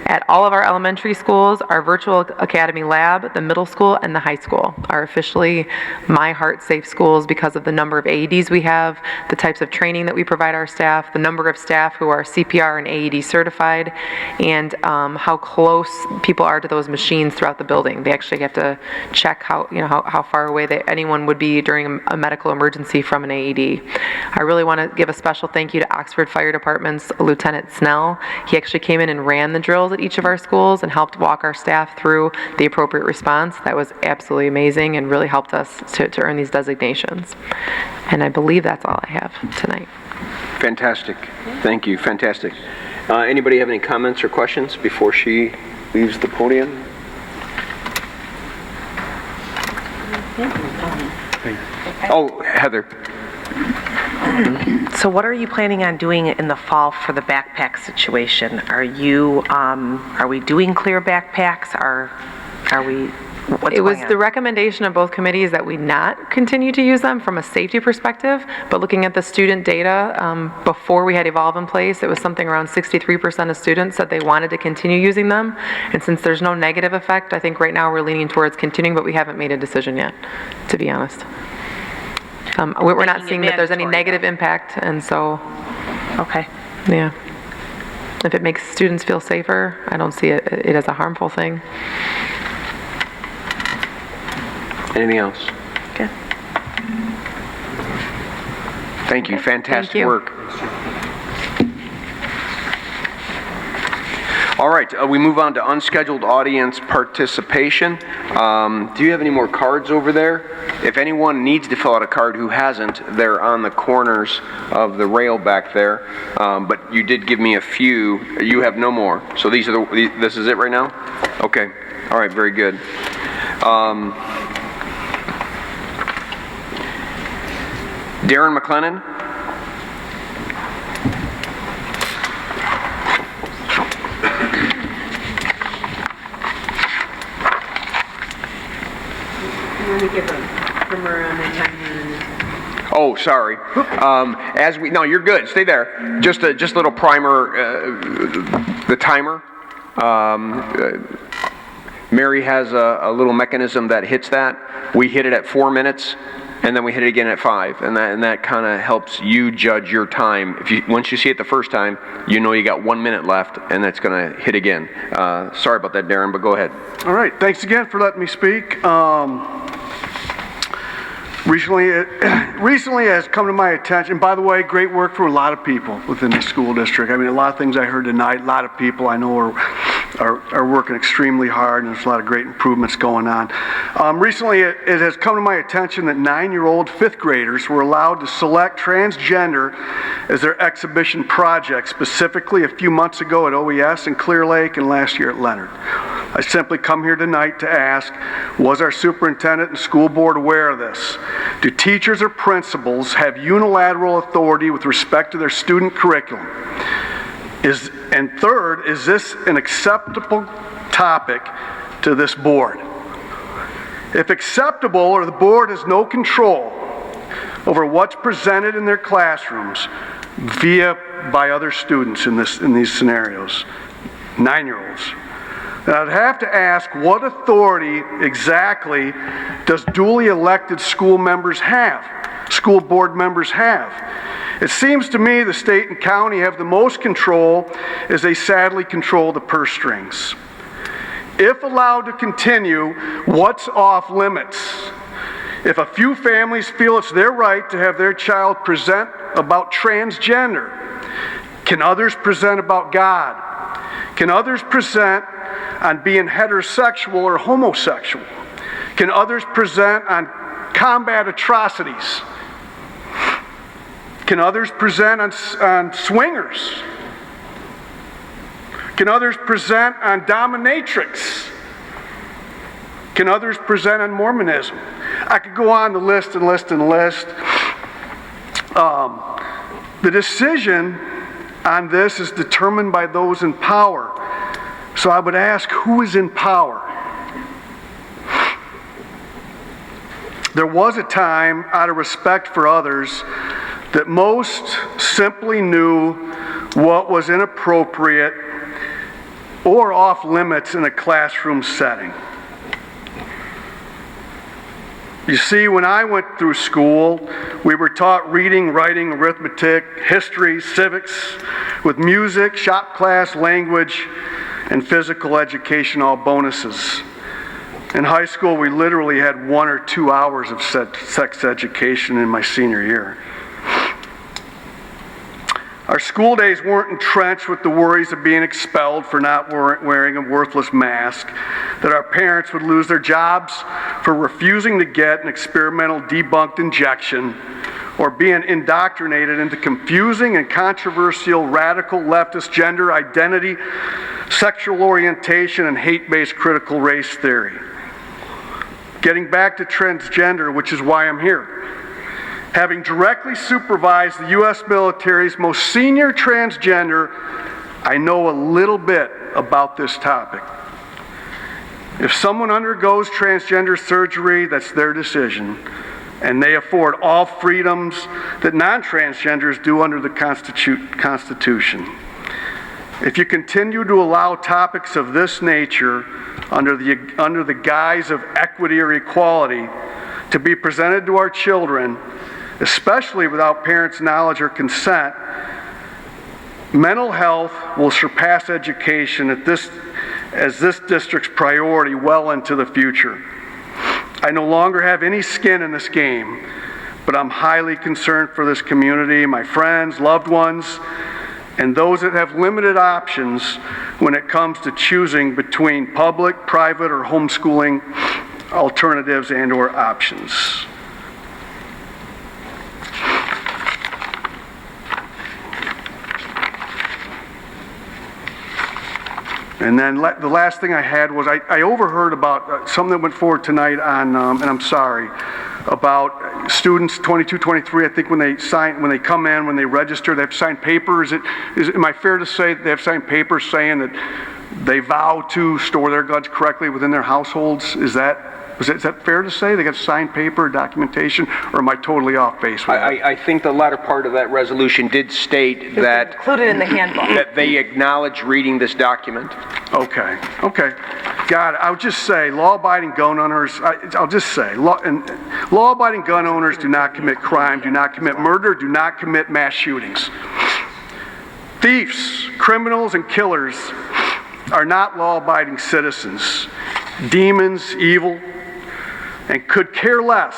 at all of our elementary schools. Our virtual academy lab, the middle school, and the high school are officially My Heart Safe Schools because of the number of AEDs we have, the types of training that we provide our staff, the number of staff who are CPR and AED certified, and how close people are to those machines throughout the building. They actually have to check how far away anyone would be during a medical emergency from an AED. I really want to give a special thank you to Oxford Fire Department's Lieutenant Snell. He actually came in and ran the drills at each of our schools and helped walk our staff through the appropriate response. That was absolutely amazing and really helped us to earn these designations. And I believe that's all I have tonight. Fantastic. Thank you. Fantastic. Anybody have any comments or questions before she leaves the podium? Oh, Heather. So what are you planning on doing in the fall for the backpack situation? Are we doing clear backpacks? It was the recommendation of both committees that we not continue to use them from a safety perspective, but looking at the student data, before we had Evolve in place, it was something around 63% of students said they wanted to continue using them. And since there's no negative effect, I think right now we're leaning towards continuing, but we haven't made a decision yet, to be honest. We're not seeing that there's any negative impact, and so. Okay. Yeah. If it makes students feel safer, I don't see it as a harmful thing. Anything else? Okay. Thank you. Fantastic Thank you. work. All right, we move on to unscheduled audience participation. Do you have any more cards over there? If anyone needs to fill out a card who hasn't, they're on the corners of the rail back there. But you did give me a few. You have no more. So this is it right now? Okay. All right, very good. Darren McLennan. Oh, sorry. No, you're good. Stay there. Just a little primer. The timer. Mary has a little mechanism that hits that. We hit it at 4 minutes, and then we hit it again at 5, and that kind of helps you judge your time. Once you see it the first time, you know you got 1 minute left, and that's going to hit again. Sorry about that, Darren, but go ahead. All right. Thanks again for letting me speak. Recently it has come to my attention, by the way, great work from a lot of people within the school district. I mean, a lot of things I heard tonight, a lot of people I know are working extremely hard, and there's a lot of great improvements going on. Recently it has come to my attention that 9-year-old 5th graders were allowed to select transgender as their exhibition project, specifically a few months ago at OES in Clear Lake and last year at Leonard. I simply come here tonight to ask, was our superintendent and school board aware of this? Do teachers or principals have unilateral authority with respect to their student curriculum? And third, is this an acceptable topic to this board? If acceptable, or the board has no control over what's presented in their classrooms by other students in these scenarios, 9-year-olds. And I'd have to ask, what authority exactly does duly elected school board members have? It seems to me the state and county have the most control, as they sadly control the purse strings. If allowed to continue, what's off limits? If a few families feel it's their right to have their child present about transgender, can others present about God? Can others present on being heterosexual or homosexual? Can others present on combat atrocities? Can others present on swingers? Can others present on dominatrix? Can others present on Mormonism? I could go on the list and list and list. The decision on this is determined by those in power. So I would ask, who is in power? There was a time, out of respect for others, that most simply knew what was inappropriate or off limits in a classroom setting. You see, when I went through school, we were taught reading, writing, arithmetic, history, civics, with music, shop class, language, and physical education, all bonuses. In high school, we literally had 1 or 2 hours of sex education in my senior year. Our school days weren't entrenched with the worries of being expelled for not wearing a worthless mask, that our parents would lose their jobs for refusing to get an experimental debunked injection, or being indoctrinated into confusing and controversial radical leftist gender identity, sexual orientation, and hate-based critical race theory. Getting back to transgender, which is why I'm here. Having directly supervised the U.S. military's most senior transgender, I know a little bit about this topic. If someone undergoes transgender surgery, that's their decision, and they afford all freedoms that non-transgenders do under the Constitution. If you continue to allow topics of this nature under the guise of equity or equality to be presented to our children, especially without parents' knowledge or consent, mental health will surpass education as this district's priority well into the future. I no longer have any skin in this game, but I'm highly concerned for this community, my friends, loved ones, and those that have limited options when it comes to choosing between public, private, or homeschooling alternatives and/or options. And then the last thing I had was I overheard about something that went forward tonight on, and I'm sorry, about students 22, 23, I think when they come in, when they register, they have to sign papers. Am I fair to say that they have to sign papers saying that they vow to store their guns correctly within their households? Is that fair to say? They got to sign paper, documentation, or am I totally off base with that? I think the latter part of that resolution did state that... Included in the handbook. That they acknowledge reading this document. Okay. Got it. I would just say, law-abiding gun owners, law-abiding gun owners do not commit crime, do not commit murder, do not commit mass shootings. Thieves, criminals, and killers are not law-abiding citizens. Demons, evil, and could care less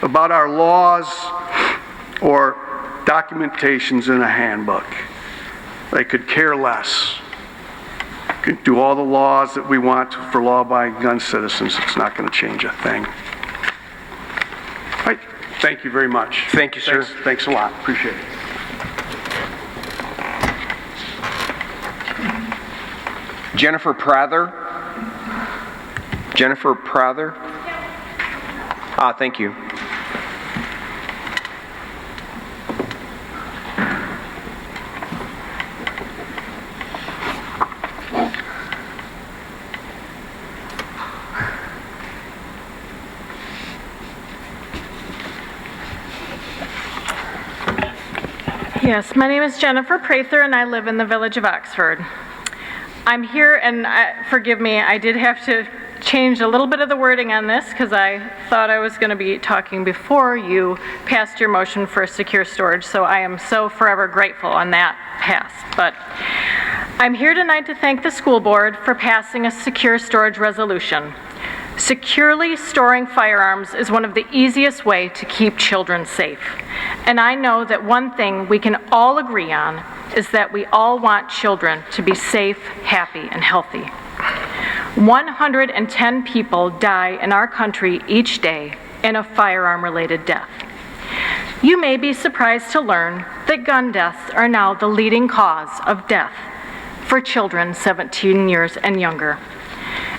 about our laws or documentations in a handbook. They could care less. Could do all the laws that we want for law-abiding gun citizens. It's not going to change a thing. All right. Thank you very much. Thank you, sir. Thanks a lot. Appreciate it. Jennifer Prather. Jennifer Prather? Thank you. Yes, my name is Jennifer Prather and I live in the village of Oxford. I'm here, and forgive me, I did have to change a little bit of the wording on this because I thought I was going to be talking before you passed your motion for secure storage, so I am so forever grateful on that pass. But I'm here tonight to thank the school board for passing a secure storage resolution. Securely storing firearms is one of the easiest ways to keep children safe. And I know that one thing we can all agree on is that we all want children to be safe, happy, and healthy. 110 people die in our country each day in a firearm-related death. You may be surprised to learn that gun deaths are now the leading cause of death for children 17 years and younger.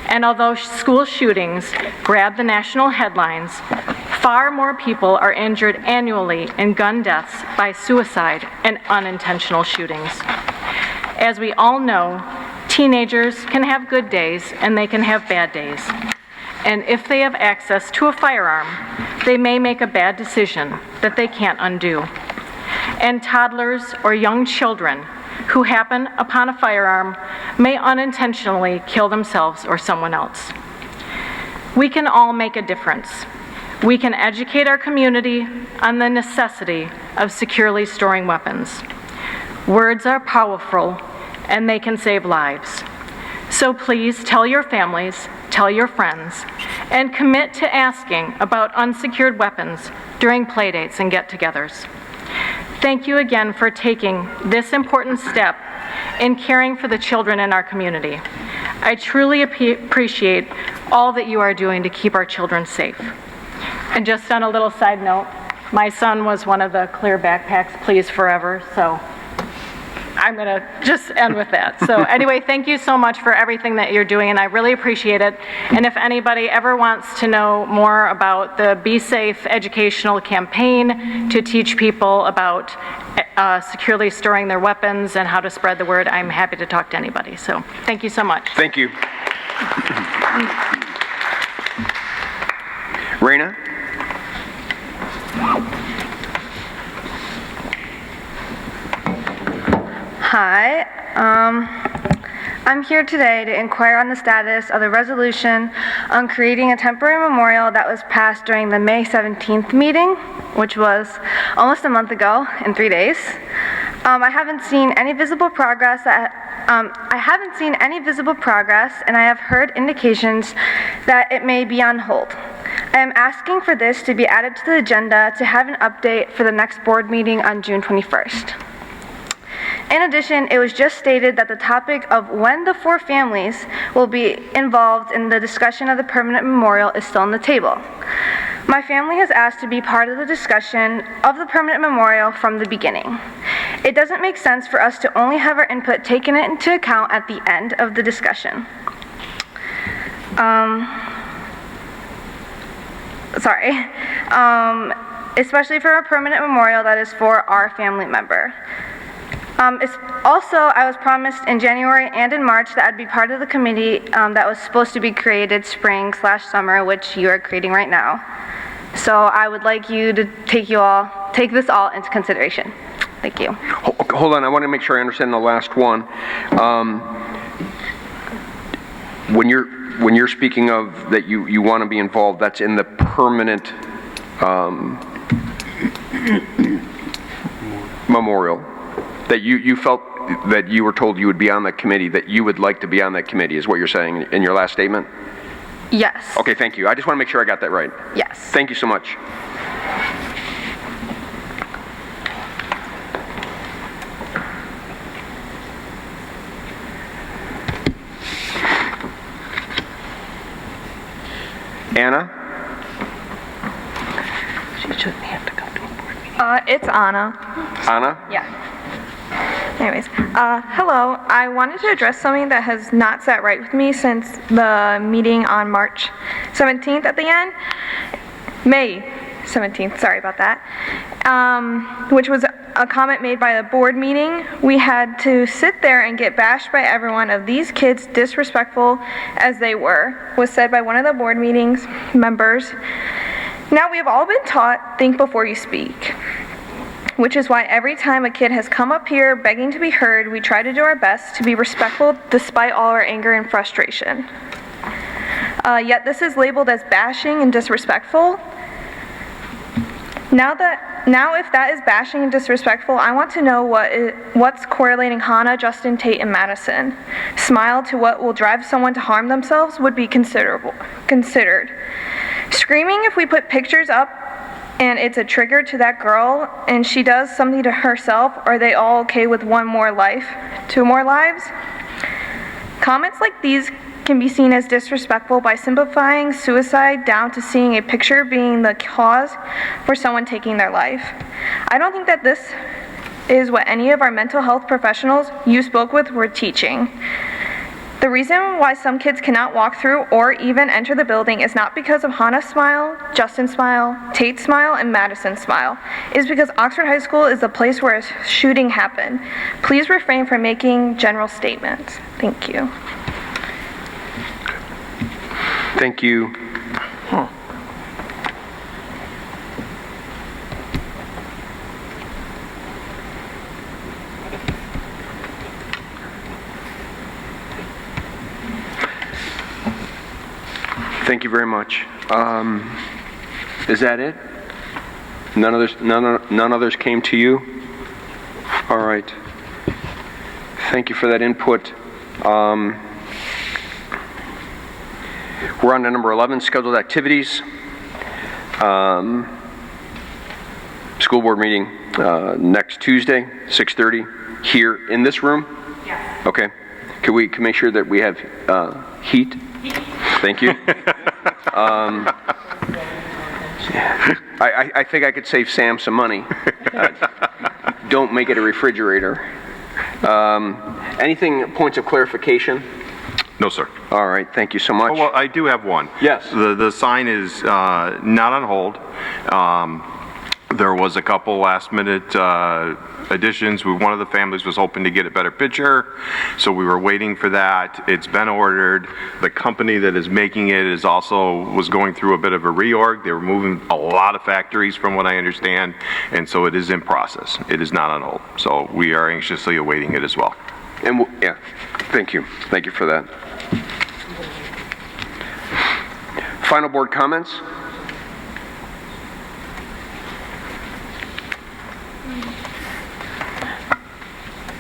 And although school shootings grab the national headlines, far more people are injured annually in gun deaths by suicide and unintentional shootings. As we all know, teenagers can have good days and they can have bad days. and if they have access to a firearm, they may make a bad decision that they can't undo. And toddlers or young children who happen upon a firearm may unintentionally kill themselves or someone else. We can all make a difference. We can educate our community on the necessity of securely storing weapons. Words are powerful, and they can save lives. So please tell your families, tell your friends, and commit to asking about unsecured weapons during playdates and get-togethers. Thank you again for taking this important step in caring for the children in our community. I truly appreciate all that you are doing to keep our children safe. And just on a little side note, my son was one of the clear backpacks, please forever, so I'm going to just end with that. So anyway, thank you so much for everything that you're doing, and I really appreciate it. And if anybody ever wants to know more about the Be Safe educational campaign to teach people about securely storing their weapons and how to spread the word, I'm happy to talk to anybody. So thank you so much. Thank you. Raina? Hi, I'm here today to inquire on the status of the resolution on creating a temporary memorial that was passed during the May 17th meeting, which was almost a month ago in 3 days. I haven't seen any visible progress, and I have heard indications that it may be on hold. I am asking for this to be added to the agenda to have an update for the next board meeting on June 21st. In addition, it was just stated that the topic of when the 4 families will be involved in the discussion of the permanent memorial is still on the table. My family has asked to be part of the discussion of the permanent memorial from the beginning. It doesn't make sense for us to only have our input taken into account at the end of the discussion. Especially for a permanent memorial that is for our family member. I was promised in January and in March that I'd be part of the committee that was supposed to be created spring/summer, which you are creating right now. So I would like you to take this all into consideration. Thank you. Hold on, I want to make sure I understand the last one. When you're speaking of that you want to be involved, that's in the permanent memorial. That you felt that you were told you would be on that committee, that you would like to be on that committee, is what you're saying in your last statement? Yes. Okay, thank you. I just want to make sure I got that right. Yes. Thank you so much. Anna? She shouldn't have to come to a board meeting. It's Anna. Anna? Yeah. Anyways, hello. I wanted to address something that has not sat right with me since the meeting on March 17th at the end. May 17th, sorry about that. Which was a comment made by the board meeting. We had to sit there and get bashed by everyone of these kids, disrespectful as they were, was said by one of the board meetings members. Now we have all been taught, think before you speak. Which is why every time a kid has come up here begging to be heard, we try to do our best to be respectful despite all our anger and frustration. Yet this is labeled as bashing and disrespectful. Now if that is bashing and disrespectful, I want to know what's correlating Hannah, Justin, Tate, and Madison. Smile to what will drive someone to harm themselves would be considered. Screaming if we put pictures up and it's a trigger to that girl and she does something to herself, are they all okay with 1 more life, 2 more lives? Comments like these can be seen as disrespectful by simplifying suicide down to seeing a picture being the cause for someone taking their life. I don't think that this is what any of our mental health professionals you spoke with were teaching. The reason why some kids cannot walk through or even enter the building is not because of Hannah's smile, Justin's smile, Tate's smile, and Madison's smile. It is because Oxford High School is the place where a shooting happened. Please refrain from making general statements. Thank you. Thank you. Thank you very much. Is that it? None others came to you? All right. Thank you for that input. We're on to number 11, scheduled activities. School board meeting next Tuesday, 6:30, here in this room? Yes. Okay. Can we make sure that we have heat? Thank you. I think I could save Sam some money. Don't make it a refrigerator. Anything, points of clarification? No, sir. All right, thank you so much. Oh, well, I do have one. Yes. The sign is not on hold. There was a couple last-minute additions. One of the families was hoping to get a better picture, so we were waiting for that. It's been ordered. The company that is making it was going through a bit of a reorg. They were moving a lot of factories, from what I understand, and so it is in process. It is not on hold, so we are anxiously awaiting it as well. And yeah, thank you. Thank you for that. Final board comments?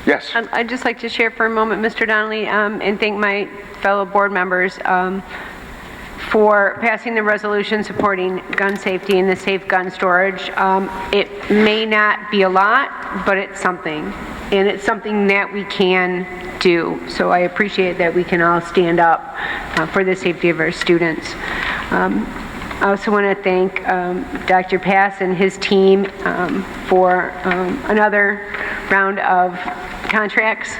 Yes. I'd just like to share for a moment, Mr. Donnelly, and thank my fellow board members for passing the resolution supporting gun safety and the safe gun storage. It may not be a lot, but it's something. And it's something that we can do. So I appreciate that we can all stand up for the safety of our students. I also want to thank Dr. Pass and his team for another round of contracts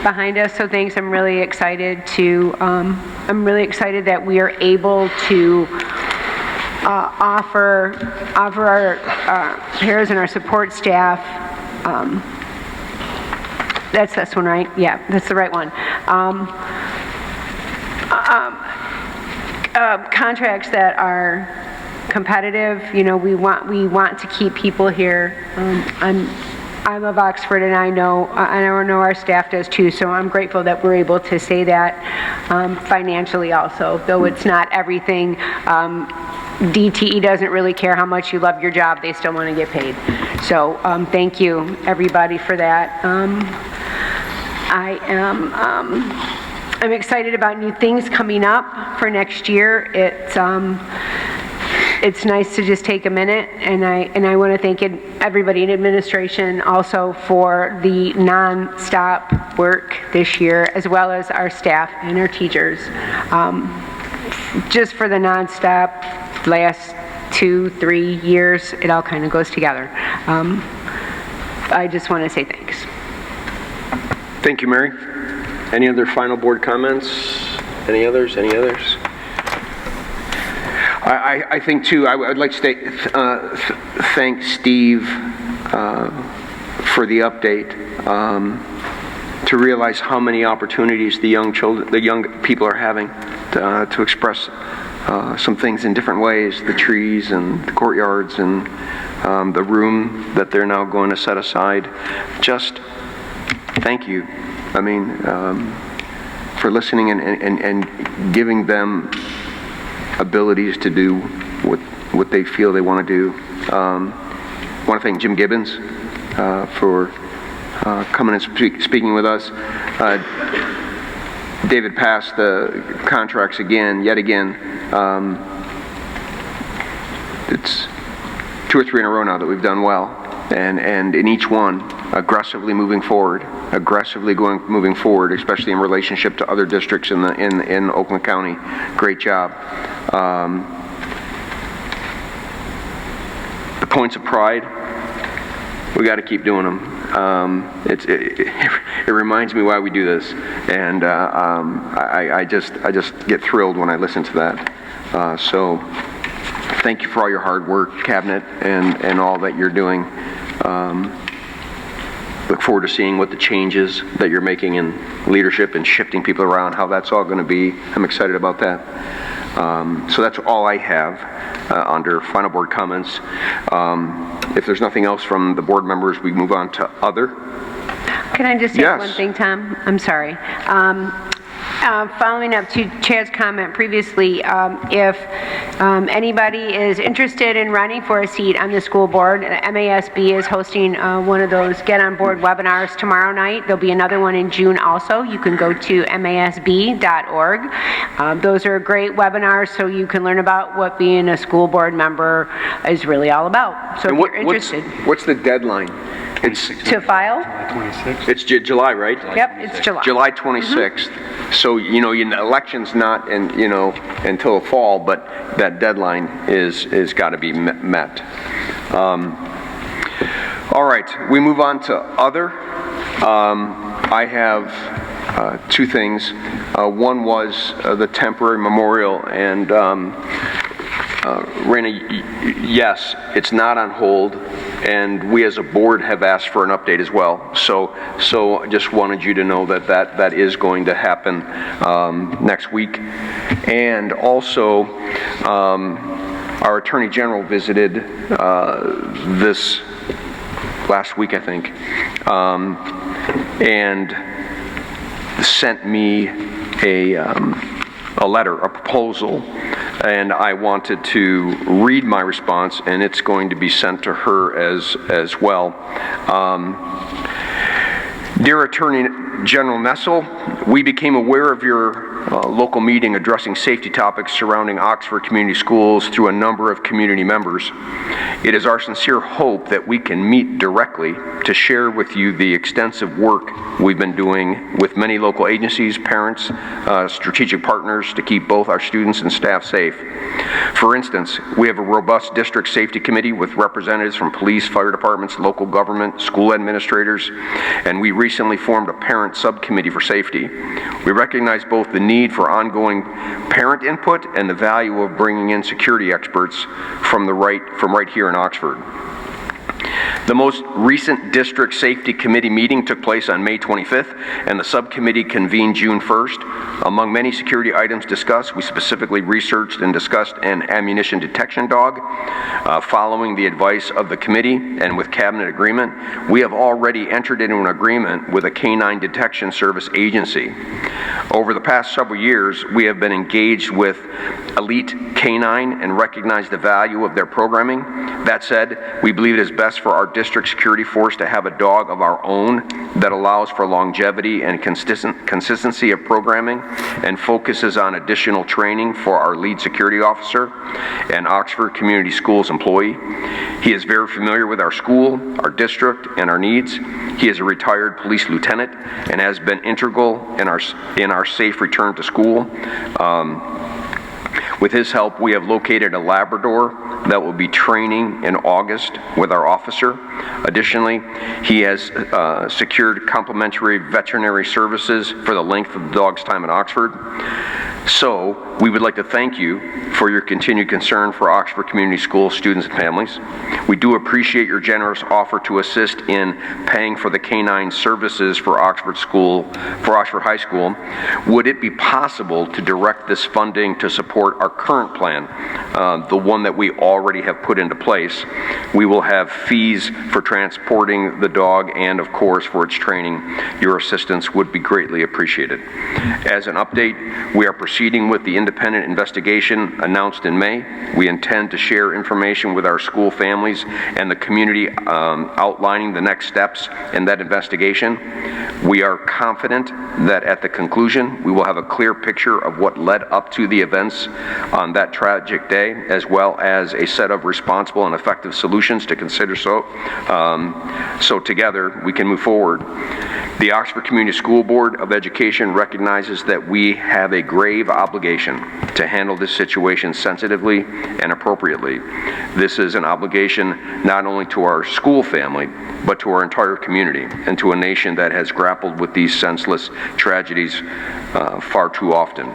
behind us. So thanks. I'm really excited that we are able to offer our pairs and our support staff. That's this one, right? Yeah, that's the right one. Contracts that are competitive. You know, we want to keep people here. I'm of Oxford, and I know our staff does too. So I'm grateful that we're able to say that financially also, though it's not everything. DTE doesn't really care how much you love your job; they still want to get paid. So thank you, everybody, for that. I'm excited about new things coming up for next year. It's nice to just take a minute, and I want to thank everybody in administration also for the non-stop work this year, as well as our staff and our teachers. Just for the non-stop last 2-3 years, it all kind of goes together. I just want to say thanks. Thank you, Mary. Any other final board comments? Any others? I think too, I'd like to thank Steve for the update, to realize how many opportunities the young people are having to express some things in different ways, the trees and the courtyards and the room that they're now going to set aside. Just thank you. I mean, for listening and giving them abilities to do what they feel they want to do. I want to thank Jim Gibbons for coming and speaking with us. David passed the contracts yet again. It's 2 or 3 in a row now that we've done well, and in each one, aggressively moving forward, especially in relationship to other districts in Oakland County. Great job. The points of pride, we got to keep doing them. It reminds me why we do this, and I just get thrilled when I listen to that. So thank you for all your hard work, Cabinet, and all that you're doing. Look forward to seeing what the changes that you're making in leadership and shifting people around, how that's all going to be. I'm excited about that. So that's all I have under final board comments. If there's nothing else from the board members, we move on to other. Can I just say one thing, Tom? I'm sorry. Following up to Chad's comment previously, if anybody is interested in running for a seat on the school board, MASB is hosting one of those Get On Board webinars tomorrow night. There'll be another one in June also. You can go to masb.org. Those are great webinars so you can learn about what being a school board member is really all about. So if you're interested. What's the deadline? It's to file? It's July, right? Yep, it's July. July 26th. So, election's not, until fall, but that deadline is got to be met. All right, we move on to other. I have two things. One was the temporary memorial, and Raina, yes, it's not on hold, and we as a board have asked for an update as well. So I just wanted you to know that is going to happen next week. And also, our Attorney General visited this last week, I think, and sent me a letter, a proposal, and I wanted to read my response, and it's going to be sent to her as well. Dear Attorney General Nessel, we became aware of your local meeting addressing safety topics surrounding Oxford Community Schools through a number of community members. It is our sincere hope that we can meet directly to share with you the extensive work we've been doing with many local agencies, parents, strategic partners to keep both our students and staff safe. For instance, we have a robust district safety committee with representatives from police, fire departments, local government, school administrators, and we recently formed a parent subcommittee for safety. We recognize both the need for ongoing parent input and the value of bringing in security experts from right here in Oxford. The most recent District Safety Committee meeting took place on May 25th, and the subcommittee convened June 1st. Among many security items discussed, we specifically researched and discussed an ammunition detection dog. Following the advice of the committee and with cabinet agreement, we have already entered into an agreement with a canine detection service agency. Over the past several years, we have been engaged with Elite Canine and recognize the value of their programming. That said, we believe it is best for our district security force to have a dog of our own that allows for longevity and consistency of programming and focuses on additional training for our lead security officer and Oxford Community Schools employee. He is very familiar with our school, our district, and our needs. He is a retired police lieutenant and has been integral in our safe return to school. With his help, we have located a Labrador that will be training in August with our officer. Additionally, he has secured complimentary veterinary services for the length of the dog's time in Oxford. So, we would like to thank you for your continued concern for Oxford Community School students and families. We do appreciate your generous offer to assist in paying for the canine services for Oxford High School. Would it be possible to direct this funding to support our current plan, the one that we already have put into place? We will have fees for transporting the dog and, of course, for its training. Your assistance would be greatly appreciated. As an update, we are proceeding with the independent investigation announced in May. We intend to share information with our school families and the community outlining the next steps in that investigation. We are confident that at the conclusion, we will have a clear picture of what led up to the events on that tragic day, as well as a set of responsible and effective solutions to consider so together we can move forward. The Oxford Community School Board of Education recognizes that we have a grave obligation to handle this situation sensitively and appropriately. This is an obligation not only to our school family, but to our entire community and to a nation that has grappled with these senseless tragedies far too often.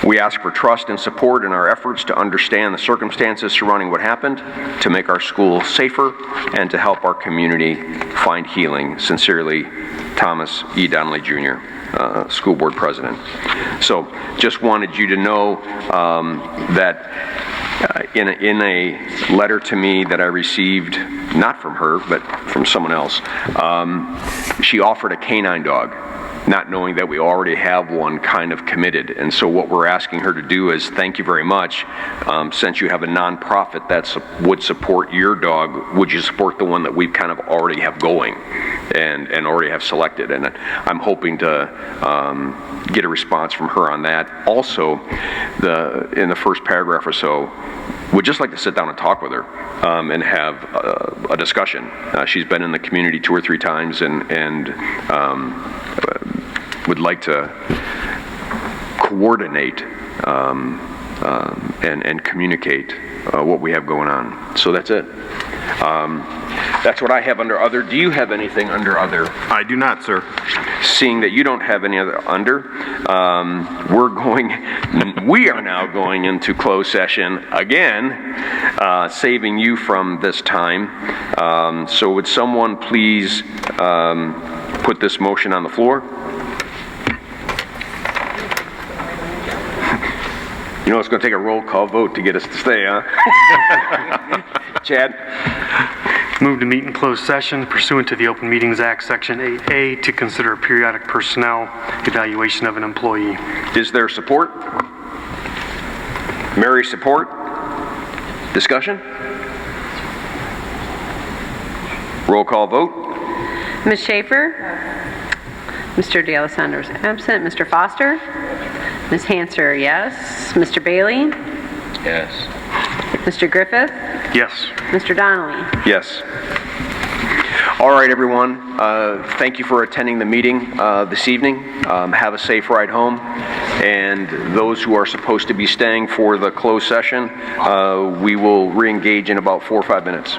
We ask for trust and support in our efforts to understand the circumstances surrounding what happened, to make our school safer, and to help our community find healing. Sincerely, Thomas E. Donnelly Jr., School Board President. So just wanted you to know that in a letter to me that I received, not from her, but from someone else, she offered a canine dog, not knowing that we already have one kind of committed. And so what we're asking her to do is, thank you very much, since you have a nonprofit that would support your dog, would you support the one that we kind of already have going and already have selected? And I'm hoping to get a response from her on that. Also, in the first paragraph or so, would just like to sit down and talk with her and have a discussion. She's been in the community 2 or 3 times and would like to coordinate and communicate what we have going on. So that's it. That's what I have under other. Do you have anything under other? I do not, sir. Seeing that you don't have any other under, we are now going into closed session again, saving you from this time. So would someone please put this motion on the floor? You know, it's going to take a roll call vote to get us to stay, huh? Chad? Move to meet in closed session pursuant to the Open Meetings Act, Section 8A, to consider a periodic personnel evaluation of an employee. Is there support? Mary, support? Discussion? Roll call vote. Ms. Schaefer? Mr. D'Alessandro is absent. Mr. Foster? Ms. Hanser, yes. Mr. Bailey? Yes. Mr. Griffith? Yes. Mr. Donnelly? Yes. All right, everyone. Thank you for attending the meeting this evening. Have a safe ride home. And those who are supposed to be staying for the closed session, we will re-engage in about 4 or 5 minutes.